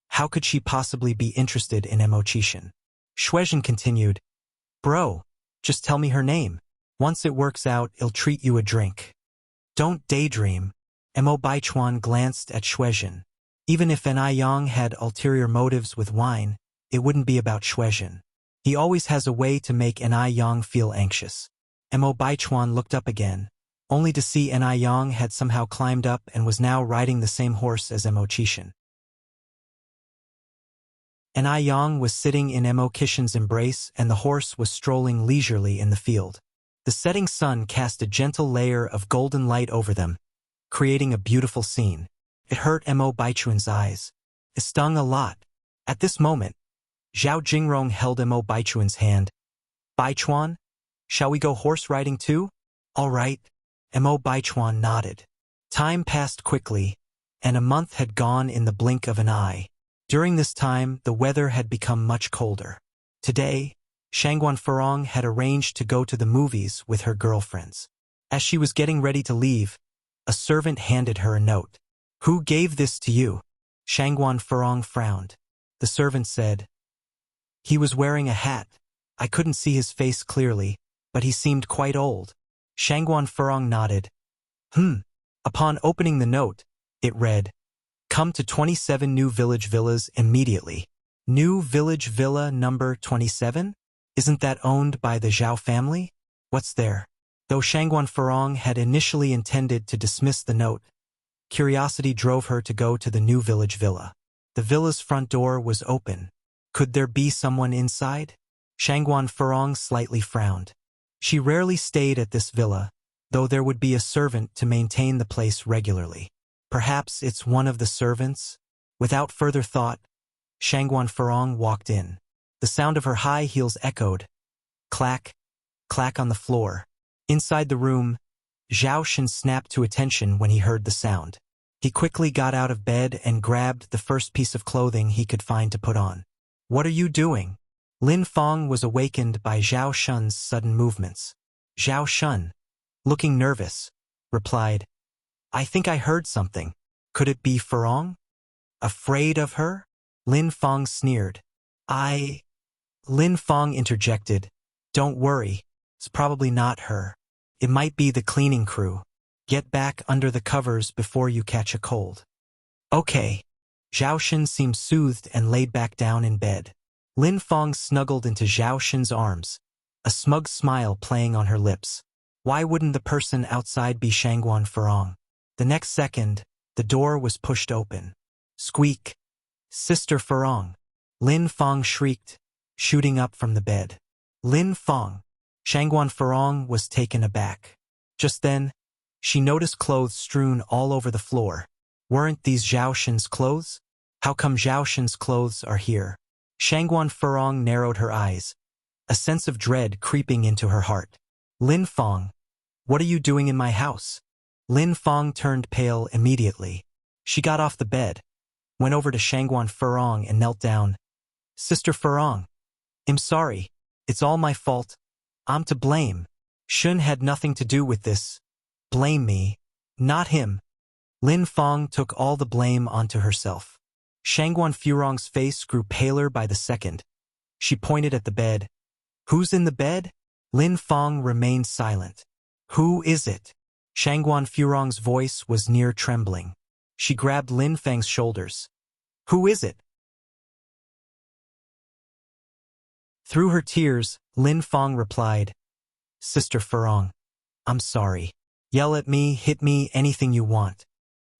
how could she possibly be interested in Mo Chishan? Shuizhen continued, "Bro, just tell me her name. Once it works out, I'll treat you a drink." "Don't daydream." Mo Baichuan glanced at Shuizhen. Even if An I Yang had ulterior motives with wine, it wouldn't be about Shuizhen. He always has a way to make An I Yang feel anxious. Mo Baichuan looked up again, only to see An I Yang had somehow climbed up and was now riding the same horse as Mo Chishan. An I Yang was sitting in Mo Chishan's embrace and the horse was strolling leisurely in the field. The setting sun cast a gentle layer of golden light over them, creating a beautiful scene. It hurt Mo Baichuan's eyes. It stung a lot. At this moment, Zhao Jingrong held Mo Baichuan's hand. "Baichuan, shall we go horse riding too?" "All right." Mo Baichuan nodded. Time passed quickly, and a month had gone in the blink of an eye. During this time, the weather had become much colder. Today, Shangguan Furong had arranged to go to the movies with her girlfriends. As she was getting ready to leave, a servant handed her a note. "Who gave this to you?" Shangguan Furong frowned. The servant said, "He was wearing a hat. I couldn't see his face clearly, but he seemed quite old." Shangguan Furong nodded. Upon opening the note, it read, "Come to 27 New Village Villas immediately." New Village Villa number 27? Isn't that owned by the Zhao family? What's there? Though Shangguan Furong had initially intended to dismiss the note, curiosity drove her to go to the New Village Villa. The villa's front door was open. Could there be someone inside? Shangguan Furong slightly frowned. She rarely stayed at this villa, though there would be a servant to maintain the place regularly. Perhaps it's one of the servants? Without further thought, Shangguan Furong walked in. The sound of her high heels echoed. Clack, clack on the floor. Inside the room, Zhao Shen snapped to attention when he heard the sound. He quickly got out of bed and grabbed the first piece of clothing he could find to put on. "What are you doing?" Lin Fong was awakened by Zhao Shen's sudden movements. Zhao Shen, looking nervous, replied, "I think I heard something. Could it be Furong?" "Afraid of her?" Lin Fong sneered. Lin Fong interjected, "Don't worry, it's probably not her. It might be the cleaning crew. Get back under the covers before you catch a cold." "Okay." Zhao Shen seemed soothed and laid back down in bed. Lin Fong snuggled into Zhao Shen's arms, a smug smile playing on her lips. Why wouldn't the person outside be Shangguan Furong? The next second, the door was pushed open. Squeak! "Sister Furong!" Lin Fong shrieked, shooting up from the bed. "Lin Fong!" Shangguan Furong was taken aback. Just then, she noticed clothes strewn all over the floor. Weren't these Zhao Shen's clothes? How come Zhao Shen's clothes are here? Shangguan Furong narrowed her eyes, a sense of dread creeping into her heart. "Lin Fong, what are you doing in my house?" Lin Fong turned pale immediately. She got off the bed, went over to Shangguan Furong and knelt down. "Sister Furong, I'm sorry. It's all my fault. I'm to blame. Shun had nothing to do with this. Blame me, not him." Lin Fong took all the blame onto herself. Shangguan Furong's face grew paler by the second. She pointed at the bed. "Who's in the bed?" Lin Fong remained silent. "Who is it?" Shangguan Furong's voice was near trembling. She grabbed Lin Feng's shoulders. "Who is it?" Through her tears, Lin Fong replied, "Sister Furong, I'm sorry. Yell at me, hit me, anything you want.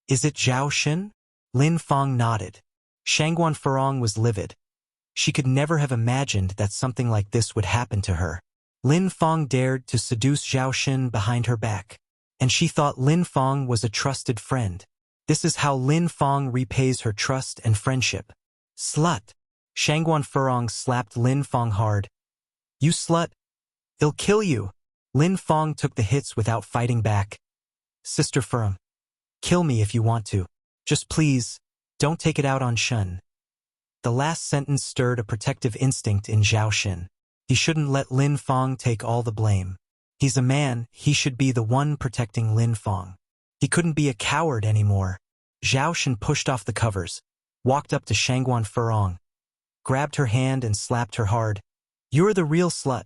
Is it Zhao Shen? Lin Fang nodded. Shangguan Furong was livid. She could never have imagined that something like this would happen to her. Lin Fang dared to seduce Zhao Shen behind her back. And she thought Lin Fang was a trusted friend. This is how Lin Fang repays her trust and friendship. Slut! Shangguan Furong slapped Lin Fang hard. You slut! I'll kill you! Lin Fang took the hits without fighting back. Sister Furong, kill me if you want to. Just please, don't take it out on Shen. The last sentence stirred a protective instinct in Zhao Shen. He shouldn't let Lin Fang take all the blame. He's a man, he should be the one protecting Lin Fang. He couldn't be a coward anymore. Zhao Shen pushed off the covers, walked up to Shangguan Furong, grabbed her hand and slapped her hard. You're the real slut.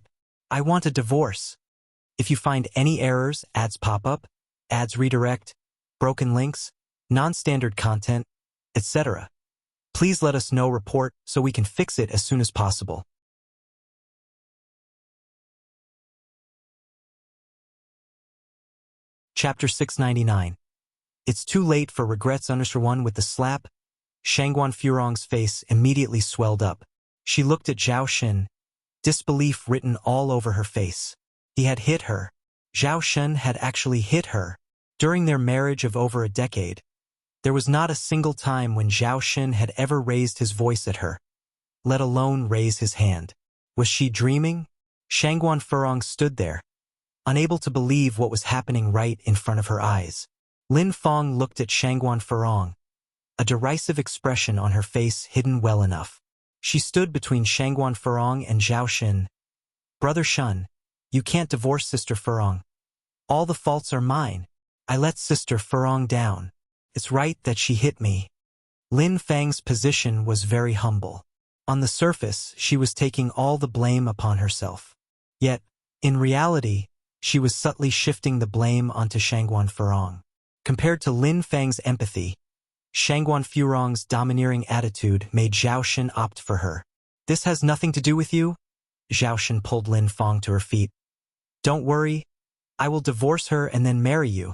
I want a divorce. If you find any errors, ads pop up, ads redirect, broken links, non-standard content, etc., please let us know. Report so we can fix it as soon as possible. Chapter 699. It's too late for regrets. _1 with the slap. Shangguan Furong's face immediately swelled up. She looked at Zhao Shen, disbelief written all over her face. He had hit her. Zhao Shen had actually hit her. During their marriage of over a decade, there was not a single time when Zhao Shen had ever raised his voice at her, let alone raise his hand. Was she dreaming? Shangguan Furong stood there, unable to believe what was happening right in front of her eyes. Lin Fang looked at Shangguan Furong, a derisive expression on her face hidden well enough. She stood between Shangguan Furong and Zhao Shen. Brother Shen, you can't divorce Sister Furong. All the faults are mine. I let Sister Furong down. It's right that she hit me. Lin Fang's position was very humble. On the surface, she was taking all the blame upon herself. Yet, in reality, she was subtly shifting the blame onto Shangguan Furong. Compared to Lin Fang's empathy, Shangguan Furong's domineering attitude made Zhao Shen opt for her. This has nothing to do with you? Zhao Shen pulled Lin Fang to her feet. Don't worry, I will divorce her and then marry you.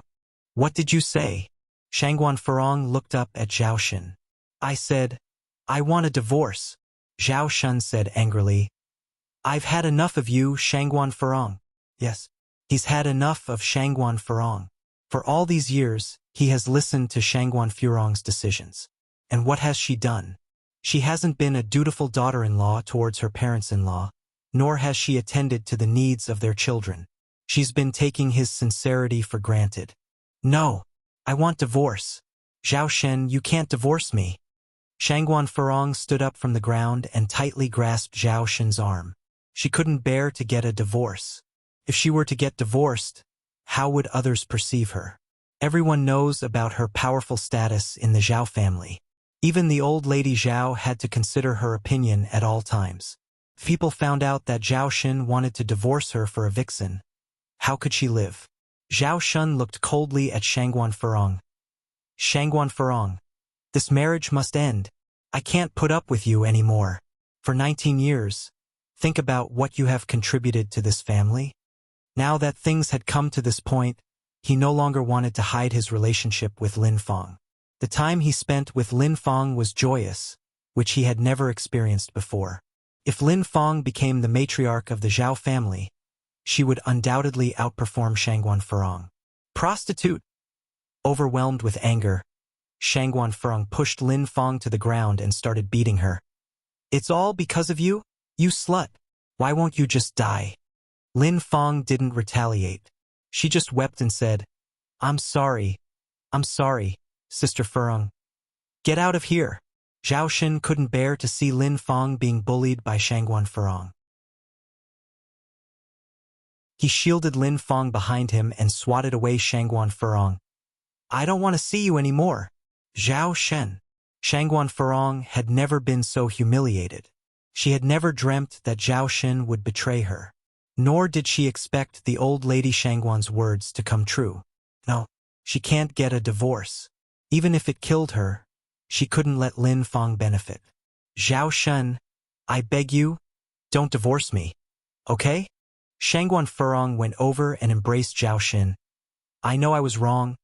What did you say? Shangguan Furong looked up at Zhao Shen. I said, I want a divorce. Zhao Shen said angrily. I've had enough of you, Shangguan Furong. Yes, he's had enough of Shangguan Furong. For all these years, he has listened to Shangguan Furong's decisions. And what has she done? She hasn't been a dutiful daughter-in-law towards her parents-in-law, nor has she attended to the needs of their children. She's been taking his sincerity for granted. No, I want divorce. Zhao Shen, you can't divorce me. Shangguan Furong stood up from the ground and tightly grasped Zhao Shen's arm. She couldn't bear to get a divorce. If she were to get divorced, how would others perceive her? Everyone knows about her powerful status in the Zhao family. Even the old lady Zhao had to consider her opinion at all times. If people found out that Zhao Shen wanted to divorce her for a vixen, how could she live? Zhao Shen looked coldly at Shangguan Furong. Shangguan Furong, this marriage must end. I can't put up with you anymore. For 19 years, think about what you have contributed to this family. Now that things had come to this point, he no longer wanted to hide his relationship with Lin Fang. The time he spent with Lin Fang was joyous, which he had never experienced before. If Lin Fang became the matriarch of the Zhao family, she would undoubtedly outperform Shangguan Furong. Prostitute! Overwhelmed with anger, Shangguan Furong pushed Lin Fang to the ground and started beating her. It's all because of you? You slut! Why won't you just die? Lin Fang didn't retaliate. She just wept and said, I'm sorry, Sister Furong. Get out of here. Zhao Shen couldn't bear to see Lin Fang being bullied by Shangguan Furong. He shielded Lin Fang behind him and swatted away Shangguan Furong. I don't want to see you anymore. Zhao Shen. Shangguan Furong had never been so humiliated. She had never dreamt that Zhao Shen would betray her. Nor did she expect the old lady Shangguan's words to come true. No, she can't get a divorce. Even if it killed her, she couldn't let Lin Fang benefit. Zhao Shen, I beg you, don't divorce me, okay? Shangguan Furong went over and embraced Zhao Shen. I know I was wrong.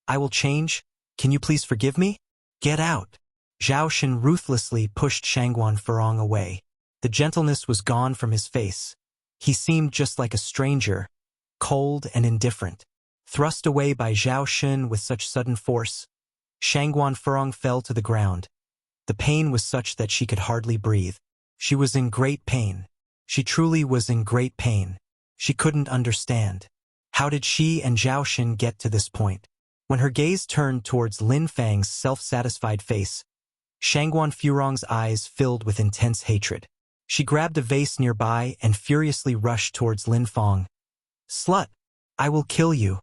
I will change. Can you please forgive me? Get out. Zhao Shen ruthlessly pushed Shangguan Furong away. The gentleness was gone from his face. He seemed just like a stranger, cold and indifferent. Thrust away by Zhao Shen with such sudden force, Shangguan Furong fell to the ground. The pain was such that she could hardly breathe. She was in great pain. She truly was in great pain. She couldn't understand. How did she and Zhao Shen get to this point? When her gaze turned towards Lin Fang's self-satisfied face, Shangguan Furong's eyes filled with intense hatred. She grabbed a vase nearby and furiously rushed towards Lin Fang. Slut! I will kill you.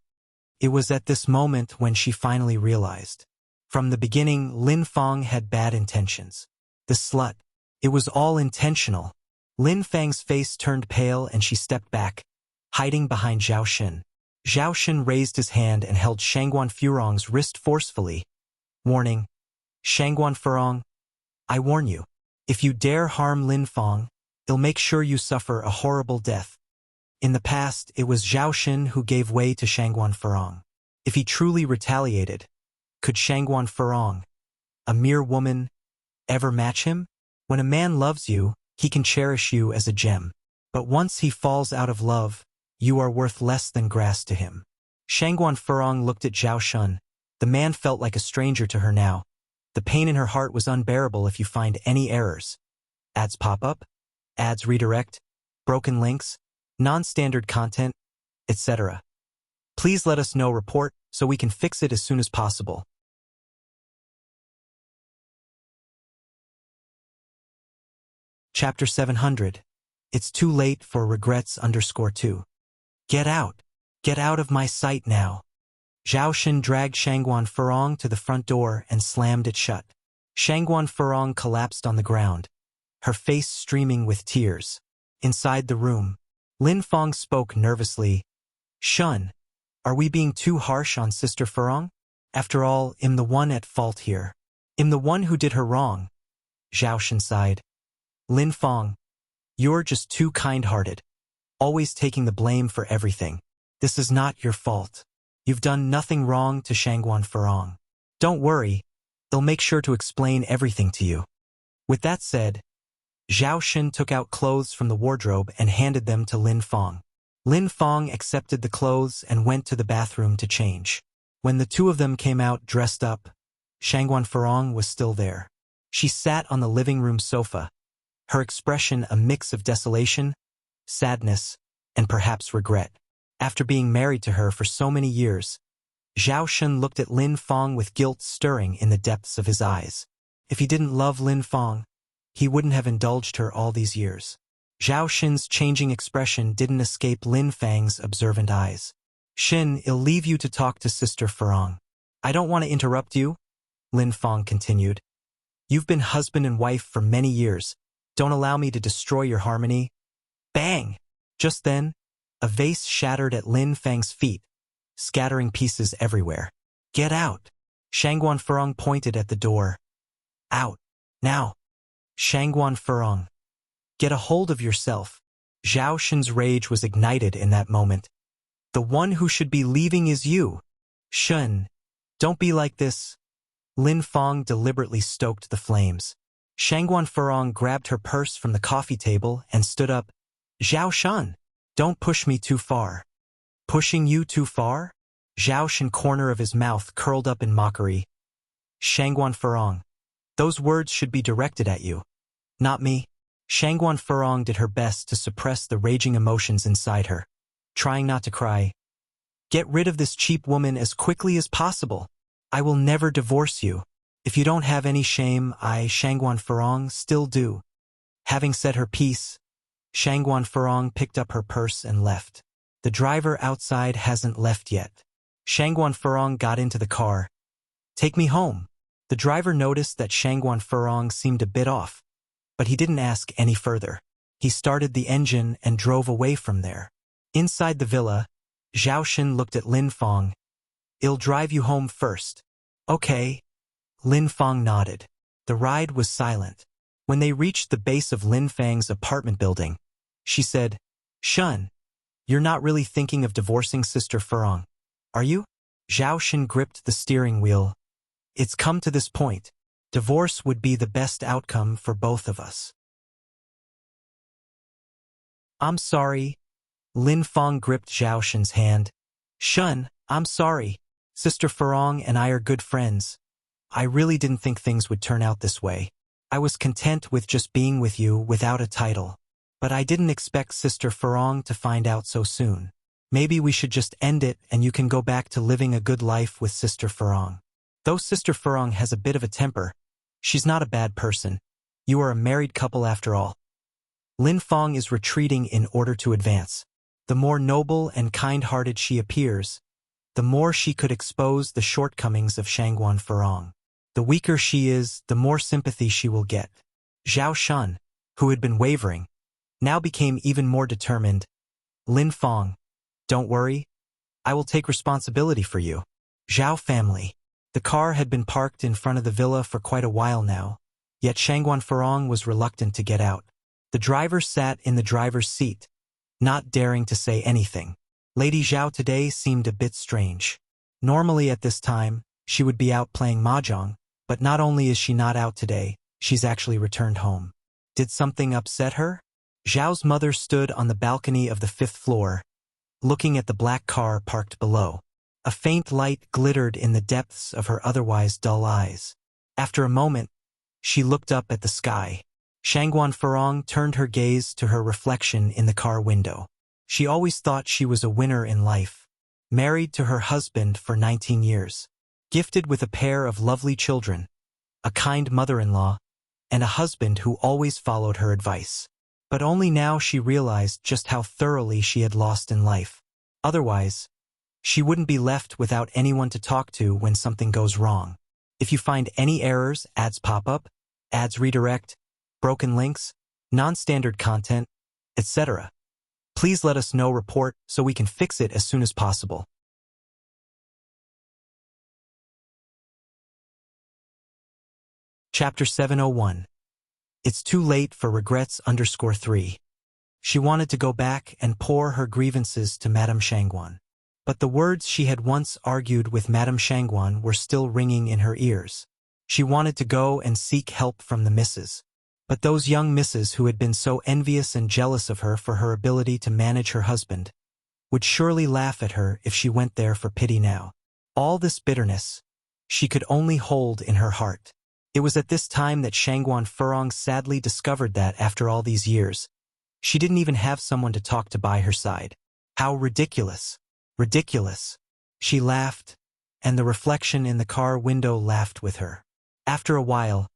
It was at this moment when she finally realized. From the beginning, Lin Fang had bad intentions. The slut. It was all intentional. Lin Fang's face turned pale and she stepped back, hiding behind Zhao Shen. Zhao Shen raised his hand and held Shangguan Furong's wrist forcefully. Warning. Shangguan Furong, I warn you. If you dare harm Lin Fang, I'll make sure you suffer a horrible death. In the past, it was Zhao Shen who gave way to Shangguan Furong. If he truly retaliated, could Shangguan Furong, a mere woman, ever match him? When a man loves you, he can cherish you as a gem. But once he falls out of love, you are worth less than grass to him. Shangguan Furong looked at Zhao Shen. The man felt like a stranger to her now. The pain in her heart was unbearable. If you find any errors, ads pop up, ads redirect, broken links, non-standard content, etc. Please let us know, report, so we can fix it as soon as possible. Chapter 700. It's too late for regrets _2. Get out. Get out of my sight now. Zhao Shen dragged Shangguan Furong to the front door and slammed it shut. Shangguan Furong collapsed on the ground, her face streaming with tears. Inside the room, Lin Fang spoke nervously. Shun, are we being too harsh on Sister Furong? After all, I'm the one at fault here. I'm the one who did her wrong. Zhao Shen sighed. Lin Fang, you're just too kind-hearted, always taking the blame for everything. This is not your fault. You've done nothing wrong to Shangguan Furong. Don't worry, they'll make sure to explain everything to you. With that said, Zhao Shen took out clothes from the wardrobe and handed them to Lin Fang. Lin Fang accepted the clothes and went to the bathroom to change. When the two of them came out dressed up, Shangguan Furong was still there. She sat on the living room sofa, her expression a mix of desolation, sadness, and perhaps regret. After being married to her for so many years, Zhao Shen looked at Lin Fang with guilt stirring in the depths of his eyes. If he didn't love Lin Fang, he wouldn't have indulged her all these years. Zhao Shen's changing expression didn't escape Lin Fang's observant eyes. Shen, I'll leave you to talk to Sister Furong. I don't want to interrupt you, Lin Fang continued. You've been husband and wife for many years. Don't allow me to destroy your harmony. Bang! Just then, a vase shattered at Lin Fang's feet, scattering pieces everywhere. Get out! Shangguan Furong pointed at the door. Out! Now! Shangguan Furong. Get a hold of yourself. Zhao Shen's rage was ignited in that moment. The one who should be leaving is you. Shen, don't be like this. Lin Fang deliberately stoked the flames. Shangguan Furong grabbed her purse from the coffee table and stood up. Zhao Shen, don't push me too far. Pushing you too far? Zhao Shen's corner of his mouth curled up in mockery. Shangguan Furong, those words should be directed at you, not me. Shangguan Furong did her best to suppress the raging emotions inside her, trying not to cry. Get rid of this cheap woman as quickly as possible. I will never divorce you. If you don't have any shame, I, Shangguan Furong, still do. Having said her piece, Shangguan Furong picked up her purse and left. The driver outside hasn't left yet. Shangguan Furong got into the car. Take me home. The driver noticed that Shangguan Furong seemed a bit off, but he didn't ask any further. He started the engine and drove away from there. Inside the villa, Zhao Shen looked at Lin Fang. I'll drive you home first. Okay. Lin Fang nodded. The ride was silent. When they reached the base of Lin Fang's apartment building, she said, Shun, you're not really thinking of divorcing Sister Furong. Are you? Zhao Shen gripped the steering wheel. It's come to this point. Divorce would be the best outcome for both of us. I'm sorry. Lin Feng gripped Zhao Shen's hand. Shun, I'm sorry. Sister Farong and I are good friends. I really didn't think things would turn out this way. I was content with just being with you without a title. But I didn't expect Sister Farong to find out so soon. Maybe we should just end it and you can go back to living a good life with Sister Farong. Though Sister Farong has a bit of a temper, she's not a bad person. You are a married couple after all. Lin Feng is retreating in order to advance. The more noble and kind-hearted she appears, the more she could expose the shortcomings of Shangguan Farong. The weaker she is, the more sympathy she will get. Zhao Shun, who had been wavering, now became even more determined. Lin Feng, don't worry. I will take responsibility for you. Zhao family. The car had been parked in front of the villa for quite a while now, yet Shangguan Farong was reluctant to get out. The driver sat in the driver's seat, not daring to say anything. Lady Zhao today seemed a bit strange. Normally at this time, she would be out playing mahjong, but not only is she not out today, she's actually returned home. Did something upset her? Zhao's mother stood on the balcony of the 5th floor, looking at the black car parked below. A faint light glittered in the depths of her otherwise dull eyes. After a moment, she looked up at the sky. Shangguan Farong turned her gaze to her reflection in the car window. She always thought she was a winner in life. Married to her husband for 19 years. Gifted with a pair of lovely children, a kind mother-in-law, and a husband who always followed her advice. But only now she realized just how thoroughly she had lost in life. Otherwise, she wouldn't be left without anyone to talk to when something goes wrong. If you find any errors, ads pop up, ads redirect, broken links, non-standard content, etc., please let us know. Report so we can fix it as soon as possible. Chapter 701. It's too late for regrets_3. She wanted to go back and pour her grievances to Madame Shangguan. But the words she had once argued with Madame Shangguan were still ringing in her ears. She wanted to go and seek help from the misses. But those young misses who had been so envious and jealous of her for her ability to manage her husband would surely laugh at her if she went there for pity now. All this bitterness she could only hold in her heart. It was at this time that Shangguan Farong sadly discovered that, after all these years, she didn't even have someone to talk to by her side. How ridiculous! Ridiculous! She laughed, and the reflection in the car window laughed with her. After a while,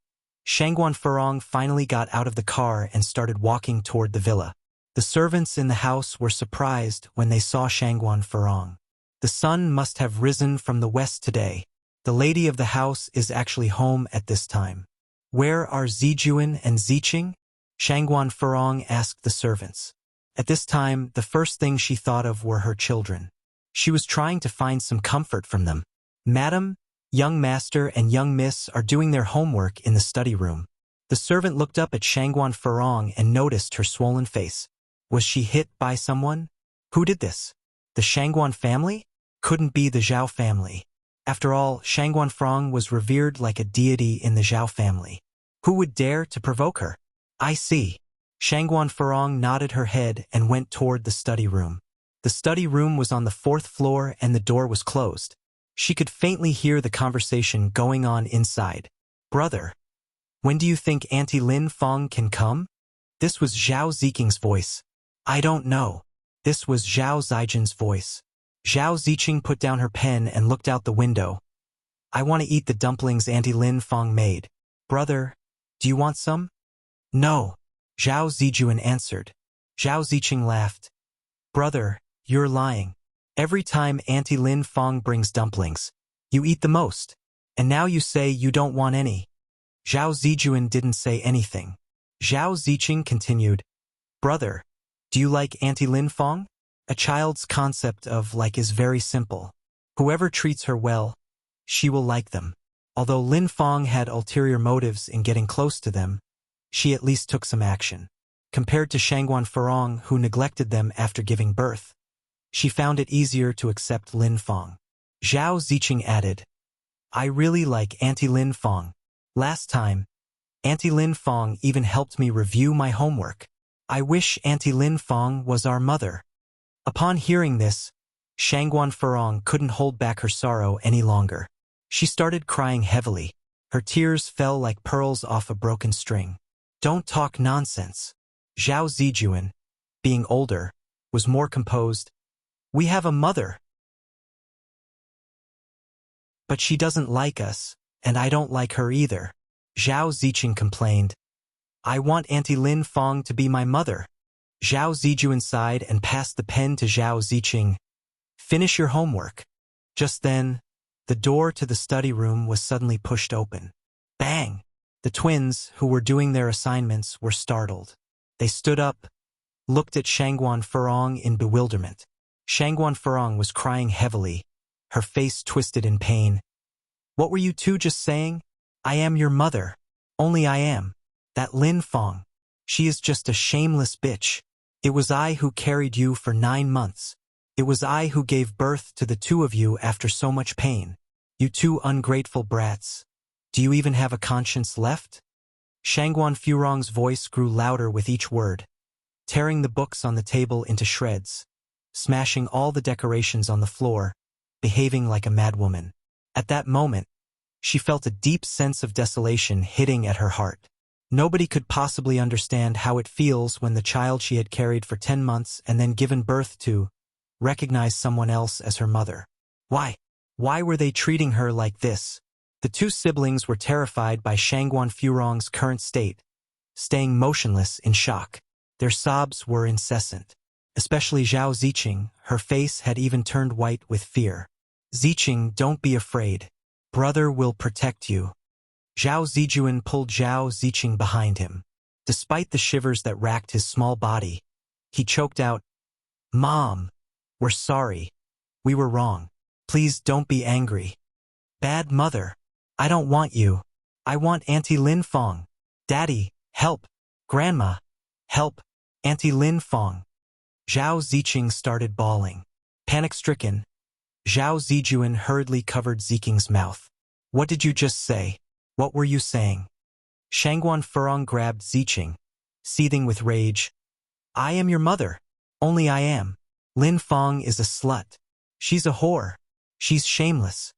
Shangguan Farong finally got out of the car and started walking toward the villa. The servants in the house were surprised when they saw Shangguan Farong. The sun must have risen from the west today. The lady of the house is actually home at this time. Where are Zijuan and Ziqing? Shangguan Farong asked the servants. At this time, the first thing she thought of were her children. She was trying to find some comfort from them. Madam, young master and young miss are doing their homework in the study room. The servant looked up at Shangguan Farong and noticed her swollen face. Was she hit by someone? Who did this? The Shangguan family? Couldn't be the Zhao family. After all, Shangguan Farong was revered like a deity in the Zhao family. Who would dare to provoke her? I see. Shangguan Farong nodded her head and went toward the study room. The study room was on the 4th floor and the door was closed. She could faintly hear the conversation going on inside. Brother, when do you think Auntie Lin Feng can come? This was Zhao Ziqing's voice. I don't know. This was Zhao Zijin's voice. Zhao Ziqing put down her pen and looked out the window. I want to eat the dumplings Auntie Lin Feng made. Brother, do you want some? No. Zhao Zijuan answered. Zhao Ziqing laughed. Brother, you're lying. Every time Auntie Lin Feng brings dumplings, you eat the most. And now you say you don't want any. Zhao Zijuan didn't say anything. Zhao Ziqing continued. Brother, do you like Auntie Lin Feng? A child's concept of like is very simple. Whoever treats her well, she will like them. Although Lin Feng had ulterior motives in getting close to them, she at least took some action. Compared to Shangguan Farong, who neglected them after giving birth, she found it easier to accept Lin Feng. Zhao Ziqing added, I really like Auntie Lin Fong. Last time, Auntie Lin Fong even helped me review my homework. I wish Auntie Lin Fong was our mother. Upon hearing this, Shangguan Furong couldn't hold back her sorrow any longer. She started crying heavily. Her tears fell like pearls off a broken string. Don't talk nonsense. Zhao Zijuan, being older, was more composed. We have a mother. But she doesn't like us, and I don't like her either. Zhao Ziqing complained. I want Auntie Lin Fong to be my mother. Zhao Zijuan sighed and passed the pen to Zhao Ziqing. Finish your homework. Just then, the door to the study room was suddenly pushed open. Bang! The twins, who were doing their assignments, were startled. They stood up, looked at Shangguan Furong in bewilderment. Shangguan Furong was crying heavily, her face twisted in pain. What were you two just saying? I am your mother. Only I am. That Lin Fong. She is just a shameless bitch. It was I who carried you for 9 months. It was I who gave birth to the two of you after so much pain. You two ungrateful brats. Do you even have a conscience left? Shangguan Furong's voice grew louder with each word, tearing the books on the table into shreds, smashing all the decorations on the floor, behaving like a madwoman. At that moment, she felt a deep sense of desolation hitting at her heart. Nobody could possibly understand how it feels when the child she had carried for 10 months and then given birth to recognized someone else as her mother. Why? Why were they treating her like this? The two siblings were terrified by Shangguan Furong's current state, staying motionless in shock. Their sobs were incessant. Especially Zhao Ziqing, her face had even turned white with fear. Ziqing, don't be afraid. Brother will protect you. Zhao Zijuan pulled Zhao Ziqing behind him. Despite the shivers that racked his small body, he choked out, Mom, we're sorry. We were wrong. Please don't be angry. Bad mother. I don't want you. I want Auntie Lin Fong. Daddy, help. Grandma, help. Auntie Lin Fong. Zhao Ziqing started bawling. Panic-stricken, Zhao Zijuan hurriedly covered Ziqing's mouth. What did you just say? What were you saying? Shangguan Furong grabbed Ziqing, seething with rage. I am your mother. Only I am. Lin Fong is a slut. She's a whore. She's shameless.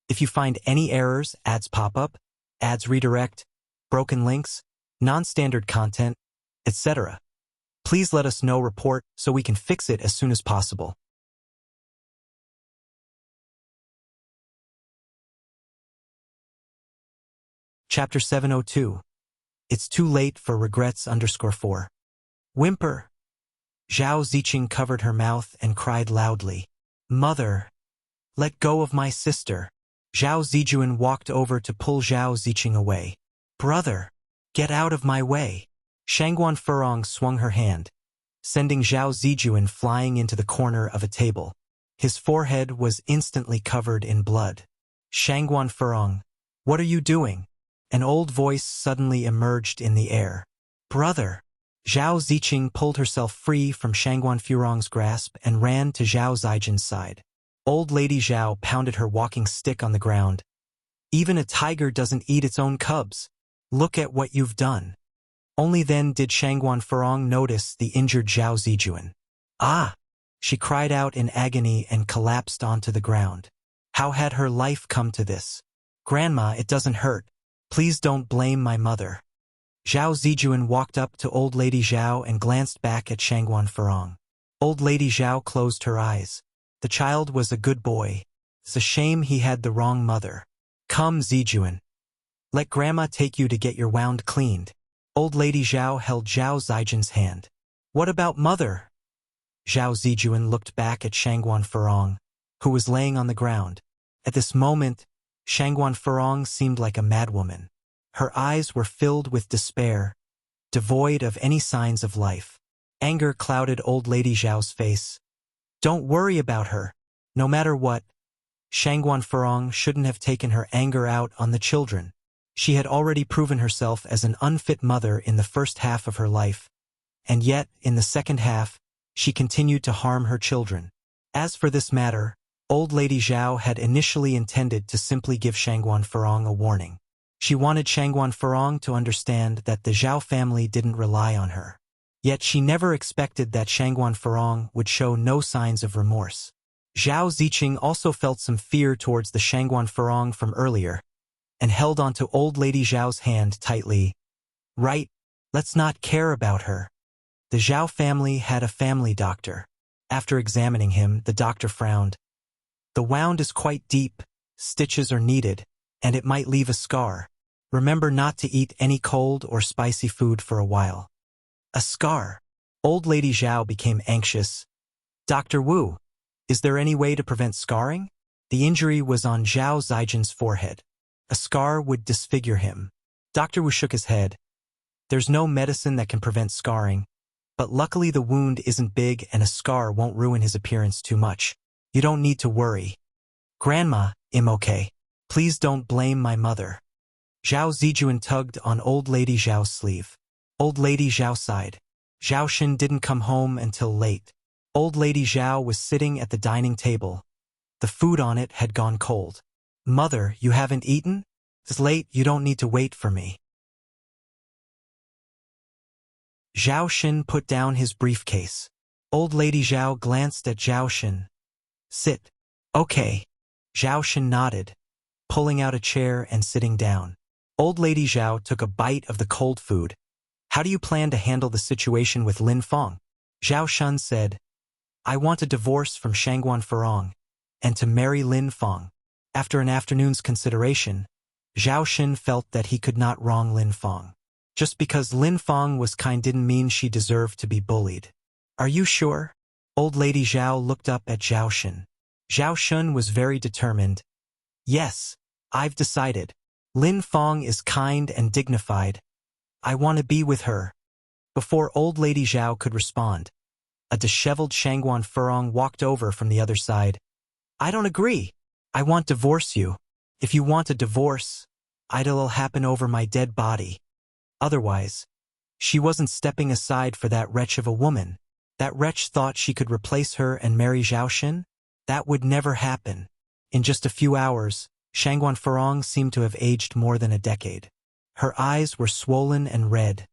If you find any errors, ads pop up, ads redirect, broken links, non-standard content, etc., please let us know. Report so we can fix it as soon as possible. Chapter 702. It's too late for regrets _4. Whimper. Zhao Ziqing covered her mouth and cried loudly. Mother, let go of my sister. Zhao Zijuan walked over to pull Zhao Ziqing away. Brother, get out of my way. Shangguan Furong swung her hand, sending Zhao Zijuan flying into the corner of a table. His forehead was instantly covered in blood. Shangguan Furong, what are you doing? An old voice suddenly emerged in the air. Brother. Zhao Ziqing pulled herself free from Shangguan Furong's grasp and ran to Zhao Zijuan's side. Old Lady Zhao pounded her walking stick on the ground. Even a tiger doesn't eat its own cubs. Look at what you've done. Only then did Shangguan Furong notice the injured Zhao Zijuan. Ah! She cried out in agony and collapsed onto the ground. How had her life come to this? Grandma, it doesn't hurt. Please don't blame my mother. Zhao Zijuan walked up to Old Lady Zhao and glanced back at Shangguan Furong. Old Lady Zhao closed her eyes. The child was a good boy. It's a shame he had the wrong mother. Come, Zijuan. Let Grandma take you to get your wound cleaned. Old Lady Zhao held Zhao Zijuan's hand. What about mother? Zhao Zijuan looked back at Shangguan Furong, who was laying on the ground. At this moment, Shangguan Furong seemed like a madwoman. Her eyes were filled with despair, devoid of any signs of life. Anger clouded Old Lady Zhao's face. Don't worry about her. No matter what, Shangguan Furong shouldn't have taken her anger out on the children. She had already proven herself as an unfit mother in the first half of her life, and yet, in the second half, she continued to harm her children. As for this matter, Old Lady Zhao had initially intended to simply give Shangguan Furong a warning. She wanted Shangguan Furong to understand that the Zhao family didn't rely on her. Yet she never expected that Shangguan Furong would show no signs of remorse. Zhao Ziqing also felt some fear towards the Shangguan Furong from earlier, and held onto Old Lady Zhao's hand tightly. Right, let's not care about her. The Zhao family had a family doctor. After examining him, the doctor frowned. The wound is quite deep, stitches are needed, and it might leave a scar. Remember not to eat any cold or spicy food for a while. A scar. Old Lady Zhao became anxious. Dr. Wu, is there any way to prevent scarring? The injury was on Zhao Zijin's forehead. A scar would disfigure him. Dr. Wu shook his head. There's no medicine that can prevent scarring, but luckily the wound isn't big and a scar won't ruin his appearance too much. You don't need to worry. Grandma, I'm okay. Please don't blame my mother. Zhao Zijuan tugged on Old Lady Zhao's sleeve. Old Lady Zhao sighed. Zhao Shen didn't come home until late. Old Lady Zhao was sitting at the dining table. The food on it had gone cold. Mother, you haven't eaten? It's late, you don't need to wait for me. Zhao Shen put down his briefcase. Old Lady Zhao glanced at Zhao Shen. Sit. Okay. Zhao Shen nodded, pulling out a chair and sitting down. Old Lady Zhao took a bite of the cold food. How do you plan to handle the situation with Lin Fong? Zhao Shen said, I want a divorce from Shangguan Furong, and to marry Lin Fong. After an afternoon's consideration, Zhao Shen felt that he could not wrong Lin Fong. Just because Lin Fong was kind didn't mean she deserved to be bullied. Are you sure? Old Lady Zhao looked up at Zhao Shen. Zhao Shen was very determined. Yes, I've decided. Lin Fong is kind and dignified. I want to be with her. Before Old Lady Zhao could respond, a disheveled Shangguan Furong walked over from the other side. I don't agree. I want to divorce you. If you want a divorce, it'll happen over my dead body. Otherwise, she wasn't stepping aside for that wretch of a woman. That wretch thought she could replace her and marry Zhao Shen? That would never happen. In just a few hours, Shangguan Furong seemed to have aged more than a decade. Her eyes were swollen and red,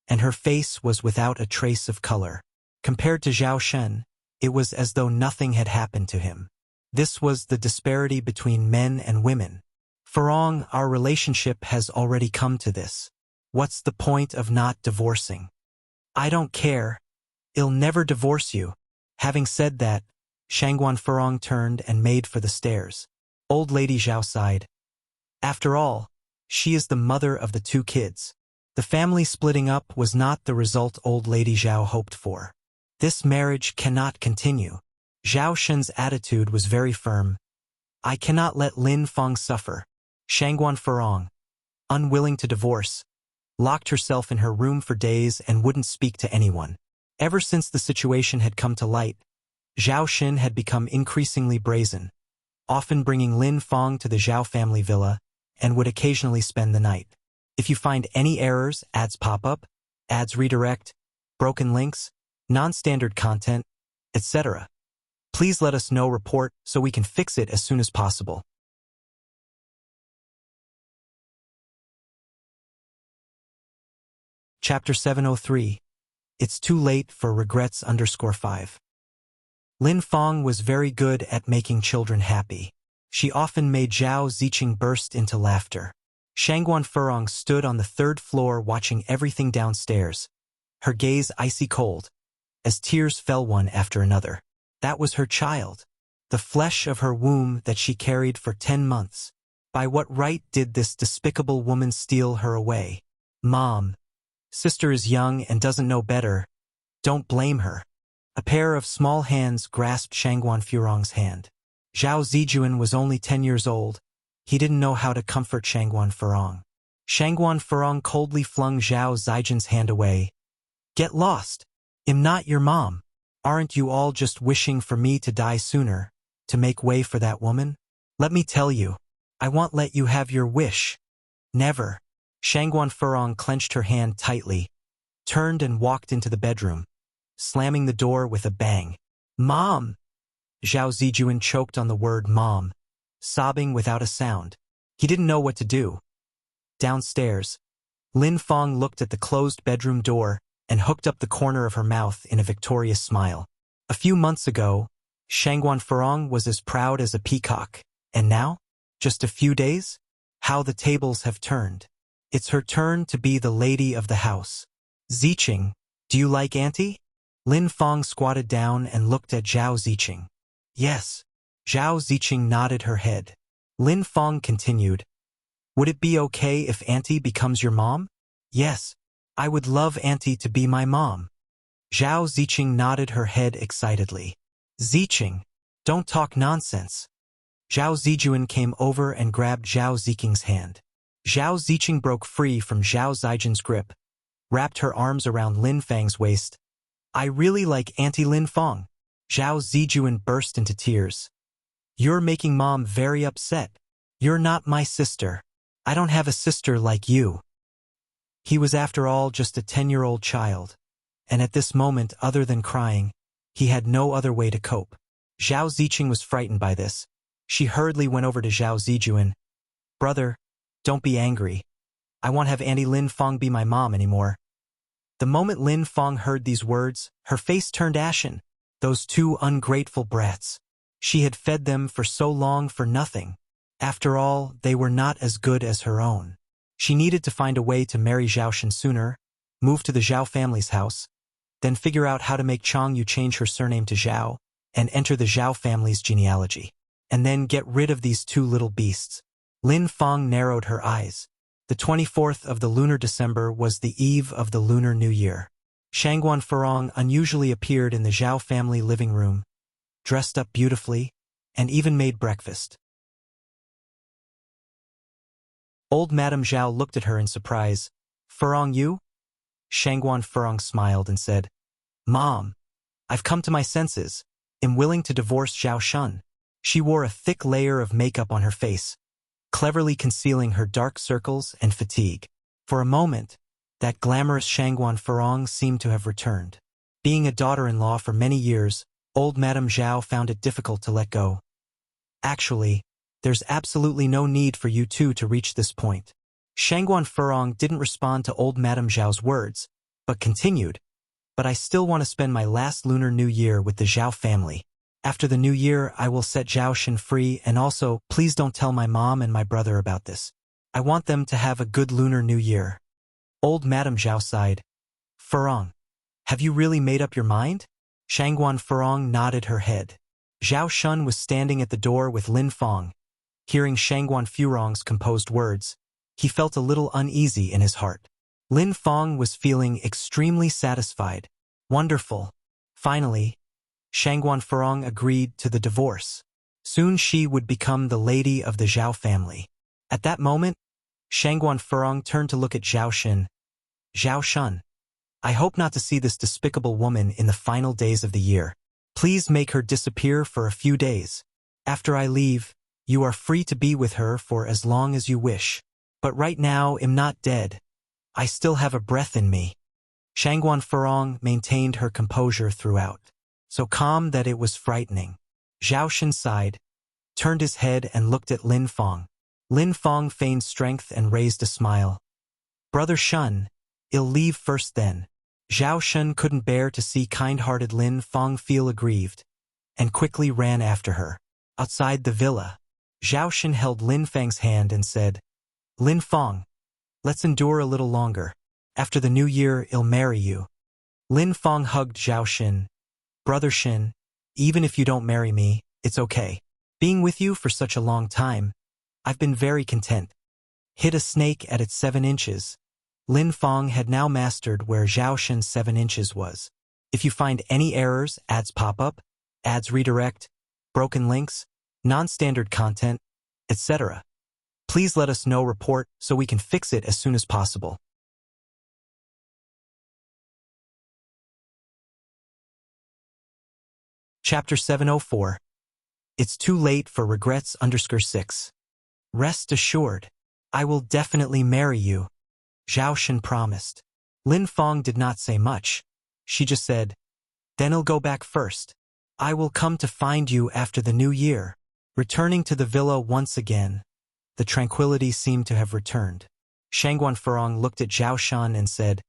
and her face was without a trace of color. Compared to Zhao Shen, it was as though nothing had happened to him. This was the disparity between men and women. Furong, our relationship has already come to this. What's the point of not divorcing? I don't care. I'll never divorce you. Having said that, Shangguan Furong turned and made for the stairs. Old Lady Zhao sighed. After all, she is the mother of the two kids. The family splitting up was not the result Old Lady Zhao hoped for. This marriage cannot continue. Zhao Shen's attitude was very firm. I cannot let Lin Fong suffer. Shangguan Furong, unwilling to divorce, locked herself in her room for days and wouldn't speak to anyone. Ever since the situation had come to light, Zhao Shen had become increasingly brazen, often bringing Lin Fong to the Zhao family villa, and would occasionally spend the night. If you find any errors, ads pop up, ads redirect, broken links, non-standard content, etc., please let us know. Report so we can fix it as soon as possible. Chapter 703. It's too late for regrets _5. Lin Fong was very good at making children happy. She often made Zhao Ziqing burst into laughter. Shangguan Furong stood on the third floor watching everything downstairs, her gaze icy cold, as tears fell one after another. That was her child, the flesh of her womb that she carried for 10 months. By what right did this despicable woman steal her away? Mom, sister is young and doesn't know better. Don't blame her. A pair of small hands grasped Shangguan Furong's hand. Zhao Zijuan was only 10 years old. He didn't know how to comfort Shangguan Furong. Shangguan Furong coldly flung Zhao Zijin's hand away. Get lost. I'm not your mom. Aren't you all just wishing for me to die sooner, to make way for that woman? Let me tell you, I won't let you have your wish. Never. Shangguan Furong clenched her hand tightly, turned and walked into the bedroom, slamming the door with a bang. Mom! Zhao Zijuan choked on the word mom, sobbing without a sound. He didn't know what to do. Downstairs, Lin Fong looked at the closed bedroom door and hooked up the corner of her mouth in a victorious smile. A few months ago, Shangguan Furong was as proud as a peacock. And now? Just a few days? How the tables have turned. It's her turn to be the lady of the house. Ziqing, do you like auntie? Lin Fong squatted down and looked at Zhao Ziqing. Yes. Zhao Ziqing nodded her head. Lin Fong continued. Would it be okay if auntie becomes your mom? Yes. I would love auntie to be my mom. Zhao Ziqing nodded her head excitedly. Ziqing, don't talk nonsense. Zhao Zijuan came over and grabbed Zhao Ziqing's hand. Zhao Ziqing broke free from Zhao Zijin's grip, wrapped her arms around Lin Fang's waist. I really like Auntie Lin Fong. Zhao Zijuan burst into tears. You're making Mom very upset. You're not my sister. I don't have a sister like you. He was after all just a 10-year-old child, and at this moment, other than crying, he had no other way to cope. Zhao Ziqing was frightened by this. She hurriedly went over to Zhao Zijuan. Brother, don't be angry. I won't have Auntie Lin Fong be my mom anymore. The moment Lin Fong heard these words, her face turned ashen. Those two ungrateful brats. She had fed them for so long for nothing. After all, they were not as good as her own. She needed to find a way to marry Zhao Shen sooner, move to the Zhao family's house, then figure out how to make Chang Yu change her surname to Zhao, and enter the Zhao family's genealogy. And then get rid of these two little beasts. Lin Fong narrowed her eyes. The 24th of the lunar December was the eve of the Lunar New Year. Shangguan Furong unusually appeared in the Zhao family living room, dressed up beautifully, and even made breakfast. Old Madame Zhao looked at her in surprise. Furong you? Shangguan Furong smiled and said, Mom, I've come to my senses. Am willing to divorce Zhao Shun. She wore a thick layer of makeup on her face, cleverly concealing her dark circles and fatigue. For a moment, that glamorous Shangguan Furong seemed to have returned. Being a daughter-in-law for many years, old Madame Zhao found it difficult to let go. Actually, there's absolutely no need for you two to reach this point. Shangguan Furong didn't respond to old Madame Zhao's words, but continued, but I still want to spend my last Lunar New Year with the Zhao family. After the New Year, I will set Zhao Shen free, and also, please don't tell my mom and my brother about this. I want them to have a good Lunar New Year. Old Madame Zhao sighed. Furong, have you really made up your mind? Shangguan Furong nodded her head. Zhao Shun was standing at the door with Lin Fong. Hearing Shangguan Furong's composed words, he felt a little uneasy in his heart. Lin Fong was feeling extremely satisfied. Wonderful. Finally, Shangguan Furong agreed to the divorce. Soon she would become the lady of the Zhao family. At that moment, Shangguan Furong turned to look at Zhao Shen. Zhao Shun, I hope not to see this despicable woman in the final days of the year. Please make her disappear for a few days. After I leave, you are free to be with her for as long as you wish. But right now I'm not dead. I still have a breath in me. Shangguan Furong maintained her composure throughout, so calm that it was frightening. Zhao Shen sighed, turned his head and looked at Lin Fong. Lin Fong feigned strength and raised a smile. Brother Shun, I'll leave first then. Zhao Shen couldn't bear to see kind-hearted Lin Fong feel aggrieved, and quickly ran after her. Outside the villa, Zhao Shen held Lin Fang's hand and said, Lin Fong, let's endure a little longer. After the New Year, I'll marry you. Lin Fong hugged Zhao Shen. Brother Shen, even if you don't marry me, it's okay. Being with you for such a long time, I've been very content. Hit a snake at its 7 inches. Lin Fong had now mastered where Zhao Shen's 7 inches was. If you find any errors, ads pop up, ads redirect, broken links, non-standard content, etc., please let us know report so we can fix it as soon as possible. Chapter 704. It's too late for regrets _6. Rest assured, I will definitely marry you, Zhao Shen promised. Lin Fong did not say much. She just said, then I'll go back first. I will come to find you after the new year. Returning to the villa once again, the tranquility seemed to have returned. Shangguan Furong looked at Zhao Shan and said,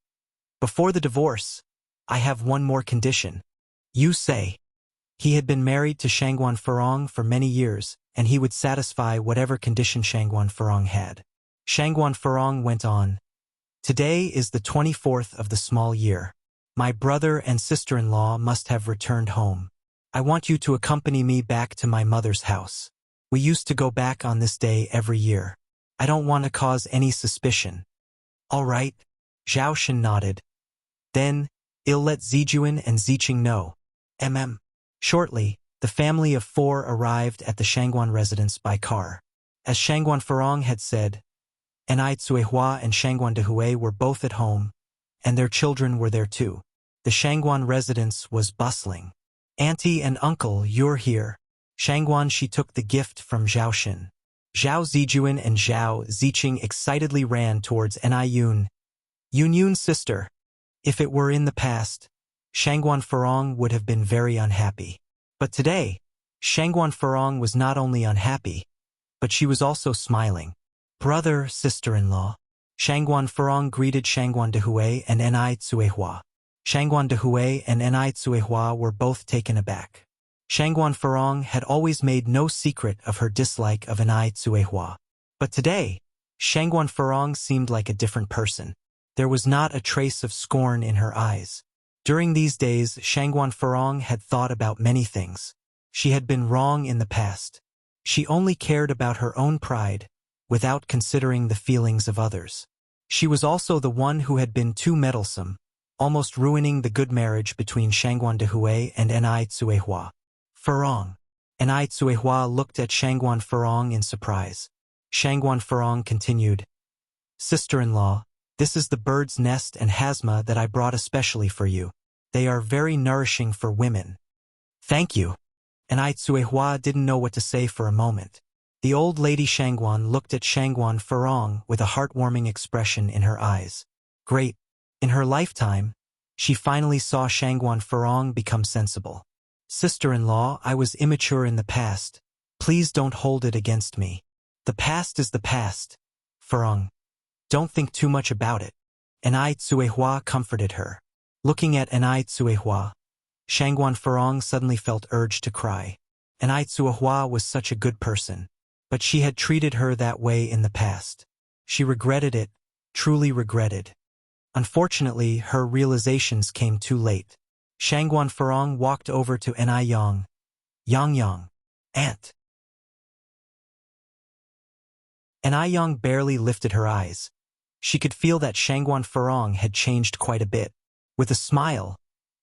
"Before the divorce, I have one more condition." You say. He had been married to Shangguan Furong for many years, and he would satisfy whatever condition Shangguan Furong had. Shangguan Furong went on, "Today is the 24th of the small year. My brother and sister-in-law must have returned home. I want you to accompany me back to my mother's house. We used to go back on this day every year. I don't want to cause any suspicion." "All right," Zhao Shan nodded. "Then, I'll let Zijuan and Ziqing know." Shortly, the family of 4 arrived at the Shangguan residence by car. As Shangguan Furong had said, Enai Tsuehua and Shangguan Dehui were both at home, and their children were there too. The Shangguan residence was bustling. "Auntie and uncle, you're here." Shangguan she took the gift from Zhao Shan. Zhao Zijuan and Zhao Ziqing excitedly ran towards Enai Yun's sister. If it were in the past, Shangguan Furong would have been very unhappy. But today, Shangguan Furong was not only unhappy, but she was also smiling. "Brother, sister-in-law." Shangguan Furong greeted Shangguan Dehui and Enai Tsuehua. Shangguan Dehui and Enai Tsuehua were both taken aback. Shangguan Furong had always made no secret of her dislike of Enai Tsuehua. But today, Shangguan Furong seemed like a different person. There was not a trace of scorn in her eyes. During these days, Shangguan Furong had thought about many things. She had been wrong in the past. She only cared about her own pride, without considering the feelings of others. She was also the one who had been too meddlesome, almost ruining the good marriage between Shangguan Dehui and Enai Tsuehua. "Furong." Enai Tsuehua looked at Shangguan Furong in surprise. Shangguan Furong continued, "Sister-in-law, this is the bird's nest and hazma that I brought especially for you. They are very nourishing for women." "Thank you." Enai Tsuehua didn't know what to say for a moment. The old lady Shangguan looked at Shangguan Furong with a heartwarming expression in her eyes. Great. In her lifetime, she finally saw Shangguan Furong become sensible. "Sister-in-law, I was immature in the past. Please don't hold it against me. The past is the past. Furong. Don't think too much about it." Enai Tsuehua comforted her. Looking at Enai Tsuehua, Shangguan Furong suddenly felt urged to cry. Enai Tsuehua was such a good person, but she had treated her that way in the past. She regretted it, truly regretted. Unfortunately, her realizations came too late. Shangguan Furong walked over to Enai Yang, "Aunt." Enai Yang barely lifted her eyes. She could feel that Shangguan Furong had changed quite a bit. With a smile,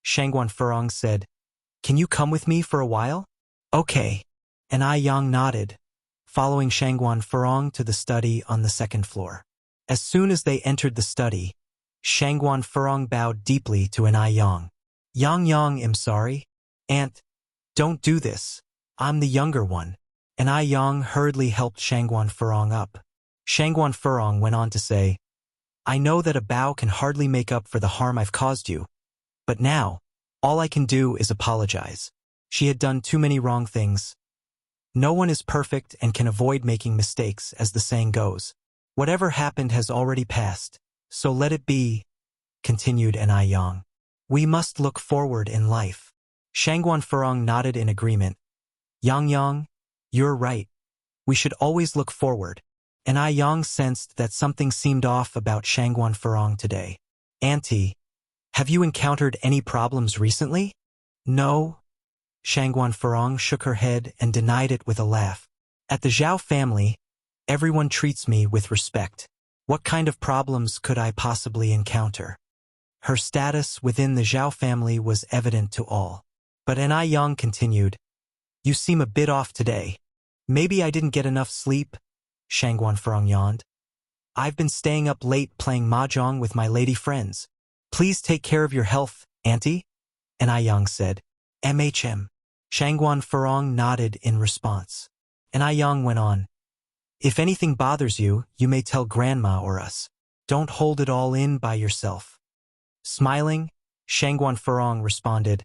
Shangguan Furong said, "Can you come with me for a while?" "Okay." Enai Yang nodded, following Shangguan Furong to the study on the 2nd floor. As soon as they entered the study, Shangguan Furong bowed deeply to Enai Yang. Yang, I'm sorry. Aunt, don't do this. I'm the younger one." Enai Yang hurriedly helped Shangguan Furong up. Shangguan Furong went on to say, "I know that a bow can hardly make up for the harm I've caused you. But now, all I can do is apologize. She had done too many wrong things. No one is perfect and can avoid making mistakes, as the saying goes. Whatever happened has already passed, so let it be," continued Enai Yang. "We must look forward in life." Shangguan Furong nodded in agreement. Yang, you're right. We should always look forward." Enai Yang sensed that something seemed off about Shangguan Furong today. "Auntie, have you encountered any problems recently?" "No." Shangguan Furong shook her head and denied it with a laugh. "At the Zhao family, everyone treats me with respect. What kind of problems could I possibly encounter?" Her status within the Zhao family was evident to all. But Enai Yang continued, "You seem a bit off today. Maybe I didn't get enough sleep?" Shangguan Furong yawned. "I've been staying up late playing mahjong with my lady friends. Please take care of your health, auntie," Enai Yang said. Shangguan Furong nodded in response. Enai Yang went on, "If anything bothers you, you may tell grandma or us. Don't hold it all in by yourself." Smiling, Shangguan Furong responded,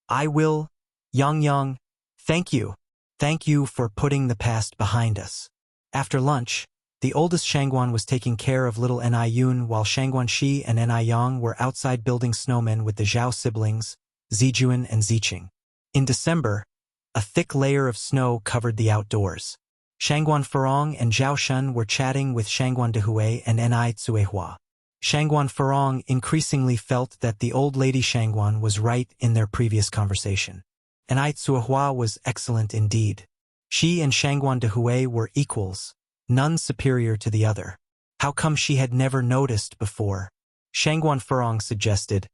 "I will, Yang, thank you. Thank you for putting the past behind us. After lunch, the oldest Shangguan was taking care of little Ni Yun while Shangguan Shi and Ni Yang were outside building snowmen with the Zhao siblings, Zijuan and Ziqing. In December, a thick layer of snow covered the outdoors. Shangguan Furong and Zhao Shun were chatting with Shangguan Dehui and Ni Tsuehua. Shangguan Furong increasingly felt that the old lady Shangguan was right in their previous conversation. Ni Tsuehua was excellent indeed. She and Shangguan Dehui were equals, none superior to the other. How come she had never noticed before? Shangguan Furong suggested.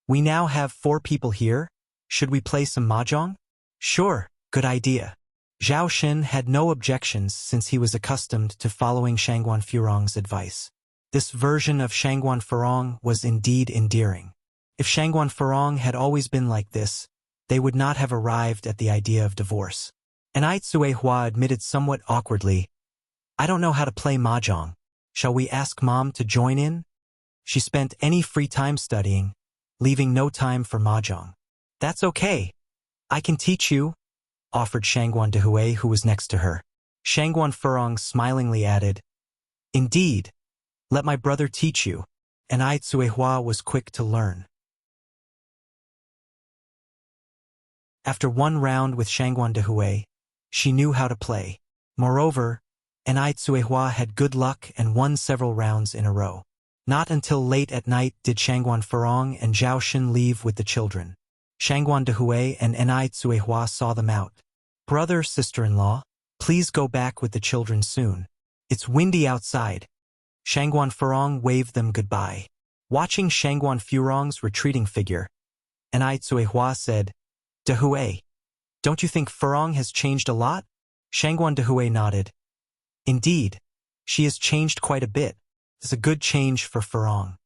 We now have 4 people here. Should we play some mahjong? Sure, good idea. Zhao Xin had no objections since he was accustomed to following Shangguan Furong's advice. This version of Shangguan Furong was indeed endearing. If Shangguan Furong had always been like this, they would not have arrived at the idea of divorce. Ni Tsuehua admitted somewhat awkwardly, I don't know how to play mahjong. Shall we ask Mom to join in? She spent any free time studying, leaving no time for mahjong. That's okay. I can teach you, offered Shangguan Dehui, who was next to her. Shangguan Furong smilingly added, Indeed. Let my brother teach you. Ni Tsuehua was quick to learn. After one round with Shangguan Dehui, she knew how to play. Moreover, Ni Tsuehua had good luck and won several rounds in a row. Not until late at night did Shangguan Furong and Zhao Xin leave with the children. Shangguan Dehui and Ni Tsuehua saw them out. Brother, sister-in-law, please go back with the children soon. It's windy outside. Shangguan Furong waved them goodbye. Watching Shangguan Furong's retreating figure, Ni Tsuehua said, Dehui, don't you think Furong has changed a lot? Shangguan Dehui nodded. Indeed, she has changed quite a bit. It's a good change for Furong.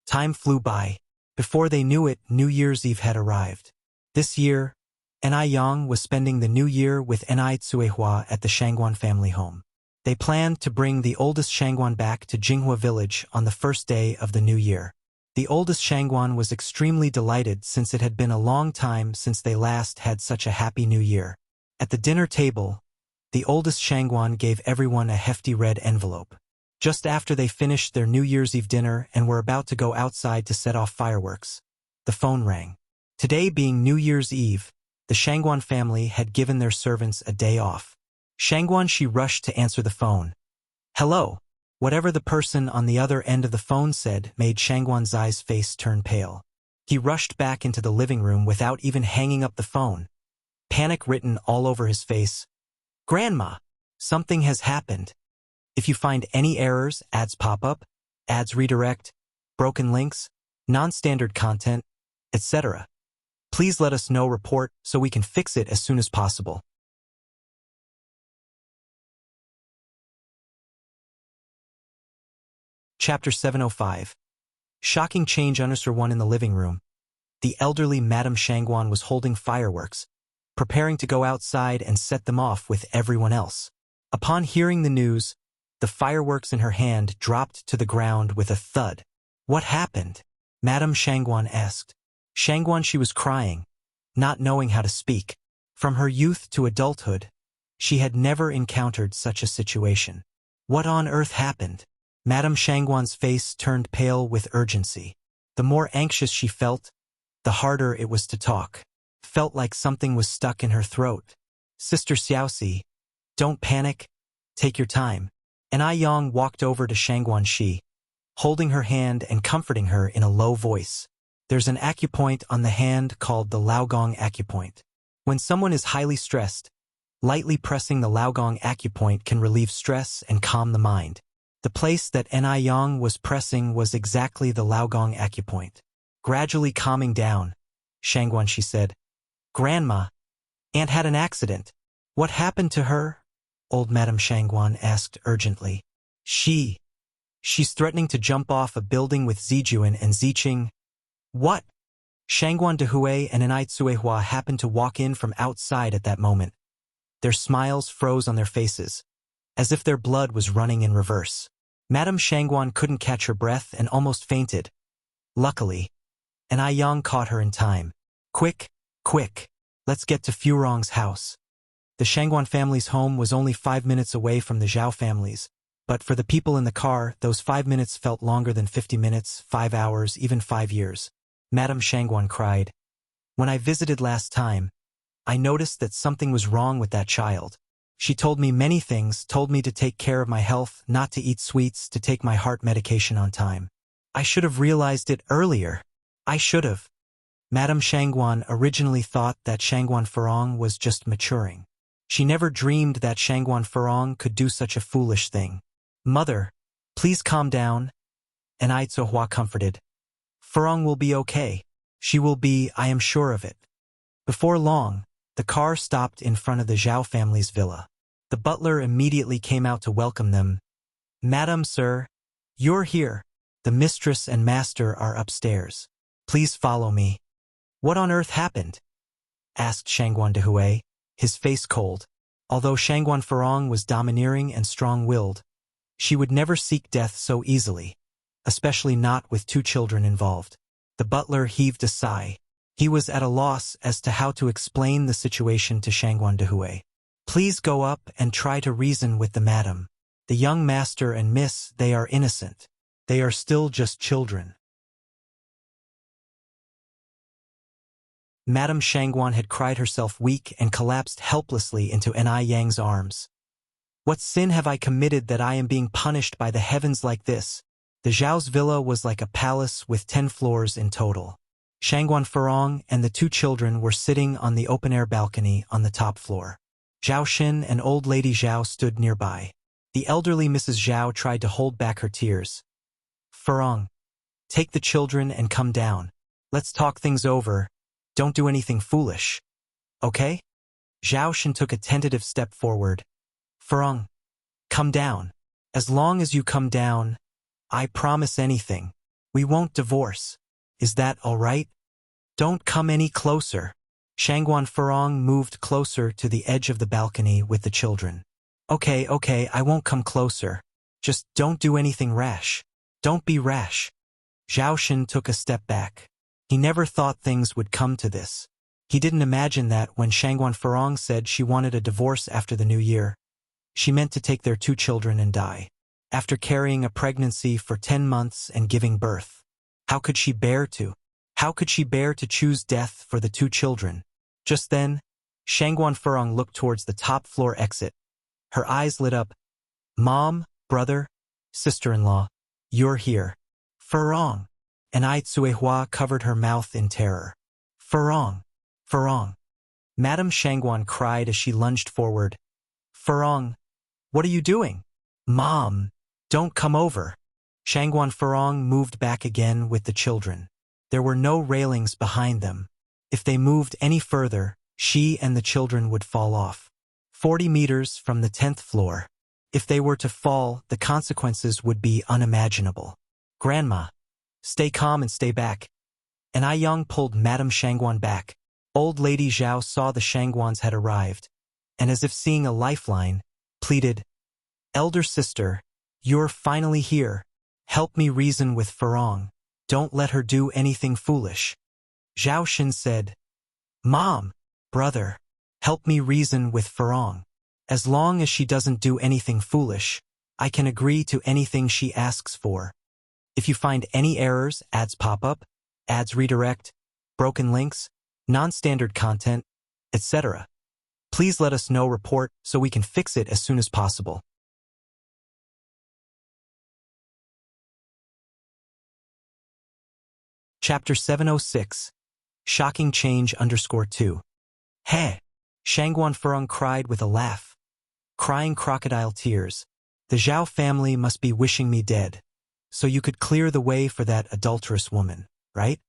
Time flew by. Before they knew it, New Year's Eve had arrived. This year, Ni Yang was spending the New Year with Ni Tsuehua at the Shangguan family home. They planned to bring the oldest Shangguan back to Jinghua village on the first day of the new year. The oldest Shangguan was extremely delighted since it had been a long time since they last had such a happy new year. At the dinner table, the oldest Shangguan gave everyone a hefty red envelope. Just after they finished their New Year's Eve dinner and were about to go outside to set off fireworks, the phone rang. Today being New Year's Eve, the Shangguan family had given their servants a day off. Shangguan Shi rushed to answer the phone. Hello. Whatever the person on the other end of the phone said made Shangguan Zai's face turn pale. He rushed back into the living room without even hanging up the phone. Panic written all over his face. Grandma, something has happened. If you find any errors, ads pop up, ads redirect, broken links, non-standard content, etc., please let us know report so we can fix it as soon as possible. Chapter 705. Shocking change. Under 1 in the living room. The elderly Madame Shangguan was holding fireworks, preparing to go outside and set them off with everyone else. Upon hearing the news, the fireworks in her hand dropped to the ground with a thud. What happened? Madame Shangguan asked. Shangguan Shi was crying, not knowing how to speak. From her youth to adulthood, she had never encountered such a situation. What on earth happened? Madame Shangguan's face turned pale with urgency. The more anxious she felt, the harder it was to talk. Felt like something was stuck in her throat. Sister Xiaoxi, don't panic. Take your time. Ni Yang walked over to Shangguan Shi, holding her hand and comforting her in a low voice. There's an acupoint on the hand called the Laogong acupoint. When someone is highly stressed, lightly pressing the Laogong acupoint can relieve stress and calm the mind. The place that Ni Yang was pressing was exactly the Laogong acupoint. Gradually calming down, Shangguan Shi said, Grandma, Aunt had an accident. What happened to her? Old Madame Shangguan asked urgently. She's threatening to jump off a building with Zijuan and Ziqing. What? Shangguan Dehui and Ni Tsuehua happened to walk in from outside at that moment. Their smiles froze on their faces, as if their blood was running in reverse. Madame Shangguan couldn't catch her breath and almost fainted. Luckily, Ni Yang caught her in time. Quick, quick. Let's get to Furong's house. The Shangguan family's home was only 5 minutes away from the Zhao family's, but for the people in the car, those 5 minutes felt longer than 50 minutes, 5 hours, even 5 years. Madame Shangguan cried. When I visited last time, I noticed that something was wrong with that child. She told me many things, told me to take care of my health, not to eat sweets, to take my heart medication on time. I should have realized it earlier. I should have. Madame Shangguan originally thought that Shangguan Furong was just maturing. She never dreamed that Shangguan Furong could do such a foolish thing. Mother, please calm down. And Ai Zuohua comforted. Furong will be okay. She will be, I am sure of it. Before long, the car stopped in front of the Zhao family's villa. The butler immediately came out to welcome them. Madam, sir, you're here. The mistress and master are upstairs. Please follow me. What on earth happened? Asked Shangguan Dehui, his face cold. Although Shangguan Furong was domineering and strong-willed, she would never seek death so easily, especially not with 2 children involved. The butler heaved a sigh. He was at a loss as to how to explain the situation to Shangguan Dehui. Please go up and try to reason with the madam. The young master and miss, they are innocent. They are still just children. Madame Shangguan had cried herself weak and collapsed helplessly into Ni Yang's arms. What sin have I committed that I am being punished by the heavens like this? The Zhao's villa was like a palace with 10 floors in total. Shangguan Furong and the 2 children were sitting on the open-air balcony on the top floor. Zhao Xin and old lady Zhao stood nearby. The elderly Mrs. Zhao tried to hold back her tears. Furong, take the children and come down. Let's talk things over. Don't do anything foolish. Okay? Zhao Xin took a tentative step forward. Furong, come down. As long as you come down, I promise anything. We won't divorce. Is that all right? Don't come any closer. Shangguan Furong moved closer to the edge of the balcony with the children. Okay, I won't come closer. Just don't do anything rash. Don't be rash. Zhao Xin took a step back. He never thought things would come to this. He didn't imagine that when Shangguan Furong said she wanted a divorce after the new year, she meant to take their 2 children and die. After carrying a pregnancy for 10 months and giving birth. How could she bear to? How could she bear to choose death for the 2 children? Just then, Shangguan Furong looked towards the top floor exit. Her eyes lit up. Mom, brother, sister-in-law, you're here. Furong. And Ai Zuohua covered her mouth in terror. Furong. Furong. Madame Shangguan cried as she lunged forward. Furong, what are you doing? Mom, don't come over. Shangguan Furong moved back again with the children. There were no railings behind them. If they moved any further, she and the children would fall off. 40 meters from the 10th floor. If they were to fall, the consequences would be unimaginable. Grandma, stay calm and stay back. And Ai Yang pulled Madame Shangguan back. Old Lady Zhao saw the Shangguans had arrived, and as if seeing a lifeline, pleaded, Elder sister, you're finally here. Help me reason with Furong. Don't let her do anything foolish. Zhao Xin said, Mom, brother, help me reason with Furong. As long as she doesn't do anything foolish, I can agree to anything she asks for. If you find any errors, ads pop up, ads redirect, broken links, non-standard content, etc., please let us know report so we can fix it as soon as possible. Chapter 706. Shocking Change _2. Hey! Shangguan Furong cried with a laugh. Crying crocodile tears. The Zhao family must be wishing me dead. So you could clear the way for that adulterous woman, right?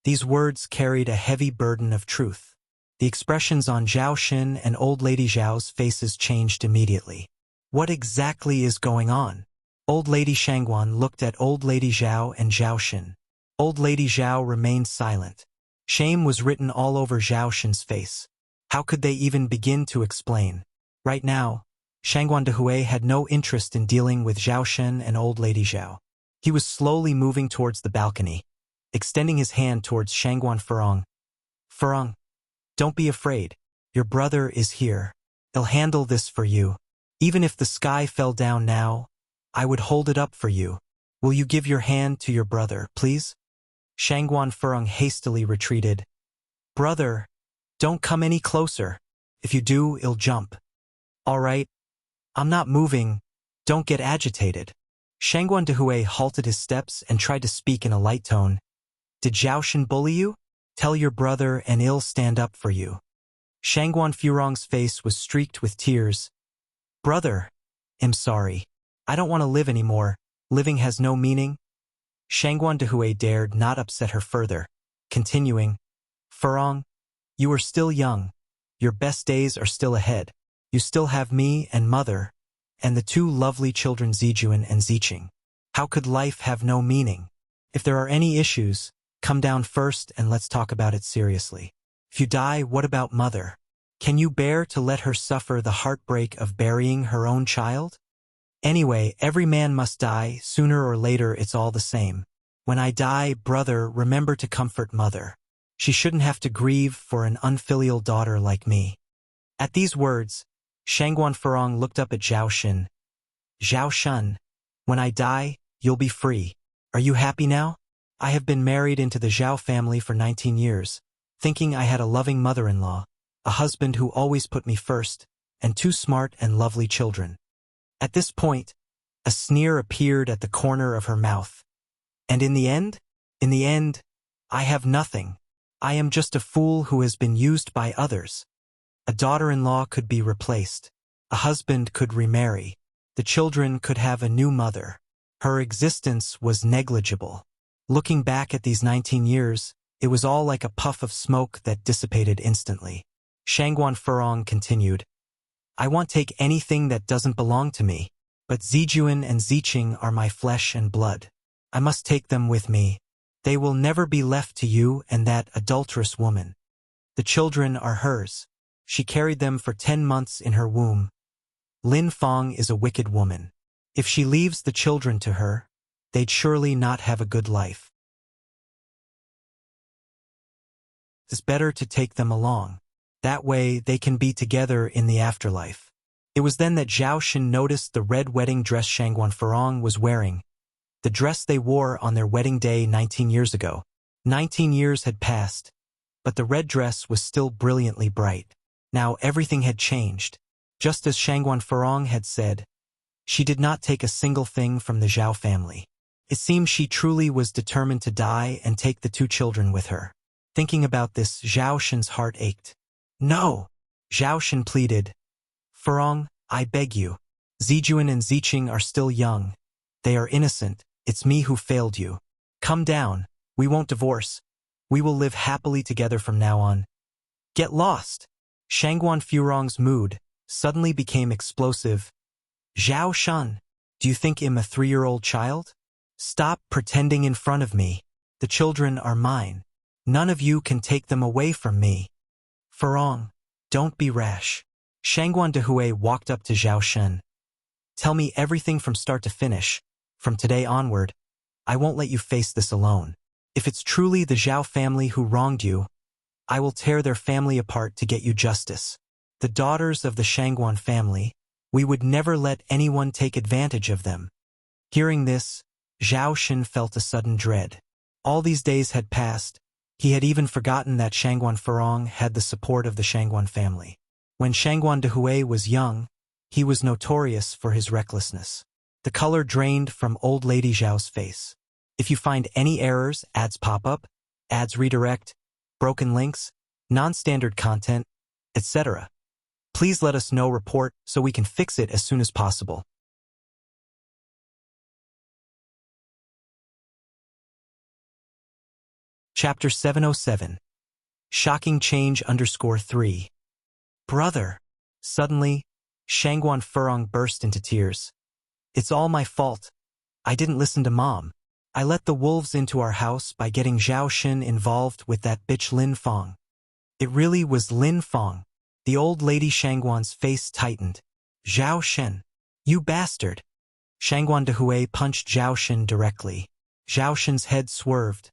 These words carried a heavy burden of truth. The expressions on Zhao Xin and Old Lady Zhao's faces changed immediately. What exactly is going on? Old Lady Shangguan looked at Old Lady Zhao and Zhao Xin. Old Lady Zhao remained silent. Shame was written all over Zhao Xin's face. How could they even begin to explain? Right now, Shangguan Dehui had no interest in dealing with Zhao Xin and Old Lady Zhao. He was slowly moving towards the balcony, extending his hand towards Shangguan Furong. Furong, Don't be afraid. Your brother is here. He'll handle this for you. Even if the sky fell down now, I would hold it up for you. Will you give your hand to your brother, please? Shangguan Furong hastily retreated. Brother, don't come any closer. If you do, he'll jump. All right. I'm not moving. Don't get agitated. Shangguan Dehui halted his steps and tried to speak in a light tone. Did Zhaoshan bully you? Tell your brother and he'll stand up for you. Shangguan Furong's face was streaked with tears. Brother, I'm sorry. I don't want to live anymore. Living has no meaning. Shangguan Dehui dared not upset her further, continuing, Furong, you are still young. Your best days are still ahead. You still have me and mother, and the two lovely children Zijuan and Ziqing. How could life have no meaning? If there are any issues, come down first and let's talk about it seriously. If you die, what about mother? Can you bear to let her suffer the heartbreak of burying her own child? Anyway, every man must die, sooner or later it's all the same. When I die, brother, remember to comfort mother. She shouldn't have to grieve for an unfilial daughter like me. At these words, Shangguan Furong looked up at Zhaoshan. Zhaoshan, when I die, you'll be free. Are you happy now? I have been married into the Zhao family for 19 years, thinking I had a loving mother-in-law, a husband who always put me first, and two smart and lovely children. At this point, a sneer appeared at the corner of her mouth. And in the end, I have nothing. I am just a fool who has been used by others. A daughter-in-law could be replaced. A husband could remarry. The children could have a new mother. Her existence was negligible. Looking back at these 19 years, it was all like a puff of smoke that dissipated instantly. Shangguan Furong continued, I won't take anything that doesn't belong to me, but Zijuan and Ziqing are my flesh and blood. I must take them with me. They will never be left to you and that adulterous woman. The children are hers. She carried them for 10 months in her womb. Lin Fong is a wicked woman. If she leaves the children to her, they'd surely not have a good life. It's better to take them along. That way they can be together in the afterlife. It was then that Zhaoshan noticed the red wedding dress Shangguan Furong was wearing, the dress they wore on their wedding day 19 years ago. 19 years had passed, but the red dress was still brilliantly bright. Now everything had changed. Just as Shangguan Furong had said, she did not take a single thing from the Zhao family. It seemed she truly was determined to die and take the two children with her. Thinking about this, Zhaoshan's heart ached. No! Zhaoshan pleaded. Furong, I beg you. Zijuan and Ziqing are still young. They are innocent. It's me who failed you. Come down. We won't divorce. We will live happily together from now on. Get lost. Shangguan Furong's mood suddenly became explosive. Zhaoshan, do you think I'm a 3-year-old child? Stop pretending in front of me. The children are mine. None of you can take them away from me. Furong, don't be rash. Shangguan Dehui walked up to Zhaoshan. Tell me everything from start to finish. From today onward, I won't let you face this alone. If it's truly the Zhao family who wronged you, I will tear their family apart to get you justice. The daughters of the Shangguan family, we would never let anyone take advantage of them. Hearing this, Zhaoshan felt a sudden dread. All these days had passed. He had even forgotten that Shangguan Furong had the support of the Shangguan family. When Shangguan Dehui was young, he was notorious for his recklessness. The color drained from old lady Zhao's face. If you find any errors, ads pop up, ads redirect, broken links, non-standard content, etc., please let us know, report, so we can fix it as soon as possible. Chapter 707. Shocking Change _3. Brother. Suddenly, Shangguan Furong burst into tears. It's all my fault. I didn't listen to Mom. I let the wolves into our house by getting Zhaoshan involved with that bitch Lin Fong. It really was Lin Fong. The old lady Shangguan's face tightened. Zhaoshan, you bastard. Shangguan Dehui punched Zhaoshan directly. Zhaoshan's head swerved,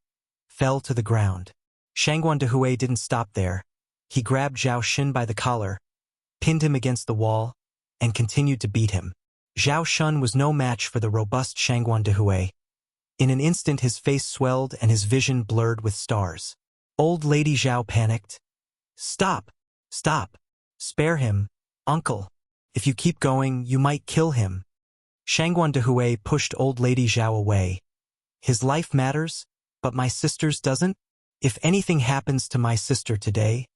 fell to the ground. Shangguan Dehui didn't stop there. He grabbed Zhao Xun by the collar, pinned him against the wall, and continued to beat him. Zhao Xun was no match for the robust Shangguan Dehui. In an instant his face swelled and his vision blurred with stars. Old Lady Zhao panicked. Stop! Stop! Spare him, uncle. If you keep going, you might kill him. Shangguan Dehui pushed Old Lady Zhao away. His life matters, but my sister's doesn't? If anything happens to my sister today,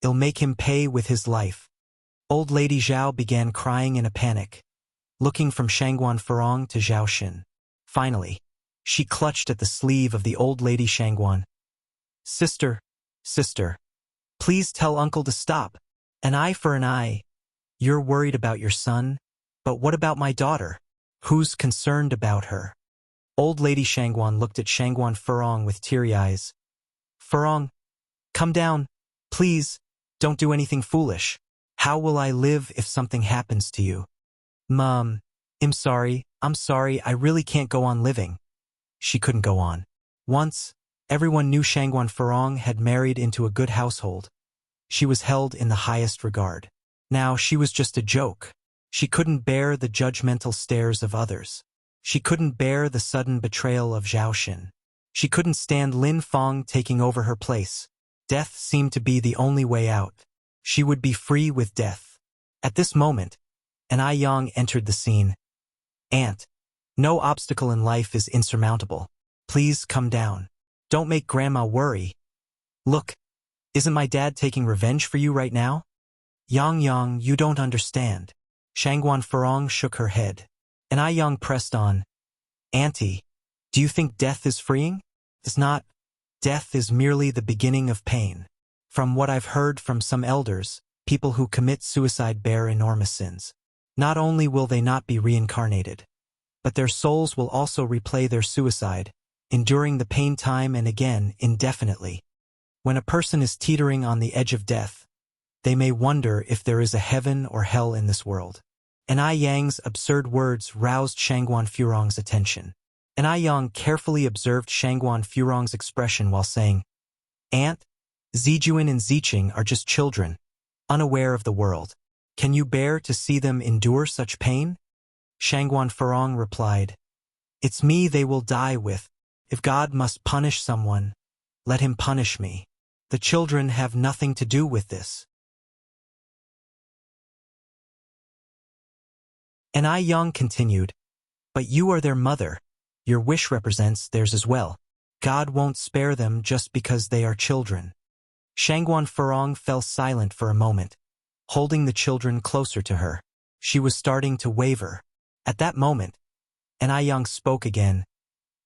it'll make him pay with his life. Old Lady Zhao began crying in a panic, looking from Shangguan Furong to Zhao Xun. Finally, she clutched at the sleeve of the old lady Shangguan. Sister, sister, please tell uncle to stop. An eye for an eye. You're worried about your son, but what about my daughter? Who's concerned about her? Old Lady Shangguan looked at Shangguan Furong with teary eyes. Furong, come down, please, don't do anything foolish. How will I live if something happens to you? Mom, I'm sorry, I really can't go on living. She couldn't go on. Once, everyone knew Shangguan Furong had married into a good household. She was held in the highest regard. Now she was just a joke. She couldn't bear the judgmental stares of others. She couldn't bear the sudden betrayal of Zhao Xun. She couldn't stand Lin Feng taking over her place. Death seemed to be the only way out. She would be free with death. At this moment, an Ai Yang entered the scene. Aunt, no obstacle in life is insurmountable. Please come down. Don't make Grandma worry. Look, isn't my dad taking revenge for you right now? Yang, you don't understand. Shangguan Furong shook her head. And Ai Yang pressed on. Auntie, do you think death is freeing? It's not. Death is merely the beginning of pain. From what I've heard from some elders, people who commit suicide bear enormous sins. Not only will they not be reincarnated, but their souls will also replay their suicide, enduring the pain time and again indefinitely. When a person is teetering on the edge of death, they may wonder if there is a heaven or hell in this world. And Ai Yang's absurd words roused Shangguan Furong's attention. And Ai Yang carefully observed Shangguan Furong's expression while saying, Aunt, Zijuan and Ziqing are just children, unaware of the world. Can you bear to see them endure such pain? Shangguan Furong replied, It's me they will die with. If God must punish someone, let him punish me. The children have nothing to do with this. And Ai Yang continued, But you are their mother. Your wish represents theirs as well. God won't spare them just because they are children. Shangguan Furong fell silent for a moment, holding the children closer to her. She was starting to waver. At that moment, and Ai Yang spoke again.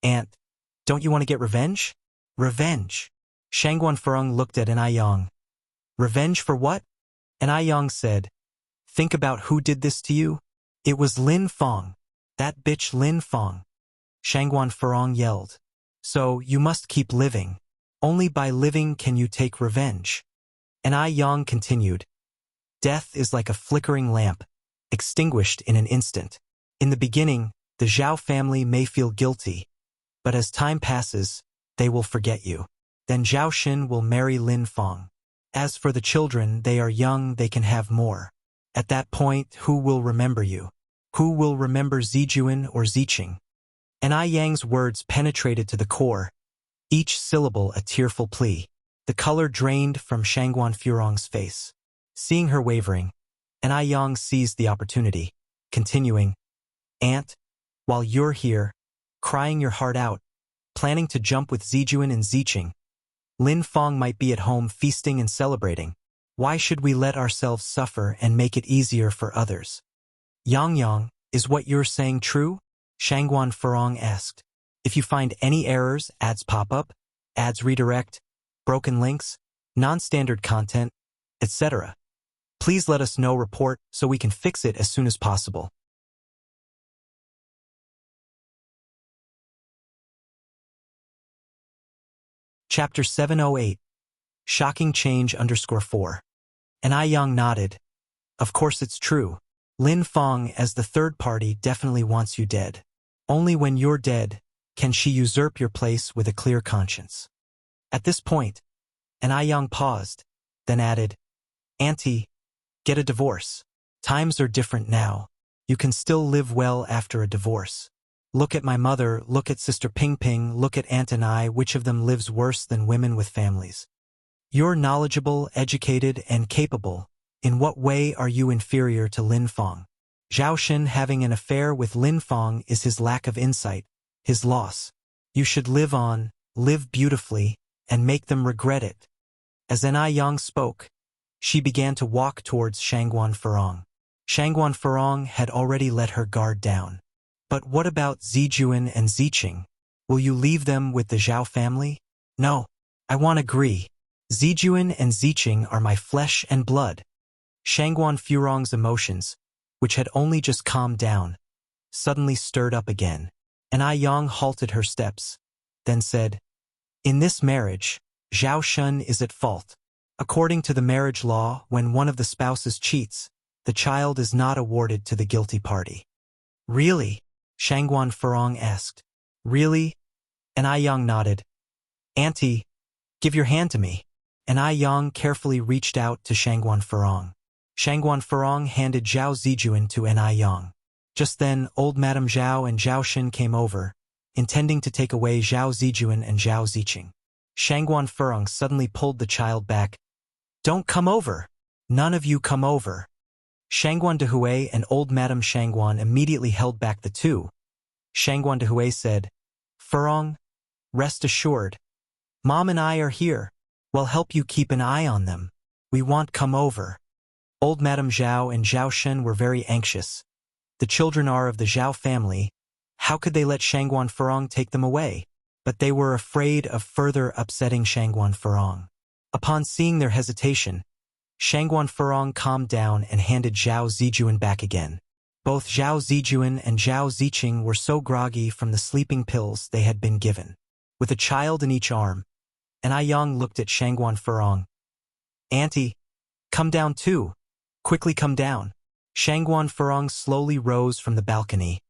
Aunt, don't you want to get revenge? Revenge. Shangguan Furong looked at an Ai Yang. Revenge for what? And Ai Yang said, Think about who did this to you. It was Lin Feng. That bitch Lin Feng. Shangguan Furong yelled. So you must keep living. Only by living can you take revenge. And Ai Yang continued. Death is like a flickering lamp, extinguished in an instant. In the beginning, the Zhao family may feel guilty, but as time passes, they will forget you. Then Zhao Xun will marry Lin Feng. As for the children, they are young, they can have more. At that point, who will remember you? Who will remember Zijuan or Ziqing? And Ai Yang's words penetrated to the core, each syllable a tearful plea. The color drained from Shangguan Furong's face. Seeing her wavering, and Ai Yang seized the opportunity, continuing, Aunt, while you're here, crying your heart out, planning to jump with Zijuan and Ziqing, Lin Feng might be at home feasting and celebrating. Why should we let ourselves suffer and make it easier for others? Yang, is what you're saying true? Shangguan Furong asked. If you find any errors, ads pop up, ads redirect, broken links, non-standard content, etc., please let us know. Report so we can fix it as soon as possible. Chapter 708. Shocking Change _4. And Ai Yang nodded. Of course it's true. Lin Feng as the third party definitely wants you dead. Only when you're dead can she usurp your place with a clear conscience. At this point, and Ai Yang paused, then added, "Auntie, get a divorce. Times are different now. You can still live well after a divorce. Look at my mother, look at Sister Ping Ping, look at Aunt and I, which of them lives worse than women with families? You're knowledgeable, educated, and capable. In what way are you inferior to Lin Fong? Zhao Shen having an affair with Lin Fong is his lack of insight, his loss. You should live on, live beautifully, and make them regret it." As Enai Yang spoke, she began to walk towards Shangguan Furong. Shangguan Furong had already let her guard down. "But what about Zijuan and Ziqing? Will you leave them with the Zhao family?" "No, I won't agree. Zijuan and Ziqing are my flesh and blood." Shangguan Furong's emotions, which had only just calmed down, suddenly stirred up again. Enai Yang halted her steps, then said, "In this marriage, Zhao Shun is at fault. According to the marriage law, when one of the spouses cheats, the child is not awarded to the guilty party." "Really?" Shangguan Furong asked. "Really?" Enai Yang nodded. "Auntie, give your hand to me." Enai Yang carefully reached out to Shangguan Furong. Shangguan Furong handed Zhao Zijuan to Enai Yang. Just then, old Madame Zhao and Zhao Shen came over, intending to take away Zhao Zijuan and Zhao Ziqing. Shangguan Furong suddenly pulled the child back. "Don't come over! None of you come over!" Shangguan Dehui and old Madame Shangguan immediately held back the two. Shangguan Dehui said, "Furong, rest assured. Mom and I are here. We'll help you keep an eye on them. We won't come over." Old Madame Zhao and Zhao Shen were very anxious. The children are of the Zhao family. How could they let Shangguan Furong take them away? But they were afraid of further upsetting Shangguan Furong. Upon seeing their hesitation, Shangguan Furong calmed down and handed Zhao Zijuan back again. Both Zhao Zijuan and Zhao Ziqing were so groggy from the sleeping pills they had been given. With a child in each arm, Enai Yang looked at Shangguan Furong. "Auntie, come down too. Quickly come down." Shangguan Furong slowly rose from the balcony,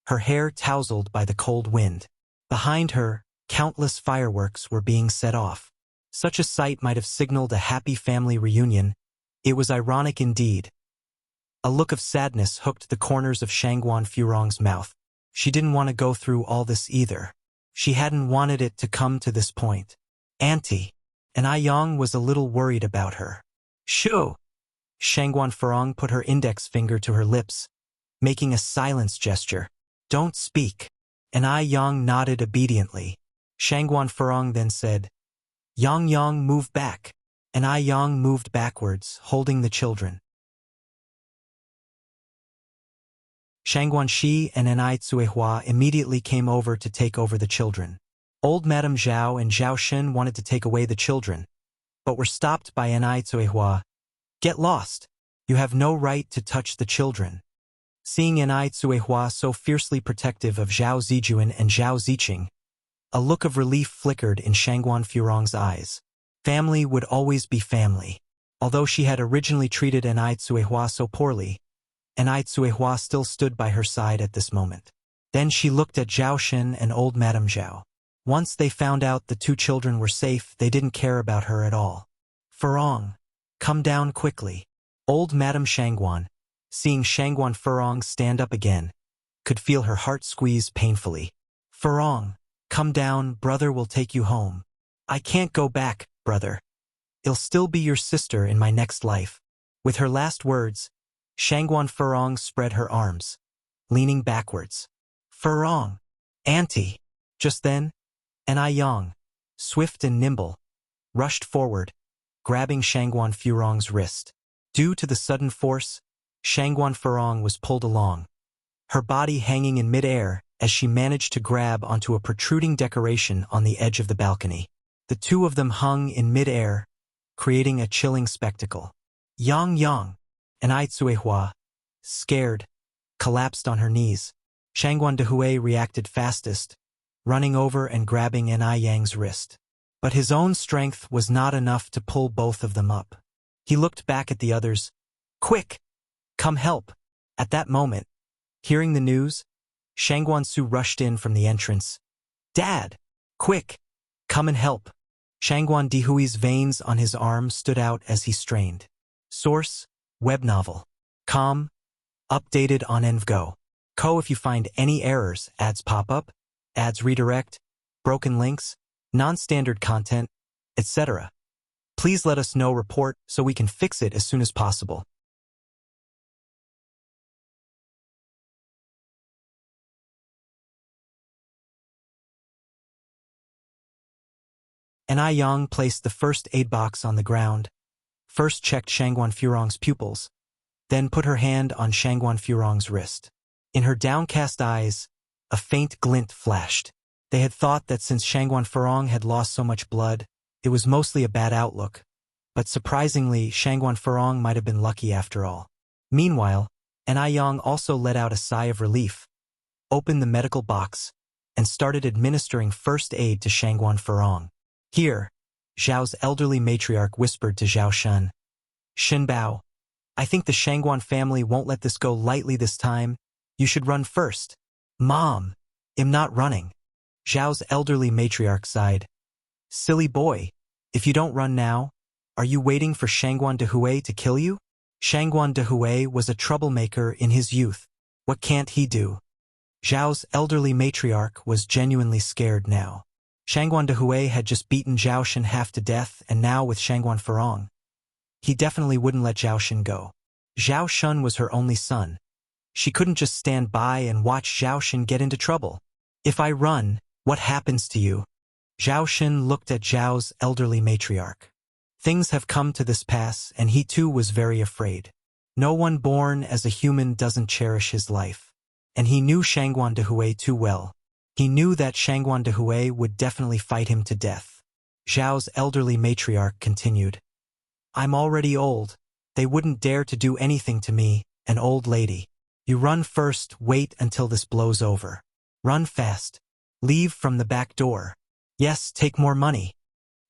her hair tousled by the cold wind. Behind her, countless fireworks were being set off. Such a sight might have signaled a happy family reunion. It was ironic indeed. A look of sadness hooked the corners of Shangguan Furong's mouth. She didn't want to go through all this either. She hadn't wanted it to come to this point. "Auntie." Enai Yang was a little worried about her. "Shoo!" Shangguan Furong put her index finger to her lips, making a silence gesture. "Don't speak." Enai Yang nodded obediently. Shangguan Furong then said, Yang, move back." Enai Yang moved backwards, holding the children. Shangguan Shi and Enai Cuihua immediately came over to take over the children. Old Madame Zhao and Zhao Shen wanted to take away the children, but were stopped by Enai Cuihua. "Get lost. You have no right to touch the children." Seeing Enai Cuihua so fiercely protective of Zhao Zijuan and Zhao Ziqing, a look of relief flickered in Shangguan Furong's eyes. Family would always be family. Although she had originally treated Enai Cuihua so poorly, Enai Cuihua still stood by her side at this moment. Then she looked at Zhao Shen and old Madame Zhao. Once they found out the two children were safe, they didn't care about her at all. "Furong, come down quickly." Old Madame Shangguan, seeing Shangguan Furong stand up again, could feel her heart squeeze painfully. "Furong, come down, brother will take you home." "I can't go back, brother. I'll still be your sister in my next life." With her last words, Shangguan Furong spread her arms, leaning backwards. "Furong, auntie." Just then, Enai Yang, swift and nimble, rushed forward, grabbing Shangguan Furong's wrist. Due to the sudden force, Shangguan Furong was pulled along, her body hanging in midair as she managed to grab onto a protruding decoration on the edge of the balcony. The two of them hung in midair, creating a chilling spectacle. Yang, Enai Cuihua, scared, collapsed on her knees. Shangguan Dehui reacted fastest, running over and grabbing Enai Yang's wrist. But his own strength was not enough to pull both of them up. He looked back at the others. "Quick! Come help!" At that moment, hearing the news, Shangguan Su rushed in from the entrance. "Dad! Quick! Come and help!" Shangguan Dihui's veins on his arm stood out as he strained. Source: web novel. Com. Updated on Envgo. Co. If you find any errors, ads pop up, ads redirect, broken links, non-standard content, etc., please let us know. Report so we can fix it as soon as possible. An Yang placed the first aid box on the ground, first checked Shangguan Furong's pupils, then put her hand on Shangguan Furong's wrist. In her downcast eyes, a faint glint flashed. They had thought that since Shangguan Furong had lost so much blood, it was mostly a bad outlook, but surprisingly, Shangguan Furong might have been lucky after all. Meanwhile, An Yang also let out a sigh of relief, opened the medical box, and started administering first aid to Shangguan Furong. Here, Zhao's elderly matriarch whispered to Zhao Shun. Shen Bao, I think the Shangguan family won't let this go lightly this time. You should run first. Mom, I'm not running. Zhao's elderly matriarch sighed. Silly boy, if you don't run now, are you waiting for Shangguan Dehui to kill you? Shangguan Dehui was a troublemaker in his youth. What can't he do? Zhao's elderly matriarch was genuinely scared now. Shangguan Dehui had just beaten Zhao Shen half to death, and now with Shangguan Furong, he definitely wouldn't let Zhao Shen go. Zhao Shun was her only son. She couldn't just stand by and watch Zhao Shen get into trouble. If I run, what happens to you? Zhao Shen looked at Zhao's elderly matriarch. Things have come to this pass, and he too was very afraid. No one born as a human doesn't cherish his life. And he knew Shangguan Dehui too well. He knew that Shangguan Dehui would definitely fight him to death. Zhao's elderly matriarch continued. I'm already old. They wouldn't dare to do anything to me, an old lady. You run first, wait until this blows over. Run fast. Leave from the back door. Yes, take more money.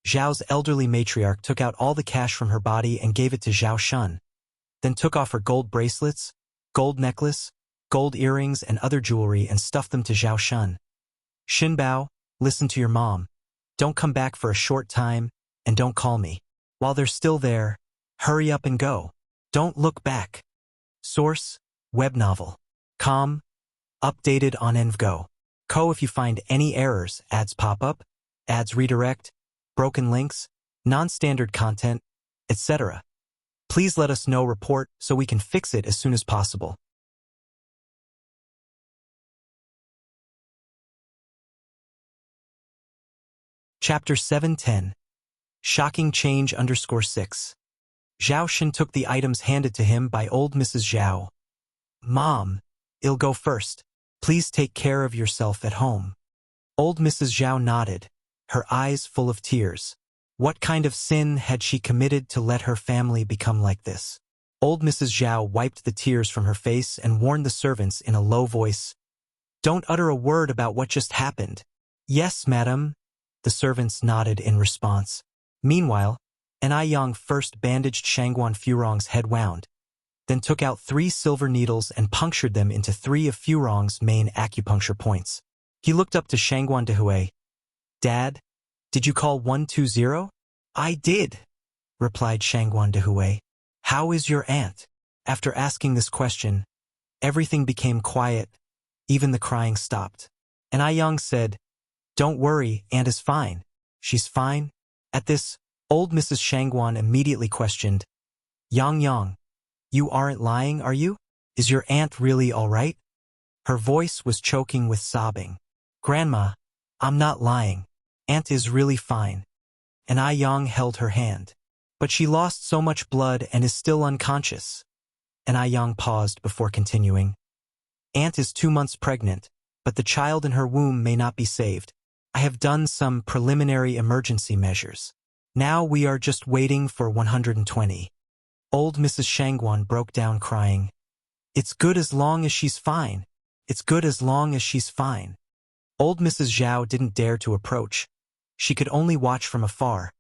Zhao's elderly matriarch took out all the cash from her body and gave it to Zhao Shun, then took off her gold bracelets, gold necklace, gold earrings, and other jewelry and stuffed them to Zhao Shun. Shen Bao, listen to your mom. Don't come back for a short time, and don't call me. While they're still there, hurry up and go. Don't look back. Source: web novel. Com. Updated on Envgo. Co. If you find any errors, ads pop up, ads redirect, broken links, non-standard content, etc., please let us know. Report so we can fix it as soon as possible. Chapter 710. Shocking Change _6. Zhao Shen took the items handed to him by old Mrs. Zhao. Mom, I'll go first. Please take care of yourself at home. Old Mrs. Zhao nodded, her eyes full of tears. What kind of sin had she committed to let her family become like this? Old Mrs. Zhao wiped the tears from her face and warned the servants in a low voice. Don't utter a word about what just happened. Yes, madam. The servants nodded in response. Meanwhile, An Yang first bandaged Shangguan Furong's head wound, then took out 3 silver needles and punctured them into 3 of Furong's main acupuncture points. He looked up to Shangguan Dehui. Dad, did you call 120? I did, replied Shangguan Dehui. How is your aunt? After asking this question, everything became quiet, even the crying stopped. An Yang said, Don't worry, aunt is fine. She's fine. At this, old Mrs. Shangguan immediately questioned, Yang, you aren't lying, are you? Is your aunt really all right? Her voice was choking with sobbing. Grandma, I'm not lying. Aunt is really fine. And Yang held her hand. But she lost so much blood and is still unconscious. And Yang paused before continuing. Aunt is 2 months pregnant, but the child in her womb may not be saved. I have done some preliminary emergency measures. Now we are just waiting for 120. Old Mrs. Shangguan broke down crying. It's good as long as she's fine. It's good as long as she's fine. Old Mrs. Zhao didn't dare to approach. She could only watch from afar,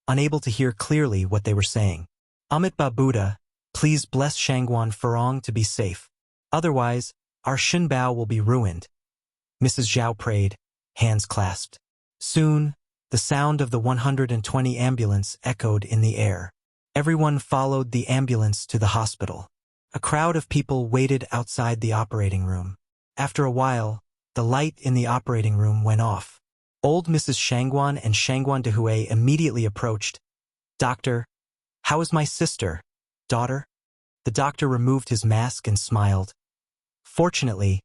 unable to hear clearly what they were saying. Amitabha Buddha, please bless Shangguan Furong to be safe. Otherwise, our Shenbao will be ruined. Mrs. Zhao prayed, hands clasped. Soon, The sound of the 120 ambulance echoed in the air. Everyone followed the ambulance to the hospital. A crowd of people waited outside the operating room. After a while, the light in the operating room went off. Old Mrs. Shangguan and Shangguan Dehui immediately approached. "Doctor, how is my sister, daughter?" The doctor removed his mask and smiled. "Fortunately,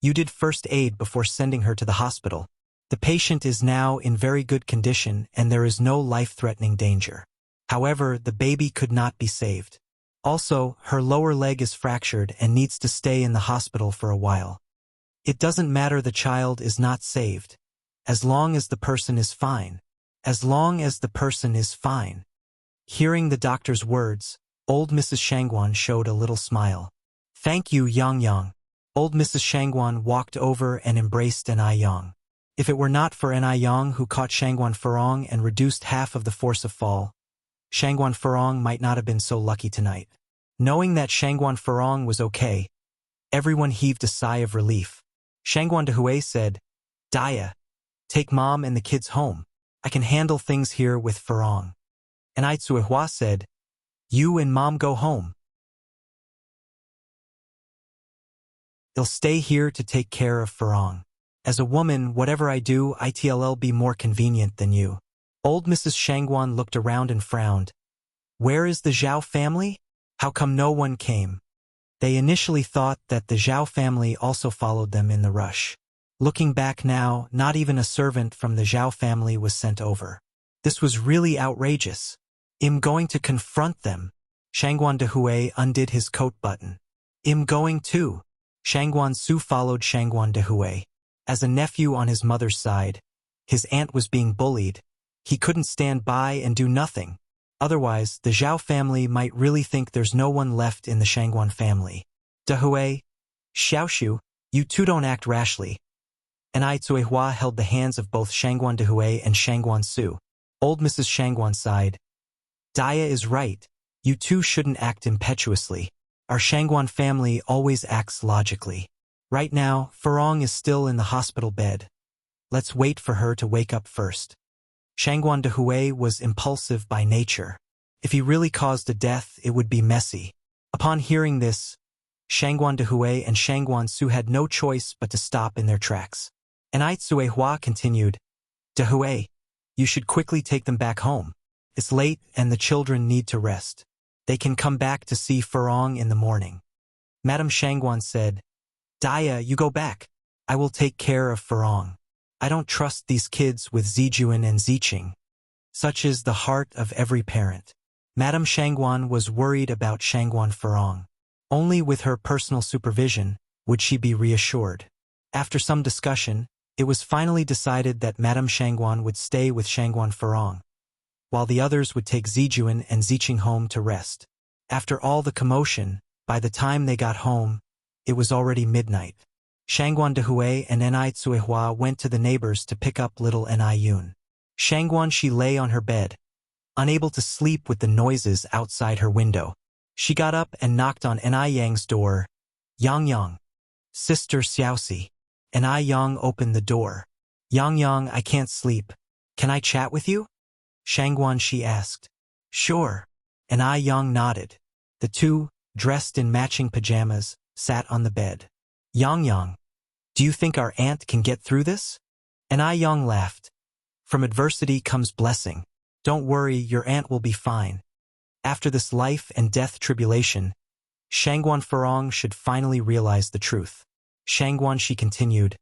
you did first aid before sending her to the hospital. The patient is now in very good condition and there is no life-threatening danger. However, the baby could not be saved. Also, her lower leg is fractured and needs to stay in the hospital for a while. It doesn't matter the child is not saved, as long as the person is fine. As long as the person is fine." Hearing the doctor's words, old Mrs. Shangguan showed a little smile. "Thank you, Yang Yang." Old Mrs. Shangguan walked over and embraced N.I. Yang. If it were not for N.I. Yang who caught Shangguan Furong and reduced half of the force of fall, Shangguan Furong might not have been so lucky tonight. Knowing that Shangguan Furong was okay, everyone heaved a sigh of relief. Shangguan Dehui said, "Daya, take mom and the kids home. I can handle things here with Furong." And Ai Tsuehua said, "You and mom go home. They'll stay here to take care of Furong. As a woman, whatever I do, it'll be more convenient than you." Old Mrs. Shangguan looked around and frowned. "Where is the Zhao family? How come no one came?" They initially thought that the Zhao family also followed them in the rush. Looking back now, not even a servant from the Zhao family was sent over. This was really outrageous. "I'm going to confront them." Shangguan Dehui undid his coat button. "I'm going too." Shangguan Su followed Shangguan Dehui. As a nephew on his mother's side, his aunt was being bullied. He couldn't stand by and do nothing. Otherwise, the Zhao family might really think there's no one left in the Shangguan family. "Dehui, Xiaoshu, you two don't act rashly." And Ai Tsuehua held the hands of both Shangguan Dehui and Shangguan Su. Old Mrs. Shangguan sighed. "Daya is right. You two shouldn't act impetuously. Our Shangguan family always acts logically. Right now, Furong is still in the hospital bed. Let's wait for her to wake up first." Shangguan Dehui was impulsive by nature. If he really caused a death, it would be messy. Upon hearing this, Shangguan Dehui and Shangguan Su had no choice but to stop in their tracks. And Ai Tsuehua continued, "Dehui, you should quickly take them back home. It's late and the children need to rest. They can come back to see Furong in the morning." Madame Shangguan said, "Daya, you go back. I will take care of Furong. I don't trust these kids with Zijuan and Ziqing." Such is the heart of every parent. Madame Shangguan was worried about Shangguan Furong. Only with her personal supervision would she be reassured. After some discussion, it was finally decided that Madame Shangguan would stay with Shangguan Furong, while the others would take Zijuan and Ziqing home to rest. After all the commotion, by the time they got home, it was already midnight. Shangguan Dehui and N.I. Tsuehua went to the neighbors to pick up little N.I. Yun. Shangguan she lay on her bed, unable to sleep with the noises outside her window. She got up and knocked on N.I. Yang's door. "Yang Yang. Sister Xiaoxi." N.I. Yang opened the door. "Yang Yang, I can't sleep. Can I chat with you?" Shangguan she asked. "Sure." N.I. Yang nodded. The two, dressed in matching pajamas, sat on the bed. "Yang Yang, do you think our aunt can get through this?" N.I. Yang laughed. "From adversity comes blessing. Don't worry, your aunt will be fine." After this life and death tribulation, Shangguan Furong should finally realize the truth. Shangguan she continued,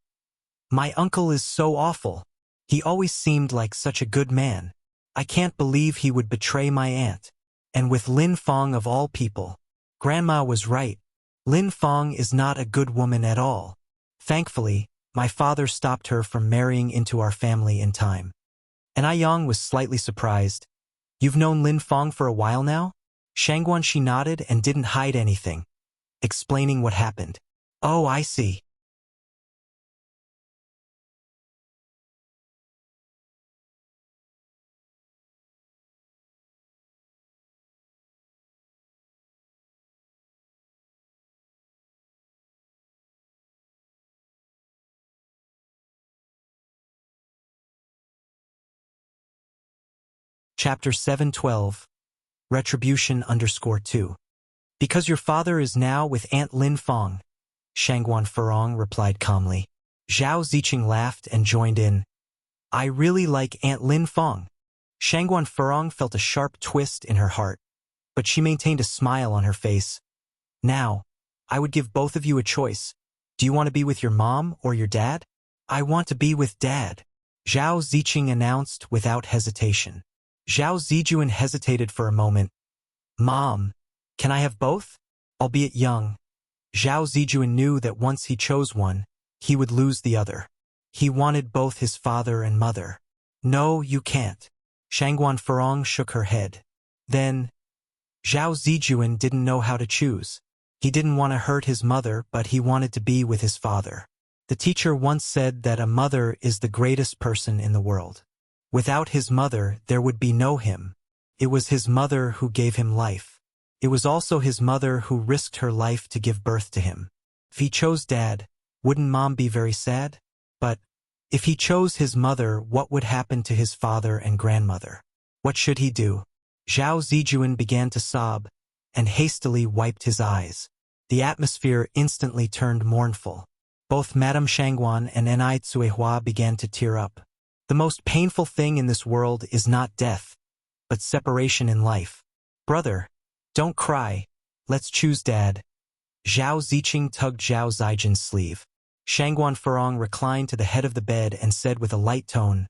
"My uncle is so awful. He always seemed like such a good man. I can't believe he would betray my aunt. And with Lin Fong of all people. Grandma was right. Lin Fong is not a good woman at all. Thankfully, my father stopped her from marrying into our family in time." And Ai Yang was slightly surprised. "You've known Lin Fong for a while now?" Shangguan she nodded and didn't hide anything, explaining what happened. "Oh, I see." Chapter 712, Retribution_2. Because your father is now with Aunt Lin Fong, Shangguan Furong replied calmly. Zhao Ziqing laughed and joined in. I really like Aunt Lin Fong. Shangguan Furong felt a sharp twist in her heart, but she maintained a smile on her face. Now, I would give both of you a choice. Do you want to be with your mom or your dad? I want to be with Dad, Zhao Ziqing announced without hesitation. Zhao Zijuan hesitated for a moment. Mom, can I have both? Albeit young, Zhao Zijuan knew that once he chose one, he would lose the other. He wanted both his father and mother. No, you can't. Shangguan Furong shook her head. Then, Zhao Zijuan didn't know how to choose. He didn't want to hurt his mother, but he wanted to be with his father. The teacher once said that a mother is the greatest person in the world. Without his mother, there would be no him. It was his mother who gave him life. It was also his mother who risked her life to give birth to him. If he chose Dad, wouldn't Mom be very sad? But if he chose his mother, what would happen to his father and grandmother? What should he do? Zhao Zijuan began to sob and hastily wiped his eyes. The atmosphere instantly turned mournful. Both Madame Shangguan and Ni Cuihua began to tear up. The most painful thing in this world is not death, but separation in life. Brother, don't cry. Let's choose Dad. Zhao Ziqing tugged Zhao Zijian's sleeve. Shangguan Furong reclined to the head of the bed and said with a light tone,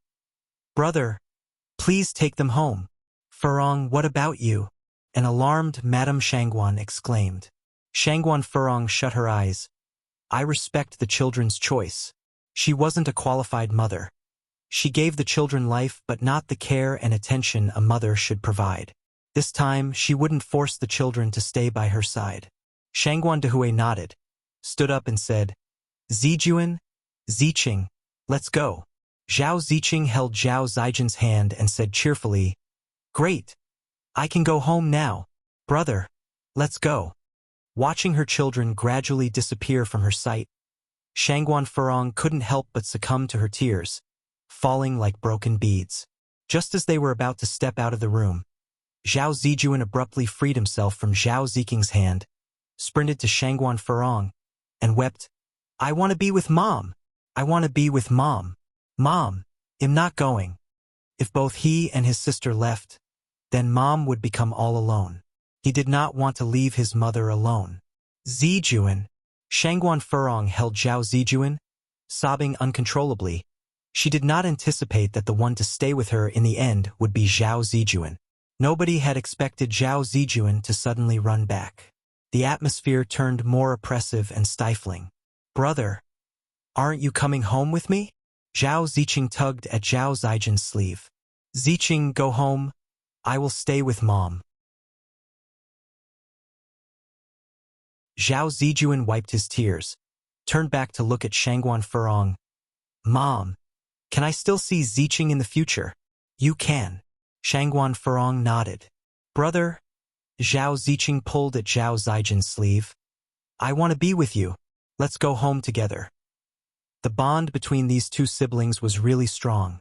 Brother, please take them home. Furong, what about you? An alarmed Madame Shangguan exclaimed. Shangguan Furong shut her eyes. I respect the children's choice. She wasn't a qualified mother. She gave the children life but not the care and attention a mother should provide. This time, she wouldn't force the children to stay by her side. Shangguan Dehui nodded, stood up and said, Zijuan, Ziqing, let's go. Zhao Ziqing held Zhao Zijian's hand and said cheerfully, Great. I can go home now. Brother, let's go. Watching her children gradually disappear from her sight, Shangguan Furong couldn't help but succumb to her tears, falling like broken beads. Just as they were about to step out of the room, Zhao Zijuan abruptly freed himself from Zhao Ziqing's hand, sprinted to Shangguan Furong, and wept, I want to be with Mom. I want to be with Mom. Mom, I'm not going. If both he and his sister left, then Mom would become all alone. He did not want to leave his mother alone. Zijuan. Shangguan Furong held Zhao Zijuan, sobbing uncontrollably. She did not anticipate that the one to stay with her in the end would be Zhao Zijuan. Nobody had expected Zhao Zijuan to suddenly run back. The atmosphere turned more oppressive and stifling. Brother, aren't you coming home with me? Zhao Ziqing tugged at Zhao Zijian's sleeve. Ziqing, go home. I will stay with Mom. Zhao Zijuan wiped his tears, turned back to look at Shangguan Furong. Mom, can I still see Ziqing in the future? You can. Shangguan Furong nodded. Brother, Zhao Ziqing pulled at Zhao Zijian's sleeve. I want to be with you. Let's go home together. The bond between these two siblings was really strong.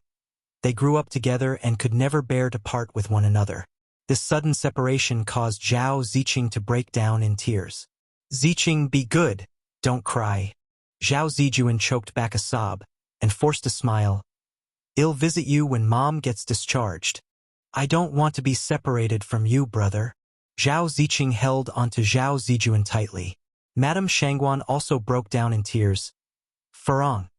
They grew up together and could never bear to part with one another. This sudden separation caused Zhao Ziqing to break down in tears. Ziqing, be good. Don't cry. Zhao Zijuan choked back a sob and forced a smile. I'll visit you when Mom gets discharged. I don't want to be separated from you, brother. Zhao Ziqing held onto Zhao Zijuan tightly. Madame Shangguan also broke down in tears. Furong,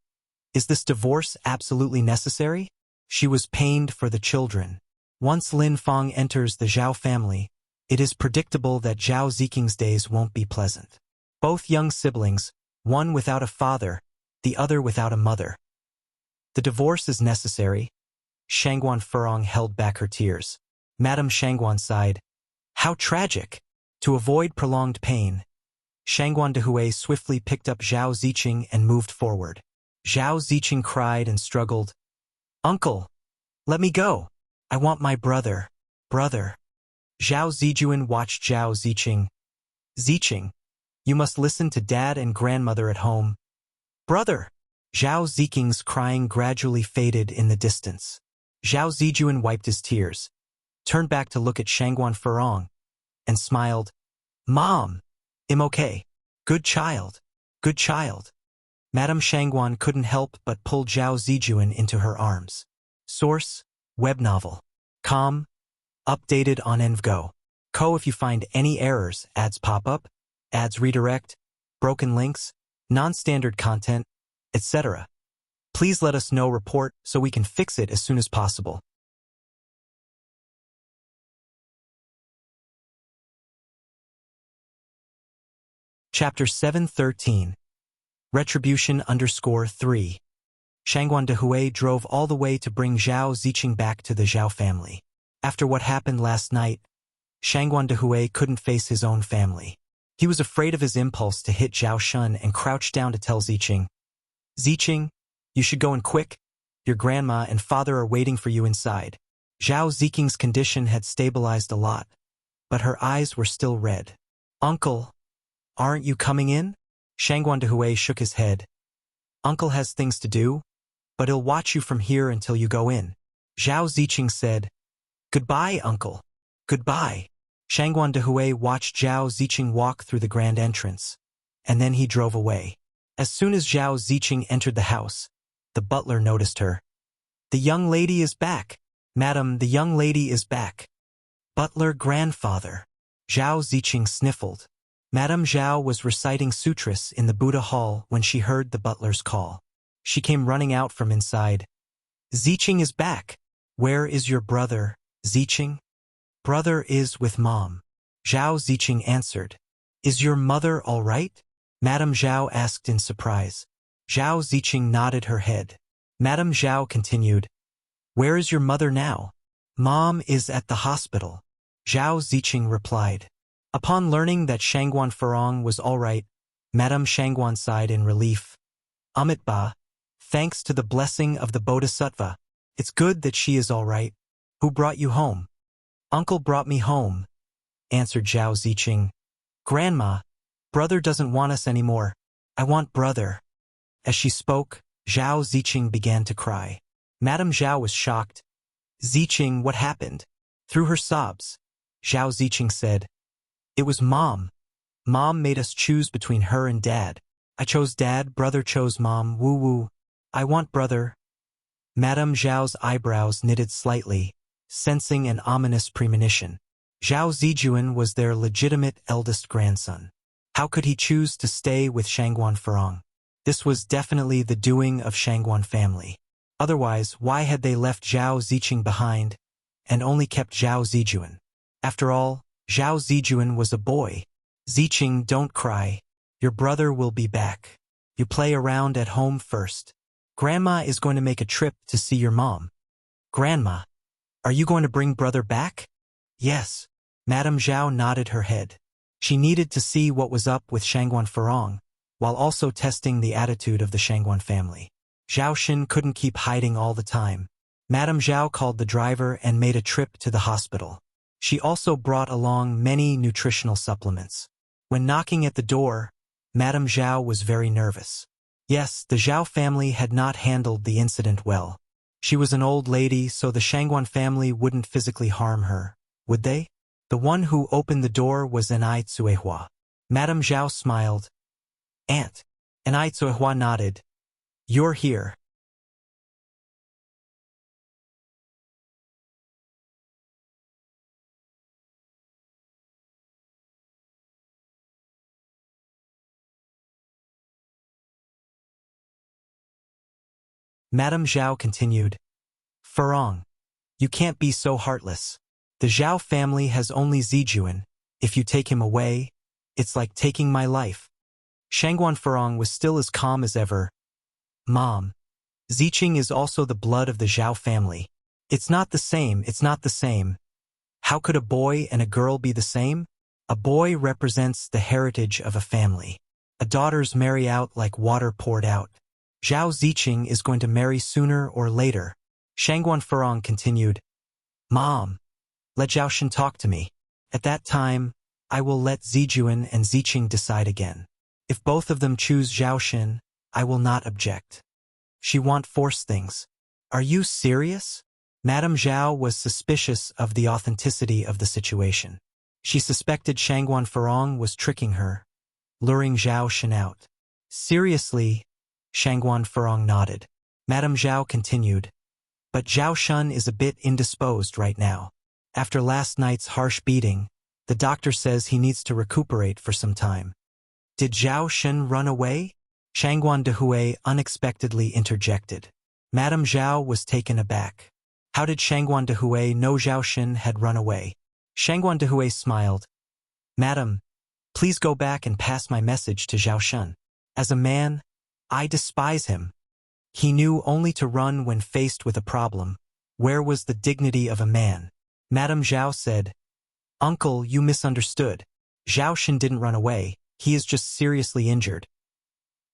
is this divorce absolutely necessary? She was pained for the children. Once Lin Fong enters the Zhao family, it is predictable that Zhao Ziqing's days won't be pleasant. Both young siblings, one without a father, the other without a mother. The divorce is necessary. Shangguan Furong held back her tears. Madame Shangguan sighed. How tragic! To avoid prolonged pain, Shangguan Dehui swiftly picked up Zhao Ziqing and moved forward. Zhao Ziqing cried and struggled. Uncle, let me go. I want my brother. Brother. Zhao Zijuan watched Zhao Ziqing. Ziqing, you must listen to Dad and Grandmother at home. Brother! Zhao Ziqing's crying gradually faded in the distance. Zhao Zijuan wiped his tears. turned back to look at Shangguan Furong, and smiled. Mom! I'm okay. Good child. Good child. Madame Shangguan couldn't help but pull Zhao Zijuan into her arms. Source: web novel. Com. Updated on Envgo. Co. If you find any errors, ads pop up, ads redirect, broken links, non-standard content, etc., please let us know. Report so we can fix it as soon as possible. Chapter 713. Retribution_3. Shangguan Dehui drove all the way to bring Zhao Ziqing back to the Zhao family. After what happened last night, Shangguan Dehui couldn't face his own family. He was afraid of his impulse to hit Zhao Shun and crouched down to tell Ziqing, Ziqing, you should go in quick. Your grandma and father are waiting for you inside. Zhao Ziqing's condition had stabilized a lot, but her eyes were still red. Uncle, aren't you coming in? Shangguan Dehui shook his head. Uncle has things to do, but he'll watch you from here until you go in. Zhao Ziqing said, Goodbye, Uncle. Goodbye. Shangguan Dehui watched Zhao Ziqing walk through the grand entrance, and then he drove away. As soon as Zhao Ziqing entered the house, the butler noticed her. The young lady is back. Madam, the young lady is back. Butler grandfather. Zhao Ziqing sniffled. Madame Zhao was reciting sutras in the Buddha hall when she heard the butler's call. She came running out from inside. Ziqing is back. Where is your brother, Ziqing? Brother is with Mom. Zhao Ziqing answered. Is your mother all right? Madame Zhao asked in surprise. Zhao Ziqing nodded her head. Madame Zhao continued. Where is your mother now? Mom is at the hospital. Zhao Ziqing replied. Upon learning that Shangguan Furong was all right, Madame Shangguan sighed in relief. Amitabha, thanks to the blessing of the Bodhisattva, it's good that she is all right. Who brought you home? Uncle brought me home, answered Zhao Ziqing. Grandma, brother doesn't want us anymore. I want brother. As she spoke, Zhao Ziqing began to cry. Madame Zhao was shocked. Ziqing, what happened? Through her sobs, Zhao Ziqing said, It was Mom. Mom made us choose between her and Dad. I chose Dad, brother chose Mom, woo-woo. I want brother. Madame Zhao's eyebrows knitted slightly, sensing an ominous premonition. Zhao Zijuan was their legitimate eldest grandson. How could he choose to stay with Shangguan Furong? This was definitely the doing of Shangguan family. Otherwise, why had they left Zhao Ziqing behind and only kept Zhao Zijuan? After all, Zhao Zijuan was a boy. Ziqing, don't cry. Your brother will be back. You play around at home first. Grandma is going to make a trip to see your mom. Grandma, are you going to bring brother back? Yes. Madame Zhao nodded her head. She needed to see what was up with Shangguan Furong, while also testing the attitude of the Shangguan family. Zhao Xin couldn't keep hiding all the time. Madame Zhao called the driver and made a trip to the hospital. She also brought along many nutritional supplements. When knocking at the door, Madame Zhao was very nervous. Yes, the Zhao family had not handled the incident well. She was an old lady, so the Shangguan family wouldn't physically harm her, would they? The one who opened the door was Anai Tsuehua. Madame Zhao smiled. Aunt. Anai Tsuehua nodded. You're here. Madame Zhao continued. Furong, you can't be so heartless. The Zhao family has only Zijuan. If you take him away, it's like taking my life. Shangguan Furong was still as calm as ever. Mom, Ziqing is also the blood of the Zhao family. It's not the same, it's not the same. How could a boy and a girl be the same? A boy represents the heritage of a family. A daughters marry out like water poured out. Zhao Ziqing is going to marry sooner or later. Shangguan Furong continued. Mom, let Zhao Xin talk to me. At that time, I will let Zijuan and Ziqing decide again. If both of them choose Zhao Xin, I will not object. She won't force things. Are you serious? Madame Zhao was suspicious of the authenticity of the situation. She suspected Shangguan Furong was tricking her, luring Zhao Shen out. Seriously, Shangguan Furong nodded. Madame Zhao continued, but Zhao Shun is a bit indisposed right now. After last night's harsh beating, the doctor says he needs to recuperate for some time. Did Zhao Shen run away? Shangguan Dehui unexpectedly interjected. Madame Zhao was taken aback. How did Shangguan Dehui know Zhao Shen had run away? Shangguan Dehui smiled. Madam, please go back and pass my message to Zhao Shen. As a man, I despise him. He knew only to run when faced with a problem. Where was the dignity of a man? Madame Zhao said, Uncle, you misunderstood. Zhao Shen didn't run away, he is just seriously injured.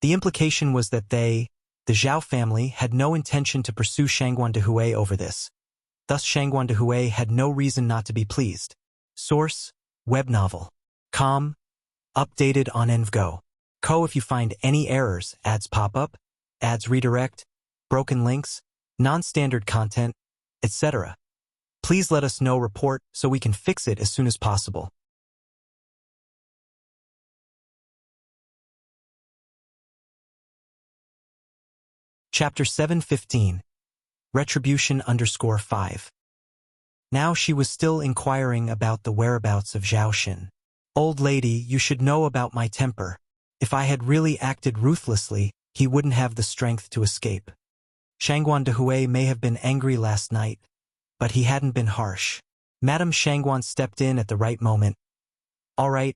The implication was that they, the Zhao family, had no intention to pursue Shangguan Dehui over this. Thus Shangguan Dehui had no reason not to be pleased. Source, web novel. Com, updated on Envgo. If you find any errors, ads pop up, ads redirect, broken links, non-standard content, etc. Please let us know report so we can fix it as soon as possible. Chapter 7:15. Retribution_5. Now she was still inquiring about the whereabouts of Zhao Shen. Old lady, you should know about my temper. If I had really acted ruthlessly, he wouldn't have the strength to escape. Shangguan Dehui may have been angry last night, but he hadn't been harsh. Madame Shangguan stepped in at the right moment. All right,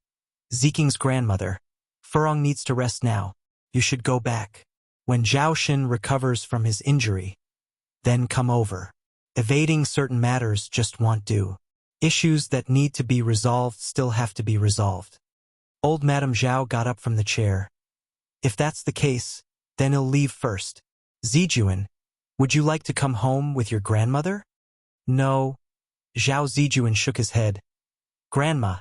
Ziking's grandmother. Furong needs to rest now. You should go back. When Zhao Shen recovers from his injury, then come over. Evading certain matters just won't do. Issues that need to be resolved still have to be resolved. Old Madame Zhao got up from the chair. If that's the case, then he'll leave first. Zijuan, would you like to come home with your grandmother? No. Zhao Zijuan shook his head. Grandma,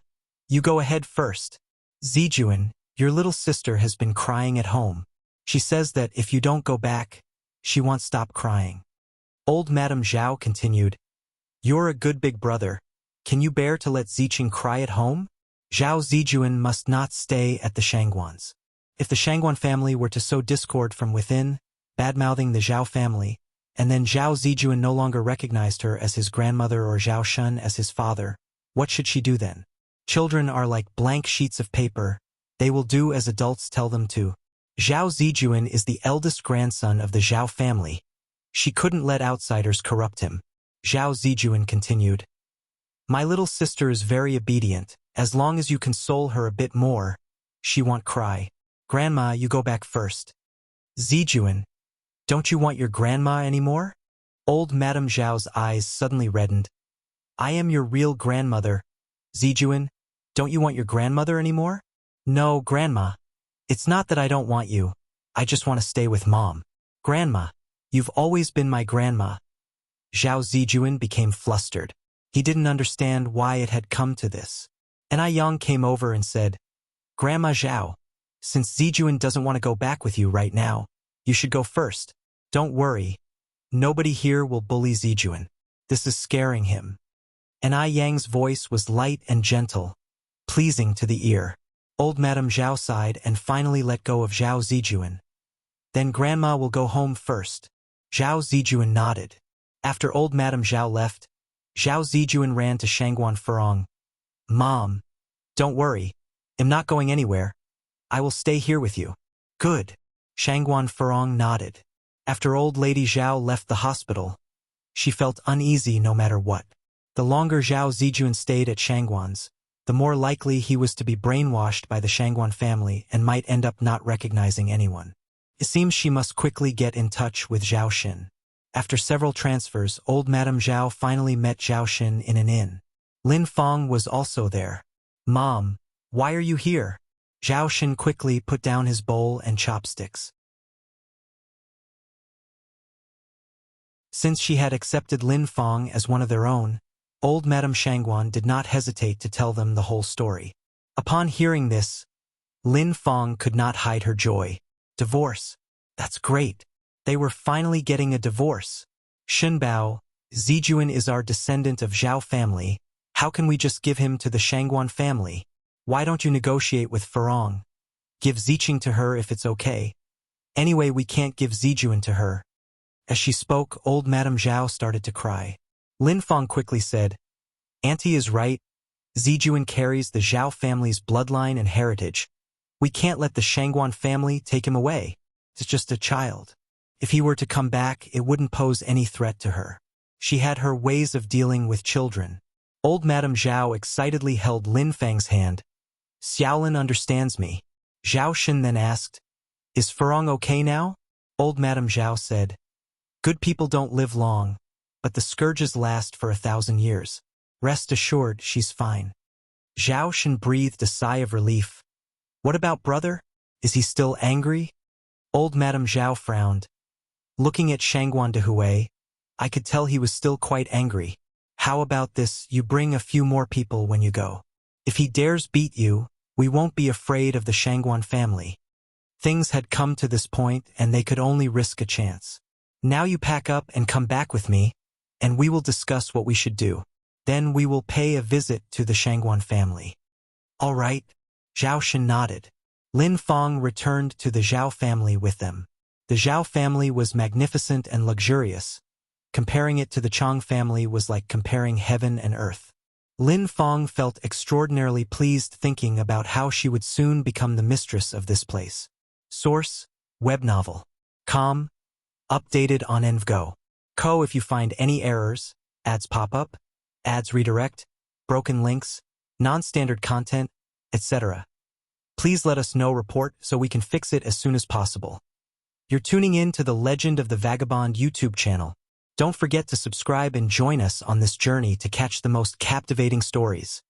you go ahead first. Zijuan, your little sister has been crying at home. She says that if you don't go back, she won't stop crying. Old Madame Zhao continued. You're a good big brother. Can you bear to let Ziqing cry at home? Zhao Zijuan must not stay at the Shangguans. If the Shangguan family were to sow discord from within, bad-mouthing the Zhao family, and then Zhao Zijuan no longer recognized her as his grandmother or Zhao Shun as his father, what should she do then? Children are like blank sheets of paper. They will do as adults tell them to. Zhao Zijuan is the eldest grandson of the Zhao family. She couldn't let outsiders corrupt him. Zhao Zijuan continued. My little sister is very obedient. As long as you console her a bit more, she won't cry. Grandma, you go back first. Zijuan, don't you want your grandma anymore? Old Madame Zhao's eyes suddenly reddened. I am your real grandmother. Zijuan, don't you want your grandmother anymore? No, Grandma. It's not that I don't want you. I just want to stay with Mom. Grandma, you've always been my grandma. Zhao Zijuan became flustered. He didn't understand why it had come to this. An Aiyang came over and said, Grandma Zhao, since Zijuan doesn't want to go back with you right now, you should go first. Don't worry. Nobody here will bully Zijuan. This is scaring him. An Aiyang's voice was light and gentle, pleasing to the ear. Old Madame Zhao sighed and finally let go of Zhao Zijuan. Then Grandma will go home first. Zhao Zijuan nodded. After old Madame Zhao left, Zhao Zijuan ran to Shangguan Furong. Mom, don't worry. I'm not going anywhere. I will stay here with you. Good. Shangguan Furong nodded. After old lady Zhao left the hospital, she felt uneasy no matter what. The longer Zhao Zijuan stayed at Shangguan's, the more likely he was to be brainwashed by the Shangguan family and might end up not recognizing anyone. It seems she must quickly get in touch with Zhao Shen. After several transfers, old Madame Zhao finally met Zhao Shen in an inn. Lin Fong was also there. Mom, why are you here? Zhao Shen quickly put down his bowl and chopsticks. Since she had accepted Lin Fong as one of their own, old Madame Shangguan did not hesitate to tell them the whole story. Upon hearing this, Lin Fong could not hide her joy. Divorce. That's great. They were finally getting a divorce. Shenbao, Zijuan is our descendant of Zhao family. How can we just give him to the Shangguan family? Why don't you negotiate with Farong? Give Ziqing to her if it's okay. Anyway, we can't give Zijuan to her. As she spoke, old Madame Zhao started to cry. Lin Feng quickly said, Auntie is right. Zijuan carries the Zhao family's bloodline and heritage. We can't let the Shangguan family take him away. It's just a child. If he were to come back, it wouldn't pose any threat to her. She had her ways of dealing with children. Old Madame Zhao excitedly held Lin Feng's hand. Xiaolin understands me. Zhao Xin then asked, Is Farong okay now? Old Madame Zhao said, Good people don't live long, but the scourges last for 1,000 years. Rest assured, she's fine. Zhao Xin breathed a sigh of relief. What about brother? Is he still angry? Old Madame Zhao frowned. Looking at Shangguan Dehui, I could tell he was still quite angry. How about this, you bring a few more people when you go. If he dares beat you, we won't be afraid of the Shangguan family. Things had come to this point and they could only risk a chance. Now you pack up and come back with me, and we will discuss what we should do. Then we will pay a visit to the Shangguan family. All right, Zhao Xin nodded. Lin Feng returned to the Zhao family with them. The Zhao family was magnificent and luxurious. Comparing it to the Chang family was like comparing heaven and earth. Lin Feng felt extraordinarily pleased thinking about how she would soon become the mistress of this place. Source: Web Novel. Com. Updated on EnvGo. Co. If you find any errors, ads pop up, ads redirect, broken links, non-standard content, etc., please let us know report so we can fix it as soon as possible. You're tuning in to the Legend of the Vagabond YouTube channel. Don't forget to subscribe and join us on this journey to catch the most captivating stories.